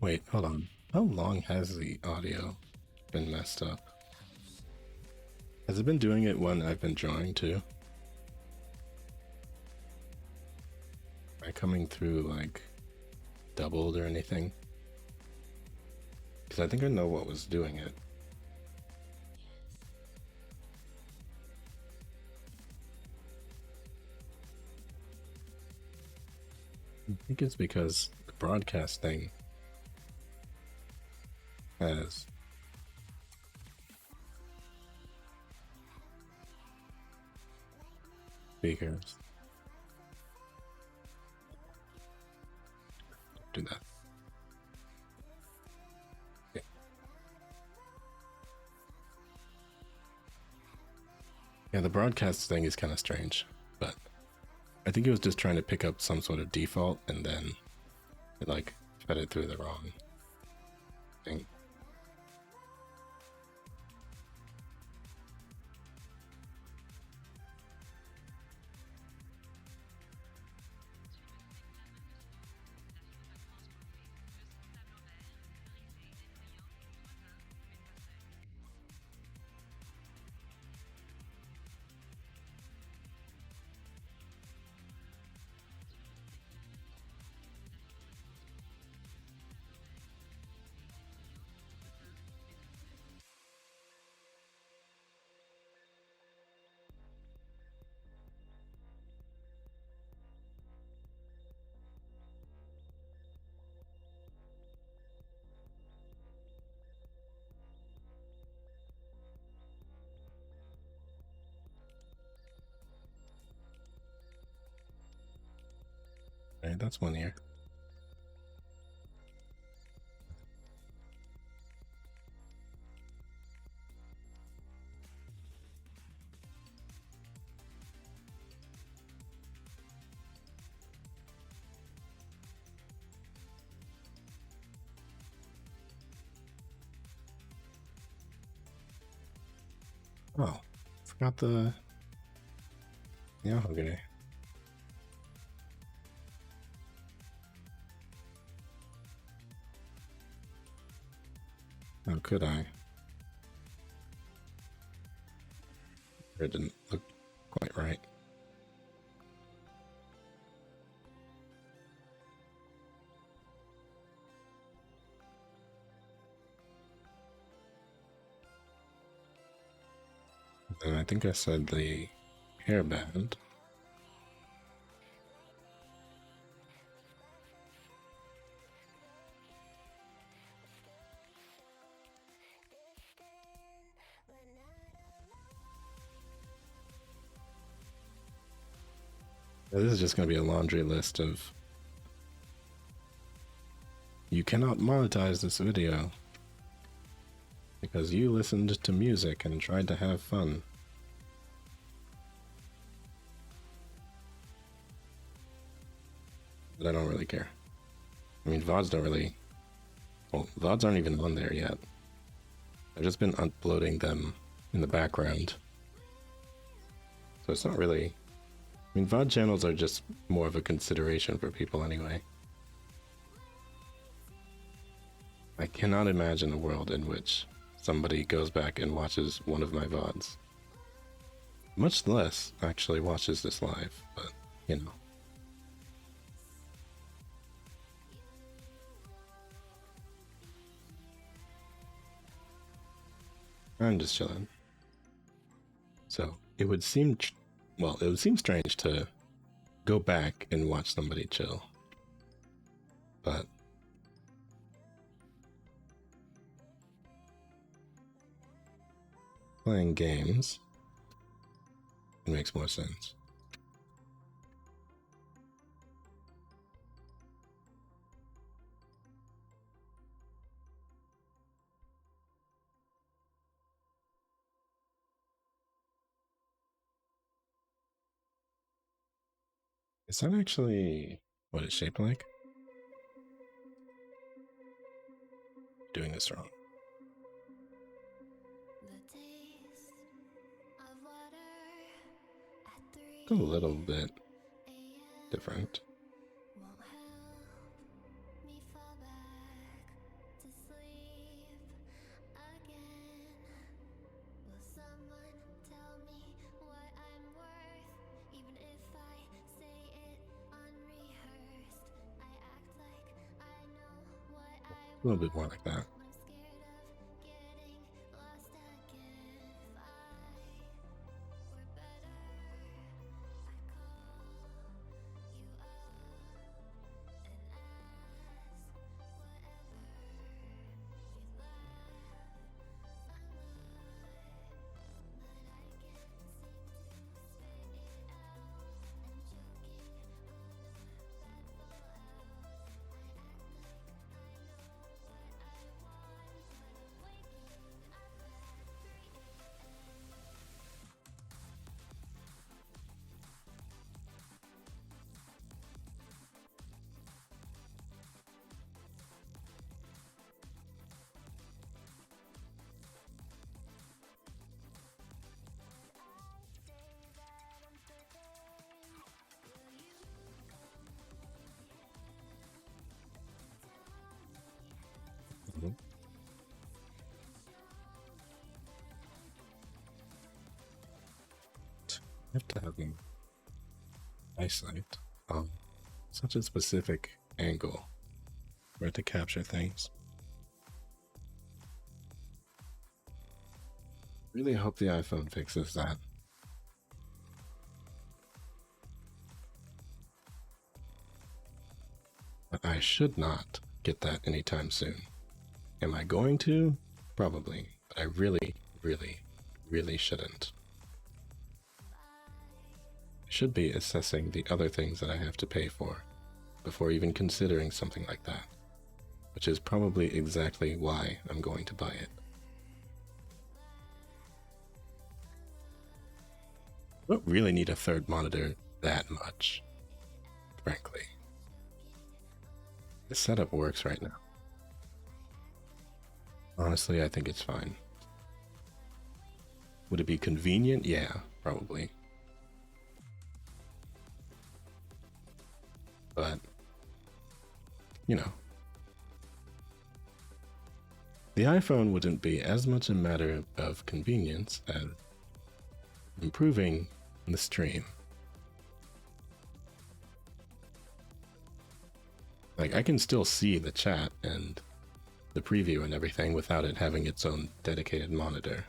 Wait, hold on. How long has the audio been messed up? Has it been doing it when I've been drawing too? Am I coming through like doubled or anything? Because I think I know what was doing it. I think it's because the broadcast thing has speakers. Do that. Okay. Yeah, the broadcast thing is kind of strange, but I think it was just trying to pick up some sort of default and then it like fed it through the wrong thing. All right, that's one ear. Oh, forgot the Yahoo guy. How could I? It didn't look quite right. And I think I said the hairband. This is just going to be a laundry list of you cannot monetize this video because you listened to music and tried to have fun. But I don't really care. I mean, VODs don't really... Well, VODs aren't even on there yet. I've just been uploading them in the background. So it's not really... I mean, VOD channels are just more of a consideration for people anyway. I cannot imagine a world in which somebody goes back and watches one of my VODs. Much less actually watches this live, but, you know. I'm just chilling. So, it would seem... Well, it would seem strange to go back and watch somebody chill. But... playing games... it makes more sense. Is that actually what it's shaped like? Doing this wrong. A little bit different. A little bit more like that. You have to have an eyesight on such a specific angle for it to capture things. Really hope the iPhone fixes that. But I should not get that anytime soon. Am I going to? Probably. But I really, really, really shouldn't. I should be assessing the other things that I have to pay for before even considering something like that, which is probably exactly why I'm going to buy it. I don't really need a third monitor that much, frankly. This setup works right now. Honestly, I think it's fine. Would it be convenient? Yeah, probably. But, you know, the iPhone wouldn't be as much a matter of convenience as improving the stream. Like, I can still see the chat and the preview and everything without it having its own dedicated monitor.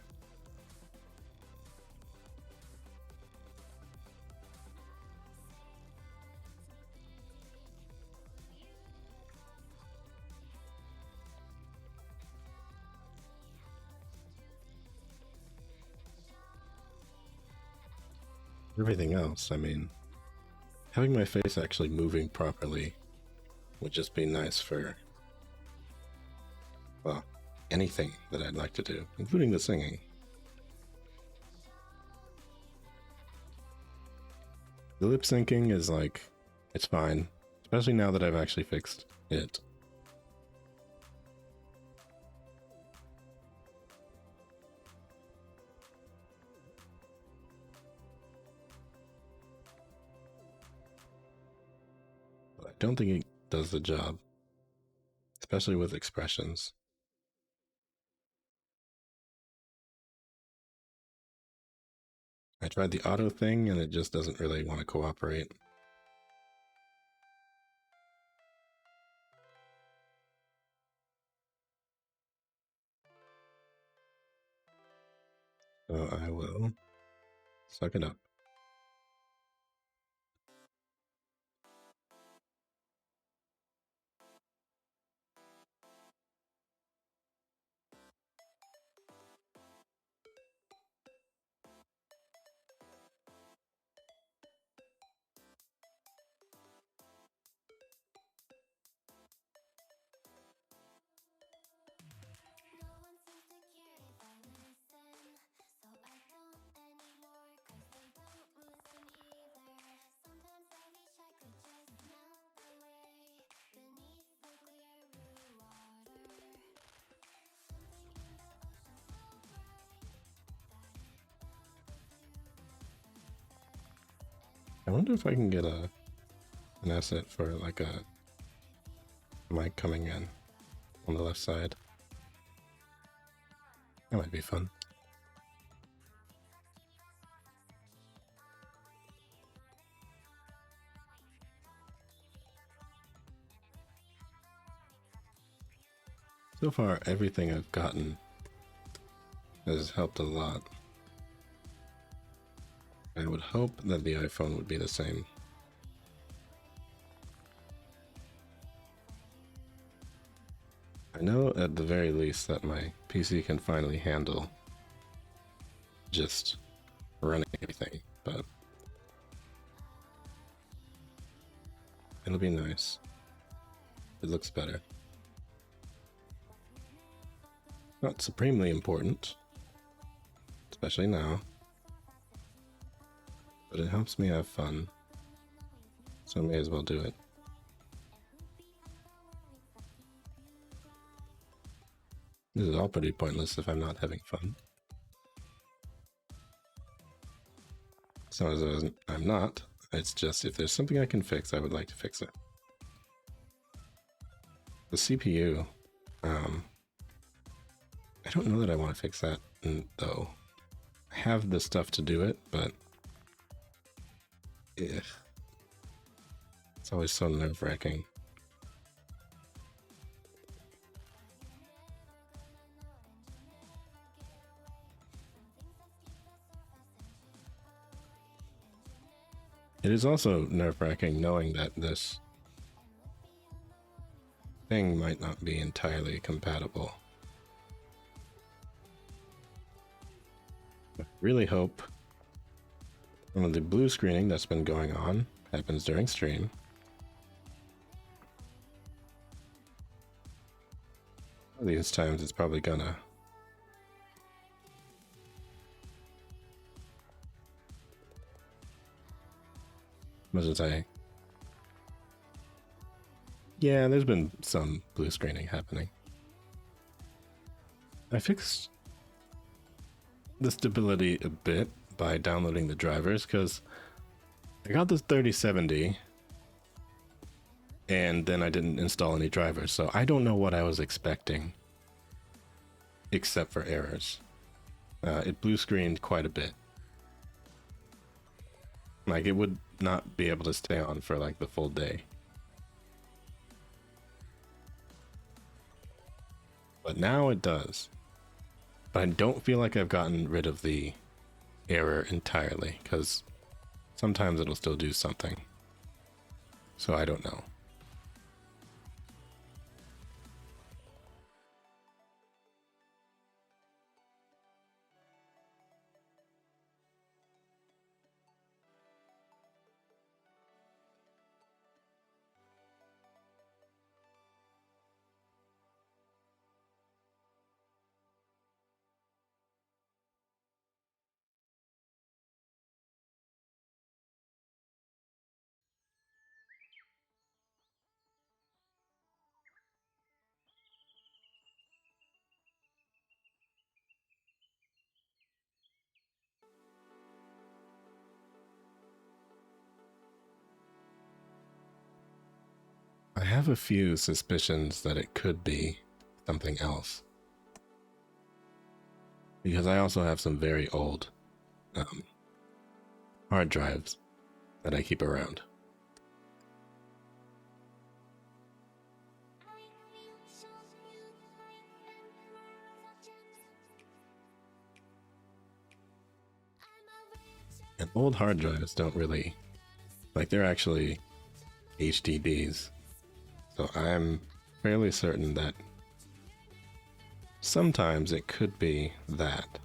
Everything else, I mean, having my face actually moving properly would just be nice for, well, anything that I'd like to do, including the singing. The lip syncing is like, it's fine, especially now that I've actually fixed it. But I don't think it does the job, especially with expressions. I tried the auto thing and it just doesn't really want to cooperate. So I will suck it up. I wonder if I can get an asset for like a mic coming in on the left side. That might be fun. So far, everything I've gotten has helped a lot. I would hope that the iPhone would be the same. I know at the very least that my PC can finally handle just running everything, but it'll be nice. It looks better. Not supremely important, especially now, but it helps me have fun, so I may as well do it. This is all pretty pointless if I'm not having fun. So as I'm not, it's just if there's something I can fix, I would like to fix it. The CPU, I don't know that I want to fix that, though. I have the stuff to do it, but it's always so nerve-wracking. It is also nerve-wracking knowing that this thing might not be entirely compatible. I really hope some of the blue screening that's been going on happens during stream. These times it's probably gonna. Much as yeah, there's been some blue screening happening. I fixed the stability a bit by downloading the drivers, because I got this 3070 and then I didn't install any drivers, so I don't know what I was expecting except for errors. It blue screened quite a bit. Like, it would not be able to stay on for like the full day. But now it does. But I don't feel like I've gotten rid of the error entirely, because sometimes it'll still do something. So I don't know. I have a few suspicions that it could be something else. Because I also have some very old hard drives that I keep around. And old hard drives don't really, like, they're actually HDDs. So I'm fairly certain that sometimes it could be that.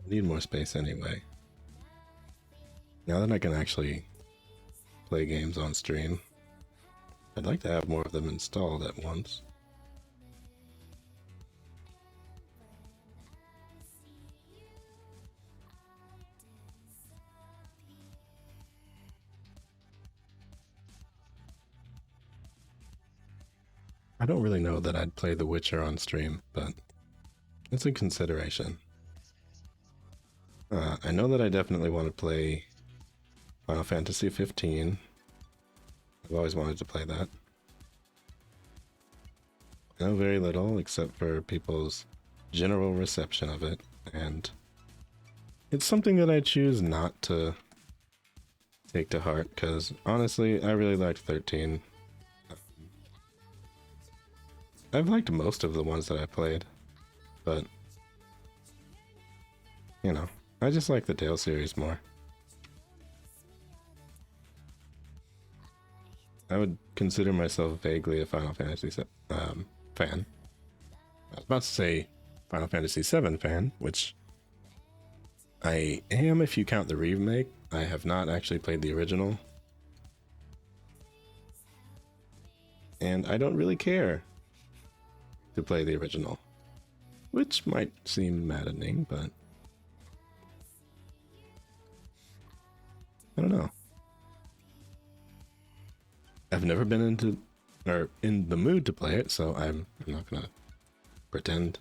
I need more space anyway. Now that I can actually play games on stream, I'd like to have more of them installed at once. I don't really know that I'd play The Witcher on stream, but it's a consideration. I know that I definitely want to play Final Fantasy 15. I've always wanted to play that. I know very little except for people's general reception of it, and it's something that I choose not to take to heart, because honestly, I really liked 13. I've liked most of the ones that I played, but, you know, I just like the Tale series more. I would consider myself vaguely a Final Fantasy fan. I was about to say Final Fantasy VII fan, which I am if you count the remake. I have not actually played the original. And I don't really care to play the original, which might seem maddening, but I don't know. I've never been into or in the mood to play it, so I'm not gonna pretend.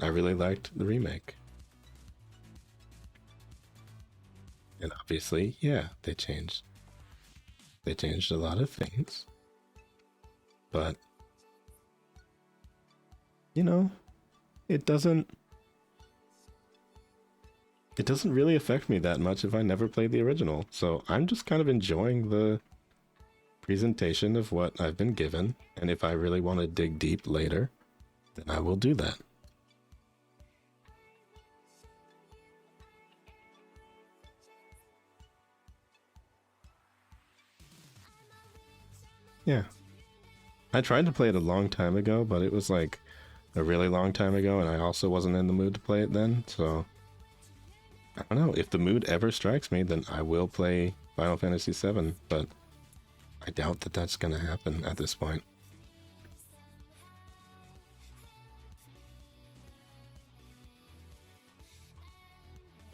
I really liked the remake. And obviously, yeah, they changed a lot of things. But you know, it doesn't really affect me that much if I never played the original. So I'm just kind of enjoying the presentation of what I've been given, and if I really want to dig deep later, then I will do that. Yeah. I tried to play it a long time ago, but it was like a really long time ago, and I also wasn't in the mood to play it then, so I don't know. If the mood ever strikes me, then I will play Final Fantasy VII, but I doubt that that's going to happen at this point.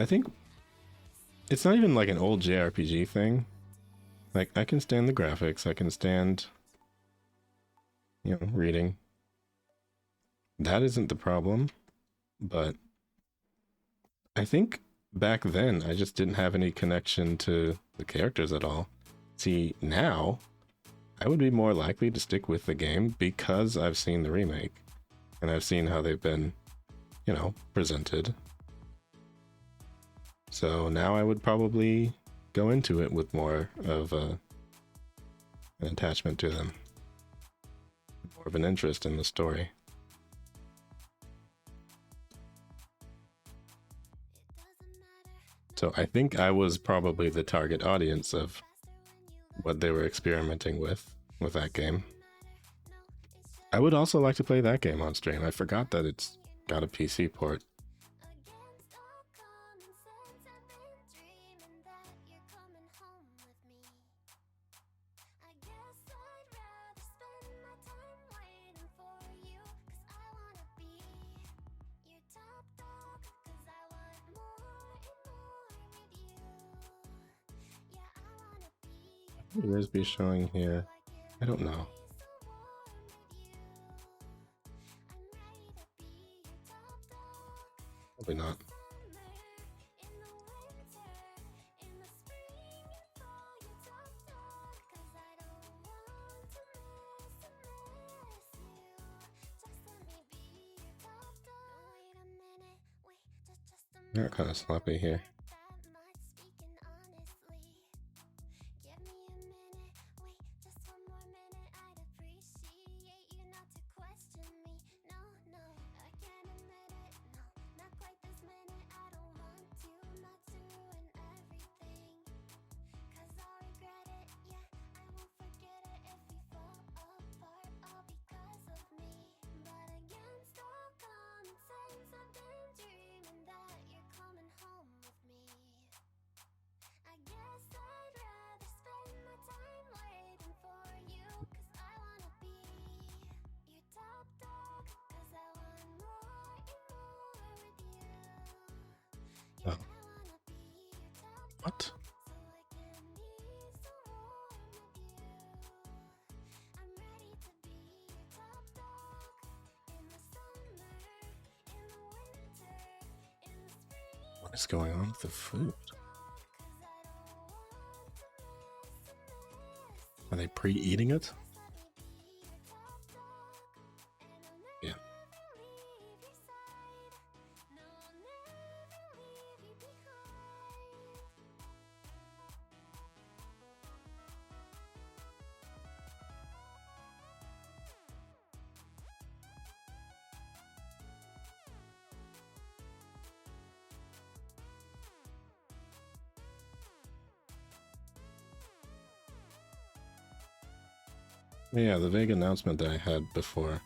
I think it's not even like an old JRPG thing. Like, I can stand the graphics, I can stand, you know, reading. That isn't the problem, but I think back then I just didn't have any connection to the characters at all. See, now I would be more likely to stick with the game because I've seen the remake and I've seen how they've been, you know, presented. So now I would probably go into it with more of an attachment to them, more of an interest in the story. So I think I was probably the target audience of what they were experimenting with that game. I would also like to play that game on stream. I forgot that it's got a PC port. Yours be showing here? I don't know. Probably not. Got kind of sloppy here. Oh. What? What is going on with the food? Are they pre-eating it? Yeah. Yeah, the vague announcement that I had before.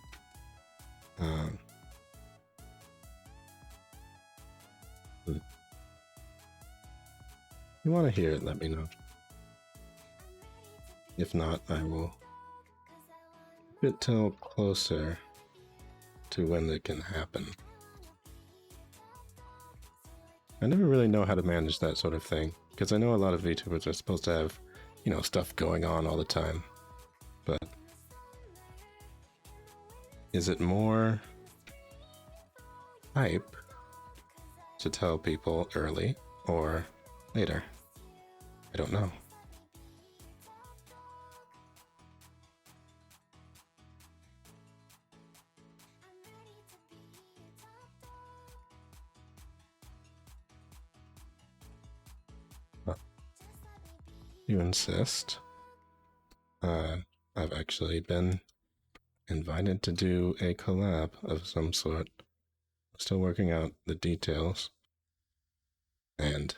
You want to hear it, let me know. If not, I will keep it till closer to when it can happen. I never really know how to manage that sort of thing, because I know a lot of VTubers are supposed to have, you know, stuff going on all the time. But is it more hype to tell people early or later? I don't know. You insist? I've actually been invited to do a collab of some sort. Still working out the details. And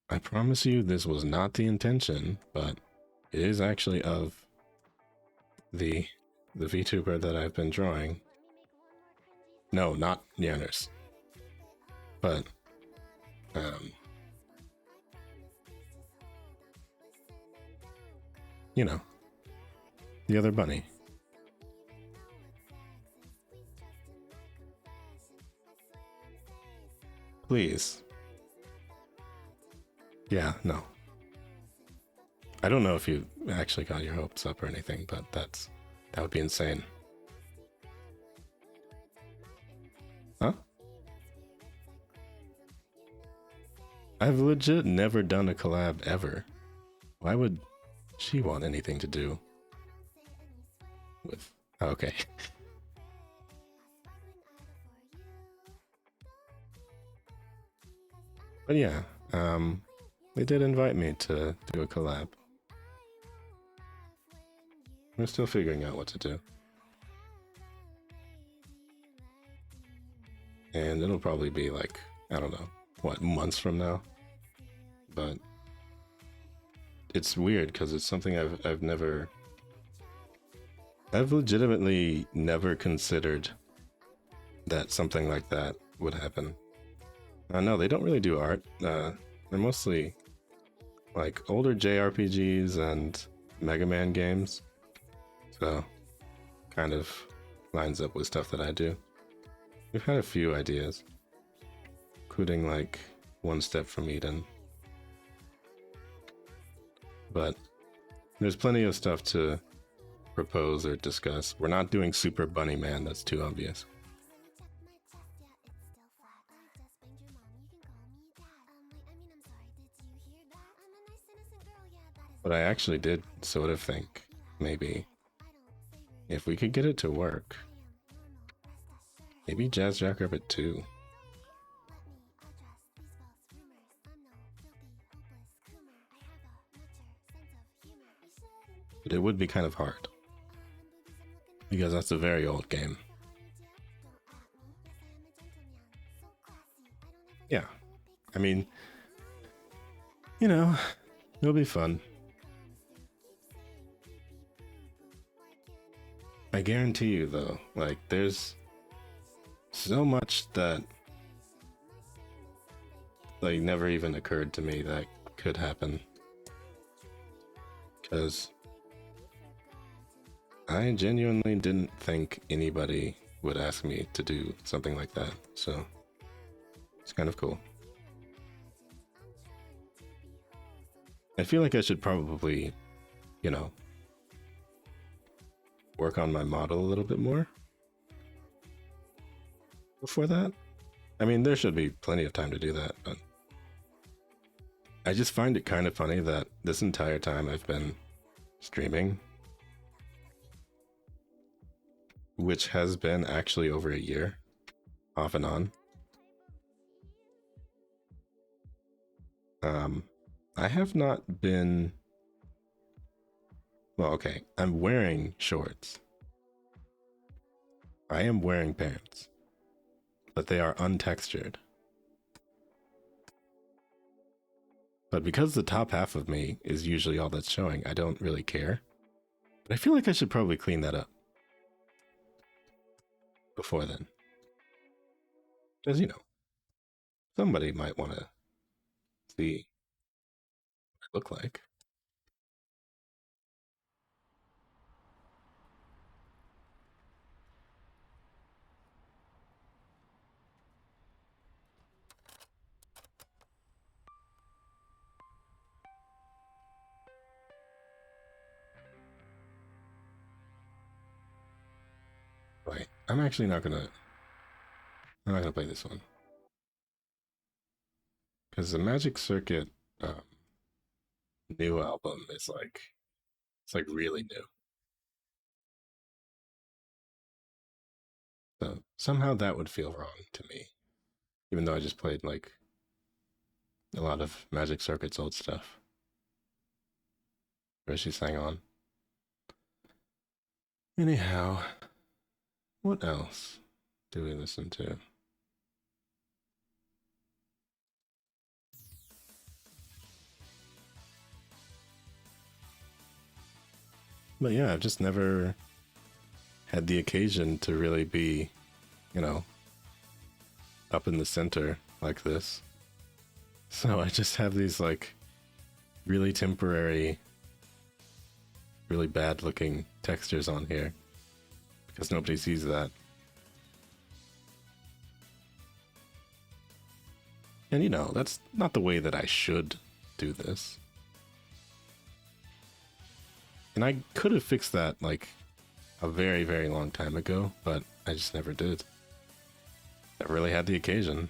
I promise you this was not the intention, but it is actually of the VTuber that I've been drawing. No, not Nyanners. But you know, the other bunny. Please, Yeah, no. I don't know if you actually got your hopes up or anything, but that would be insane. Huh? I've legit never done a collab ever. Why would she want anything to do with... Oh, okay. But yeah, they did invite me to do a collab. We're still figuring out what to do. And it'll probably be like, I don't know, what, months from now? But it's weird because it's something I've legitimately never considered that something like that would happen. No, they don't really do art. They're mostly like older JRPGs and Mega Man games. So, kind of lines up with stuff that I do. We've had a few ideas, including like One Step from Eden. But there's plenty of stuff to propose or discuss. We're not doing Super Bunny Man, that's too obvious. But I actually did sort of think, maybe, if we could get it to work, maybe Jazz Jackrabbit 2. But it would be kind of hard, because that's a very old game. Yeah, I mean, you know, it'll be fun. I guarantee you, though, like, there's so much that, like, never even occurred to me that could happen. Because I genuinely didn't think anybody would ask me to do something like that, so it's kind of cool. I feel like I should probably, you know, work on my model a little bit more before that. I mean, there should be plenty of time to do that, but I just find it kind of funny that this entire time I've been streaming, which has been actually over a year, off and on. I have not been... Well, okay, I'm wearing shorts. I am wearing pants, but they are untextured. But because the top half of me is usually all that's showing, I don't really care. But I feel like I should probably clean that up before then. Because, you know, somebody might want to see what I look like. Right. I'm actually not gonna play this one. Because the Magic Circuit new album is like, it's like really new. So somehow that would feel wrong to me. Even though I just played like a lot of Magic Circuit's old stuff. Where she sang on. Anyhow, what else do we listen to? But yeah, I've just never had the occasion to really be, you know, up in the center like this. So I just have these like really temporary, really bad looking textures on here because nobody sees that. And you know, that's not the way that I should do this. And I could have fixed that like a very, very long time ago, but I just never did. I really had the occasion.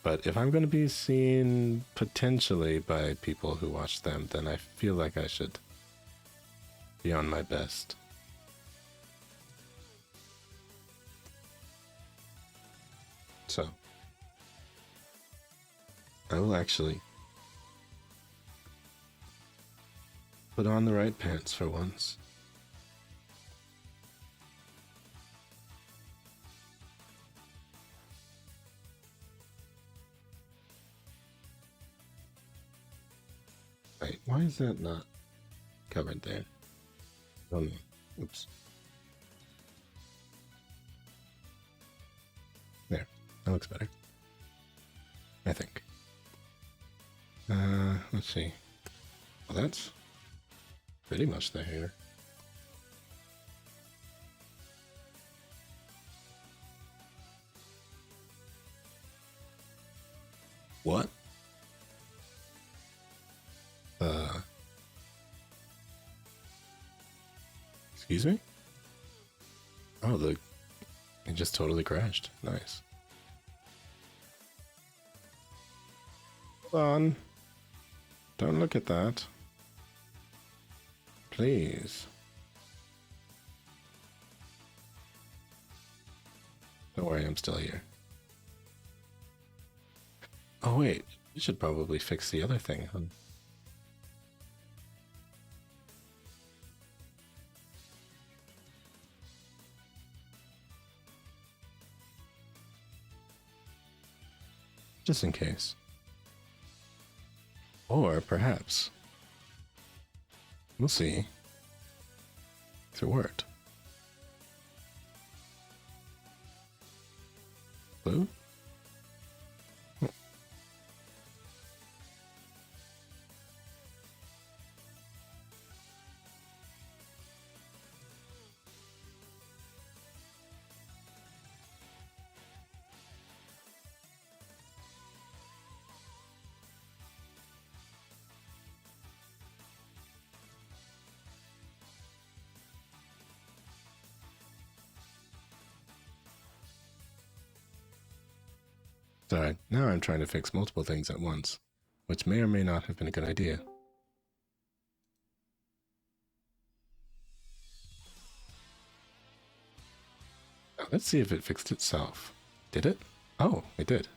But if I'm going to be seen potentially by people who watch them, then I feel like I should be on my best. So, I will actually put on the right pants for once. Wait, why is that not covered there? Oh no. Oops. There. That looks better. I think. Let's see. Well, that's pretty much the hair. What? Excuse me? Oh, it just totally crashed. Nice. Hold on. Don't look at that. Please. Don't worry, I'm still here. Oh wait, you should probably fix the other thing, huh? Just in case. Or perhaps. We'll see if it worked. Blue? Oh. Sorry, now I'm trying to fix multiple things at once, which may or may not have been a good idea. Now, let's see if it fixed itself. Did it? Oh, it did.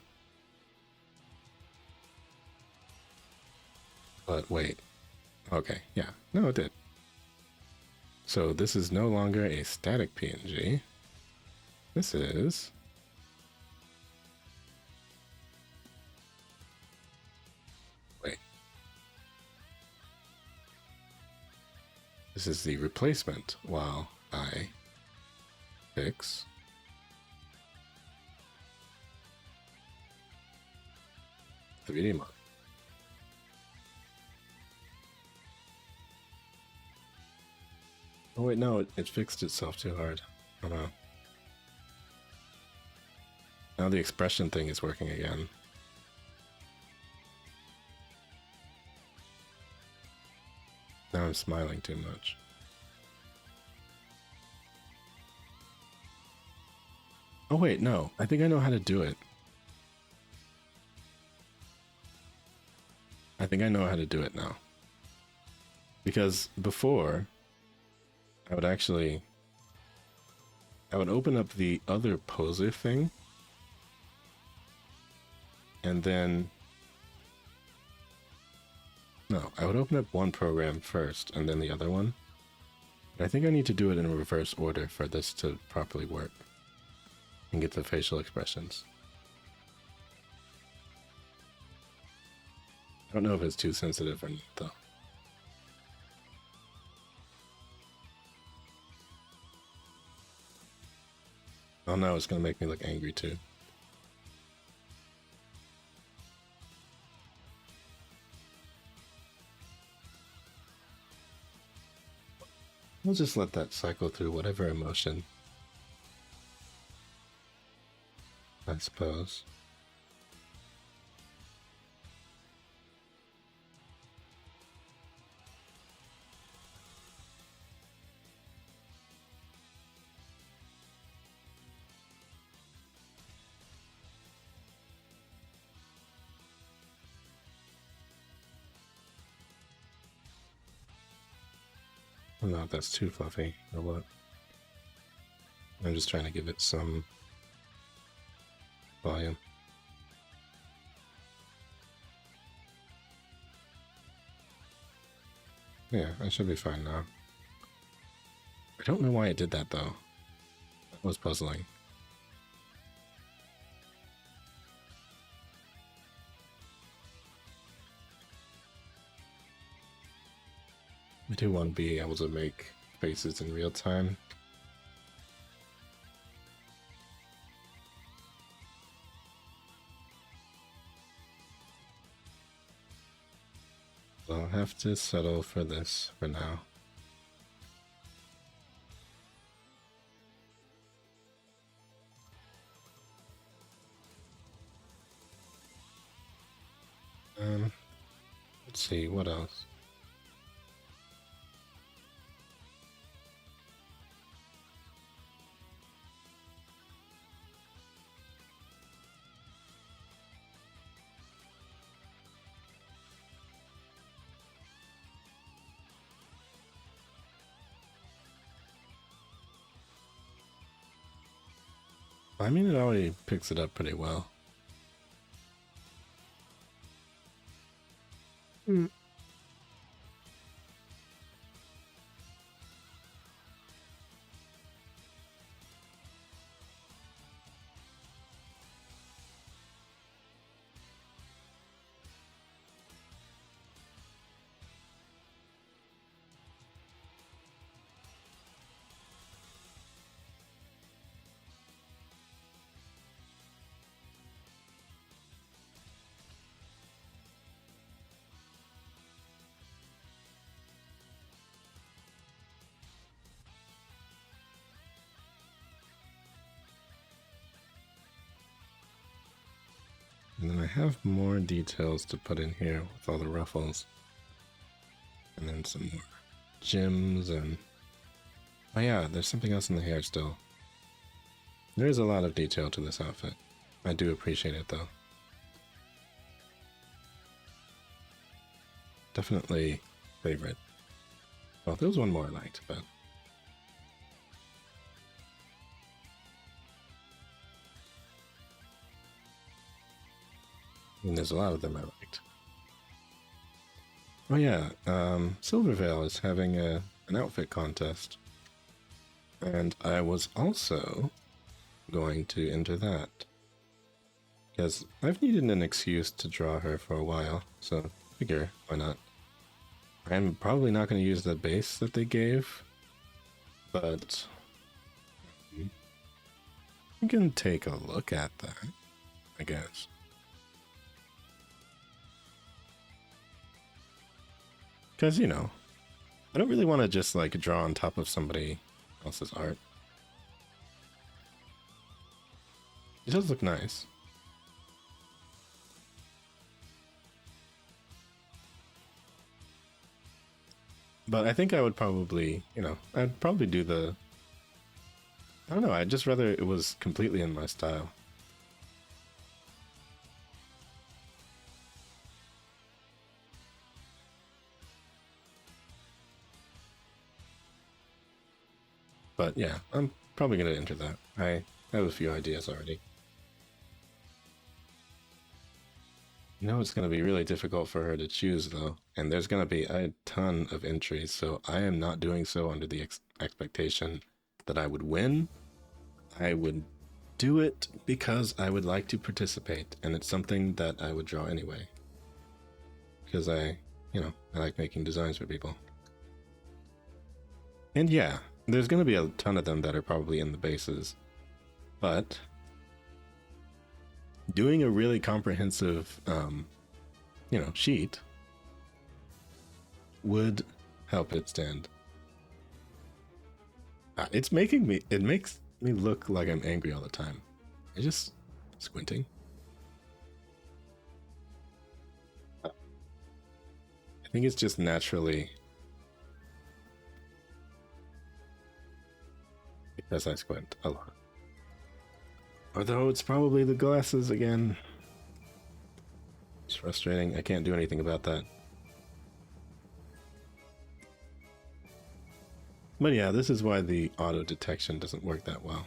But wait. Okay, yeah. No, it did. So this is no longer a static PNG. This is... Wait. This is the replacement while I fix... the 3D model. Oh wait, no, it fixed itself too hard. Oh no. Now the expression thing is working again. Now I'm smiling too much. Oh wait, no. I think I know how to do it. I think I know how to do it now. Because before... I would open up the other poser thing, and then, no, I would open up one program first and then the other one. But I think I need to do it in reverse order for this to properly work and get the facial expressions. I don't know if it's too sensitive or not, though. Oh no, it's gonna make me look angry too. We'll just let that cycle through whatever emotion, I suppose. I don't know if that's too fluffy or what. I'm just trying to give it some volume. Yeah, I should be fine now. I don't know why it did that though. That was puzzling. I do want to be able to make faces in real time. I'll have to settle for this for now. Let's see, what else? I mean, it already picks it up pretty well. And then I have more details to put in here with all the ruffles. And then some more gems and... Oh yeah, there's something else in the hair still. There is a lot of detail to this outfit. I do appreciate it though. Definitely favorite. Well, there was one more I liked, but... And there's a lot of them I liked. Oh yeah, Silvervale is having an outfit contest. And I was also going to enter that. Because I've needed an excuse to draw her for a while, so figure, why not? I'm probably not going to use the base that they gave, but you can take a look at that, I guess. Because, you know, I don't really want to just, like, draw on top of somebody else's art. It does look nice. But I think I would probably, you know, I'd probably do the... I don't know, I'd just rather it was completely in my style. But yeah, I'm probably going to enter that. I have a few ideas already. You know, it's going to be really difficult for her to choose, though. And there's going to be a ton of entries, so I am not doing so under the expectation that I would win. I would do it because I would like to participate, and it's something that I would draw anyway. Because I like making designs for people. And yeah, there's going to be a ton of them that are probably in the bases, but doing a really comprehensive, sheet would help it stand. It makes me look like I'm angry all the time. I'm just squinting. I think it's just naturally because I squint a lot. Although it's probably the glasses again. It's frustrating. I can't do anything about that. But yeah, this is why the auto detection doesn't work that well.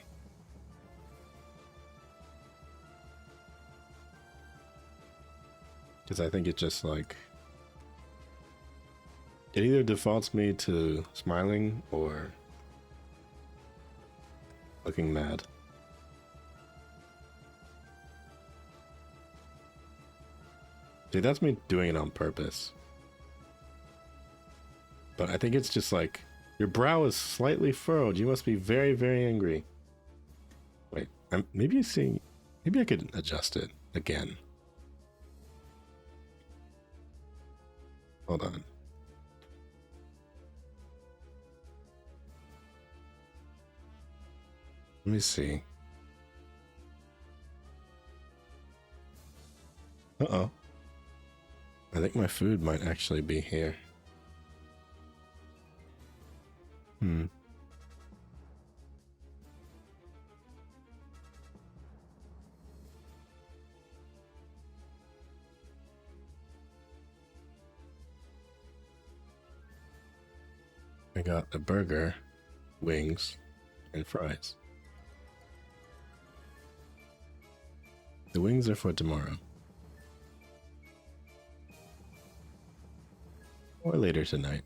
Because I think it just like... It either defaults me to smiling or looking mad. See, that's me doing it on purpose. But I think it's just like, your brow is slightly furrowed. You must be very, very angry. Wait, maybe I could adjust it again. Hold on. Let me see. Uh-oh. I think my food might actually be here. I got a burger, wings, and fries. The wings are for tomorrow. Or later tonight.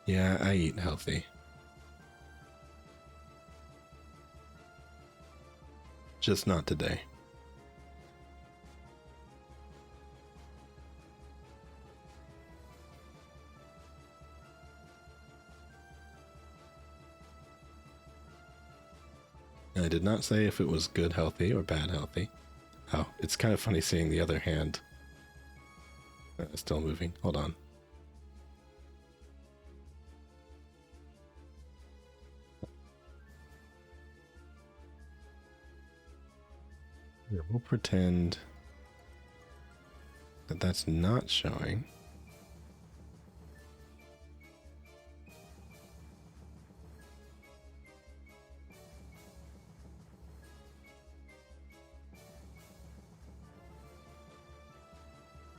Yeah, I eat healthy. Just not today. I did not say if it was good healthy or bad healthy. Oh, it's kind of funny seeing the other hand still moving. Hold on. Yeah, we'll pretend that that's not showing.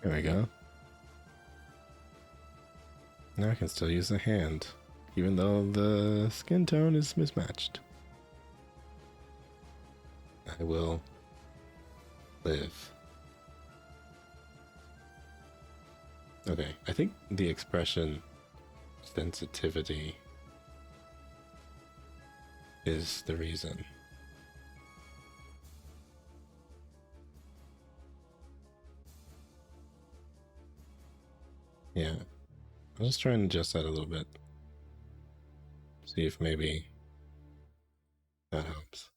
There we go. Now I can still use the hand, even though the skin tone is mismatched. I will live. Okay, I think the expression sensitivity is the reason. Yeah, I'll just try and adjust that a little bit. See if maybe that helps.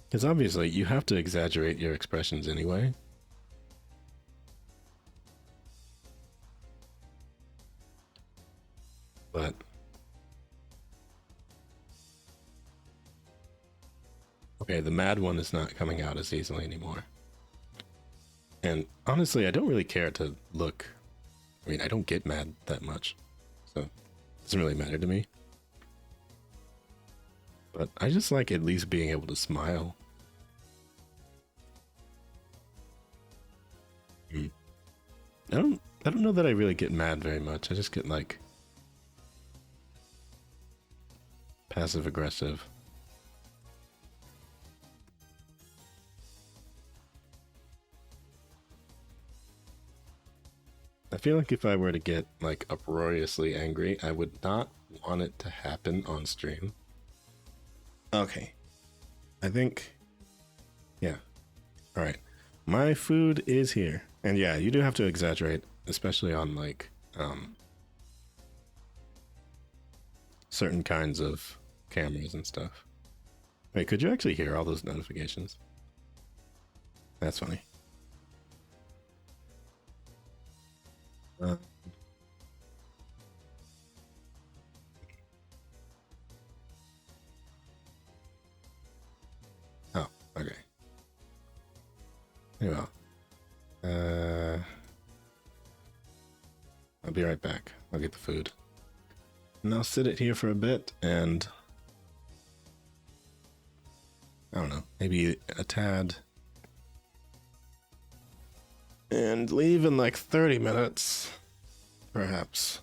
Because obviously you have to exaggerate your expressions anyway. But okay, the mad one is not coming out as easily anymore. And honestly, I don't really care to look. I mean, I don't get mad that much, so it doesn't really matter to me. But I just like at least being able to smile. I don't know that I really get mad very much. I just get like passive aggressive. I feel like if I were to get like uproariously angry, I would not want it to happen on stream. Okay. I think, yeah. All right. My food is here. And yeah, you do have to exaggerate, especially on like certain kinds of cameras and stuff. Wait, could you actually hear all those notifications? That's funny. Oh, okay. Very well. I'll be right back. I'll get the food. And I'll sit it here for a bit and I don't know, maybe a tad and leave in like 30 minutes, perhaps.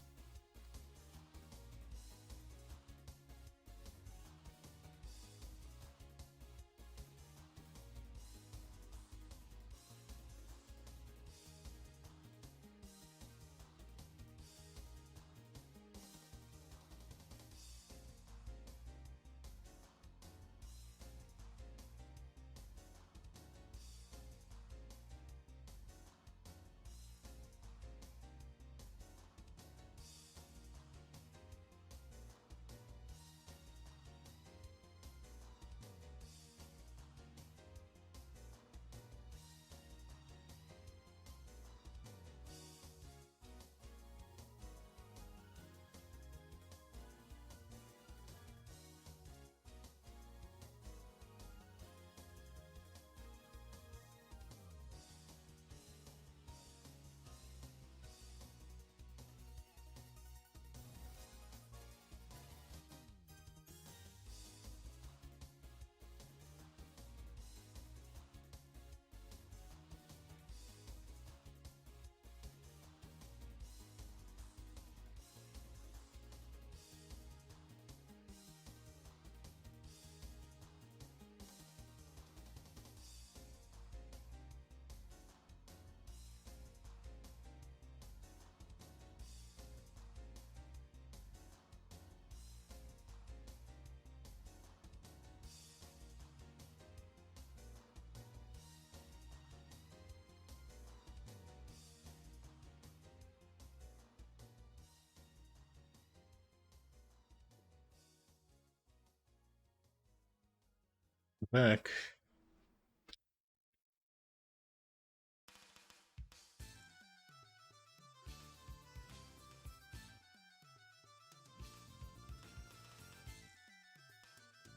Back.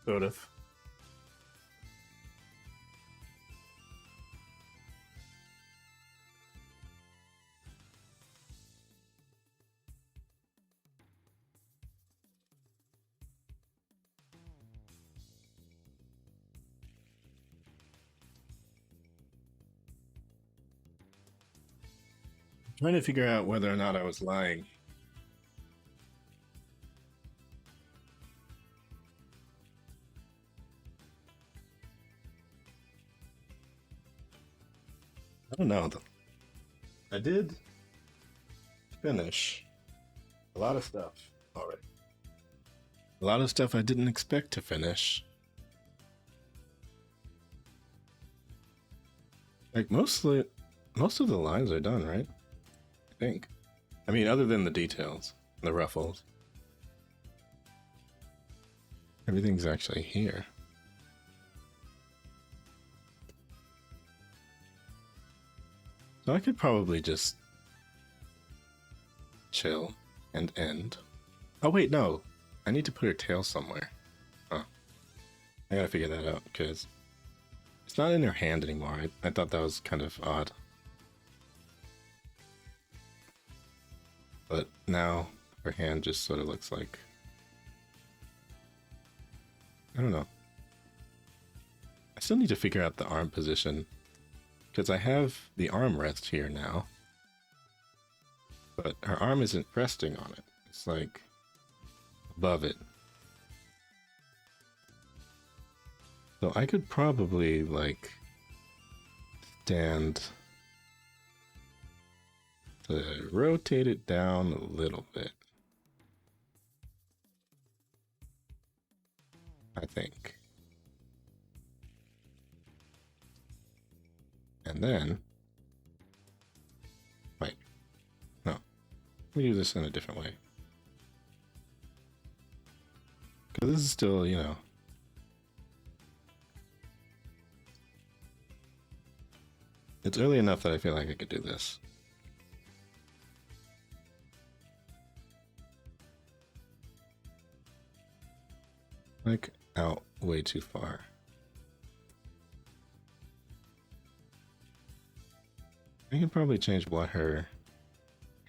Sort of. Trying to figure out whether or not I was lying. I don't know. I did finish a lot of stuff already. A lot of stuff I didn't expect to finish. Like most of the lines are done, right? I think. I mean, other than the details, the ruffles. Everything's actually here. So I could probably just chill and end. Oh wait, no. I need to put her tail somewhere. Huh. I gotta figure that out because it's not in her hand anymore. I thought that was kind of odd. But now her hand just sort of looks like... I don't know. I still need to figure out the arm position. Because I have the armrest here now. But her arm isn't resting on it. It's like above it. So I could probably like stand to rotate it down a little bit. I think. And then, wait, no, let me do this in a different way. Because this is still, you know, it's early enough that I feel like I could do this. Like, out way too far. I can probably change what her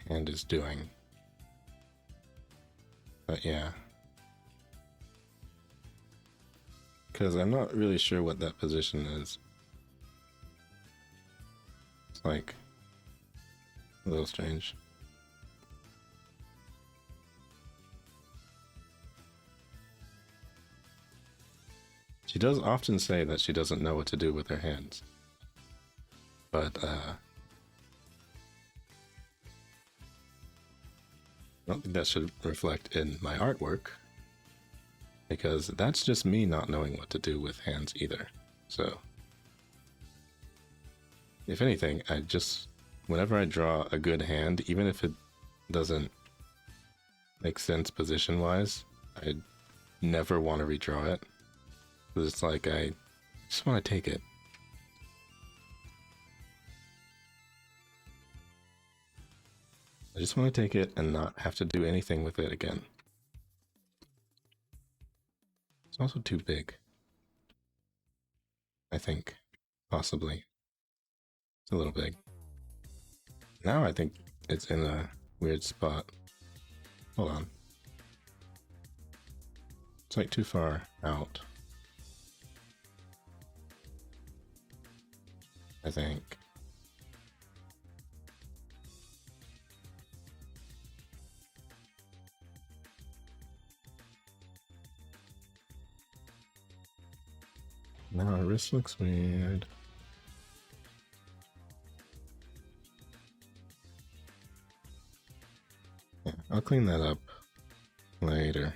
hand is doing. But yeah. Because I'm not really sure what that position is. It's like A little strange. She does often say that she doesn't know what to do with her hands. But, I don't think that should reflect in my artwork, because that's just me not knowing what to do with hands either. So, if anything, whenever I draw a good hand, even if it doesn't make sense position-wise, I never want to redraw it. Because it's like, I just want to take it. I just want to take it and not have to do anything with it again. It's also too big. I think. Possibly. It's a little big. Now I think it's in a weird spot. Hold on. It's like too far out. I think. Now our wrist looks weird. Yeah, I'll clean that up later.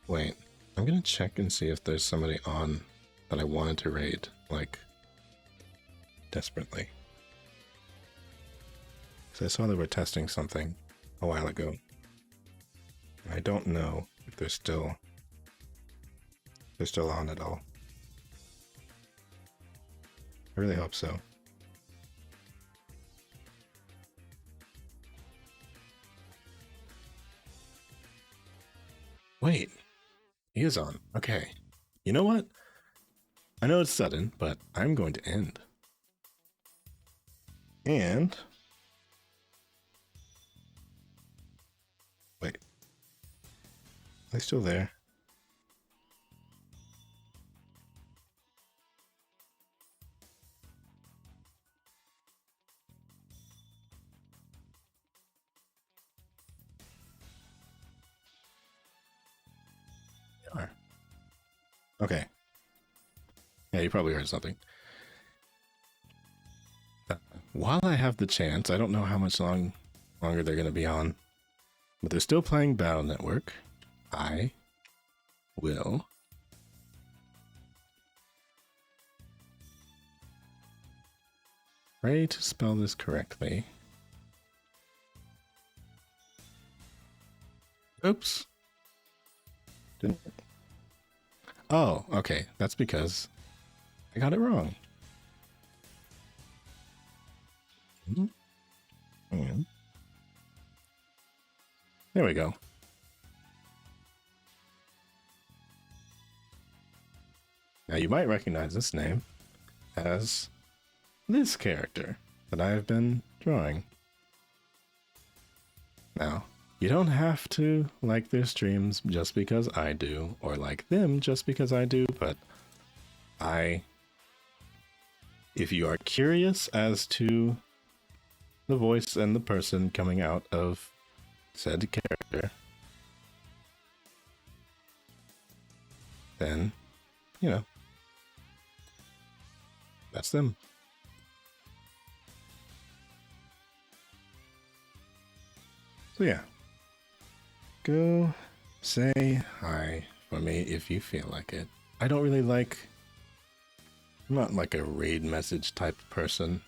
Wait, I'm gonna check and see if there's somebody on that I wanted to raid, like, desperately. Because I saw they were testing something a while ago. And I don't know if they're still on at all. I really hope so. Wait. He is on. Okay. You know what? I know it's sudden, but I'm going to end. And... wait. Are they still there? They are. Okay. Yeah, you probably heard something. While I have the chance, I don't know how much longer they're going to be on, but they're still playing Battle Network. I will try to spell this correctly. Oops. Didn't. Oh, okay. That's because I got it wrong. And there we go. Now you might recognize this name as this character that I have been drawing. Now, you don't have to like their streams just because I do, or like them just because I do, but if you are curious as to the voice and the person coming out of said character, then, you know, that's them. So yeah, go say hi for me if you feel like it. I don't really I'm not like a raid message type person,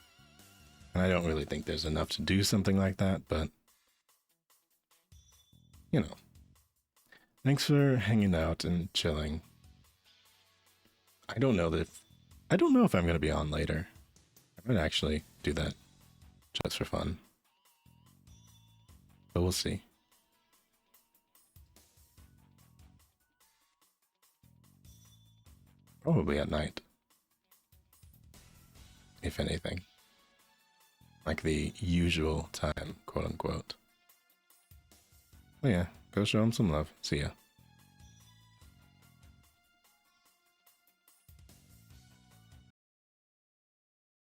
and I don't really think there's enough to do something like that, but, you know, thanks for hanging out and chilling. I don't know if I'm going to be on later. I might actually do that just for fun, but we'll see. Probably at night. if anything. Like the usual time, quote unquote. But yeah, go show him some love. See ya.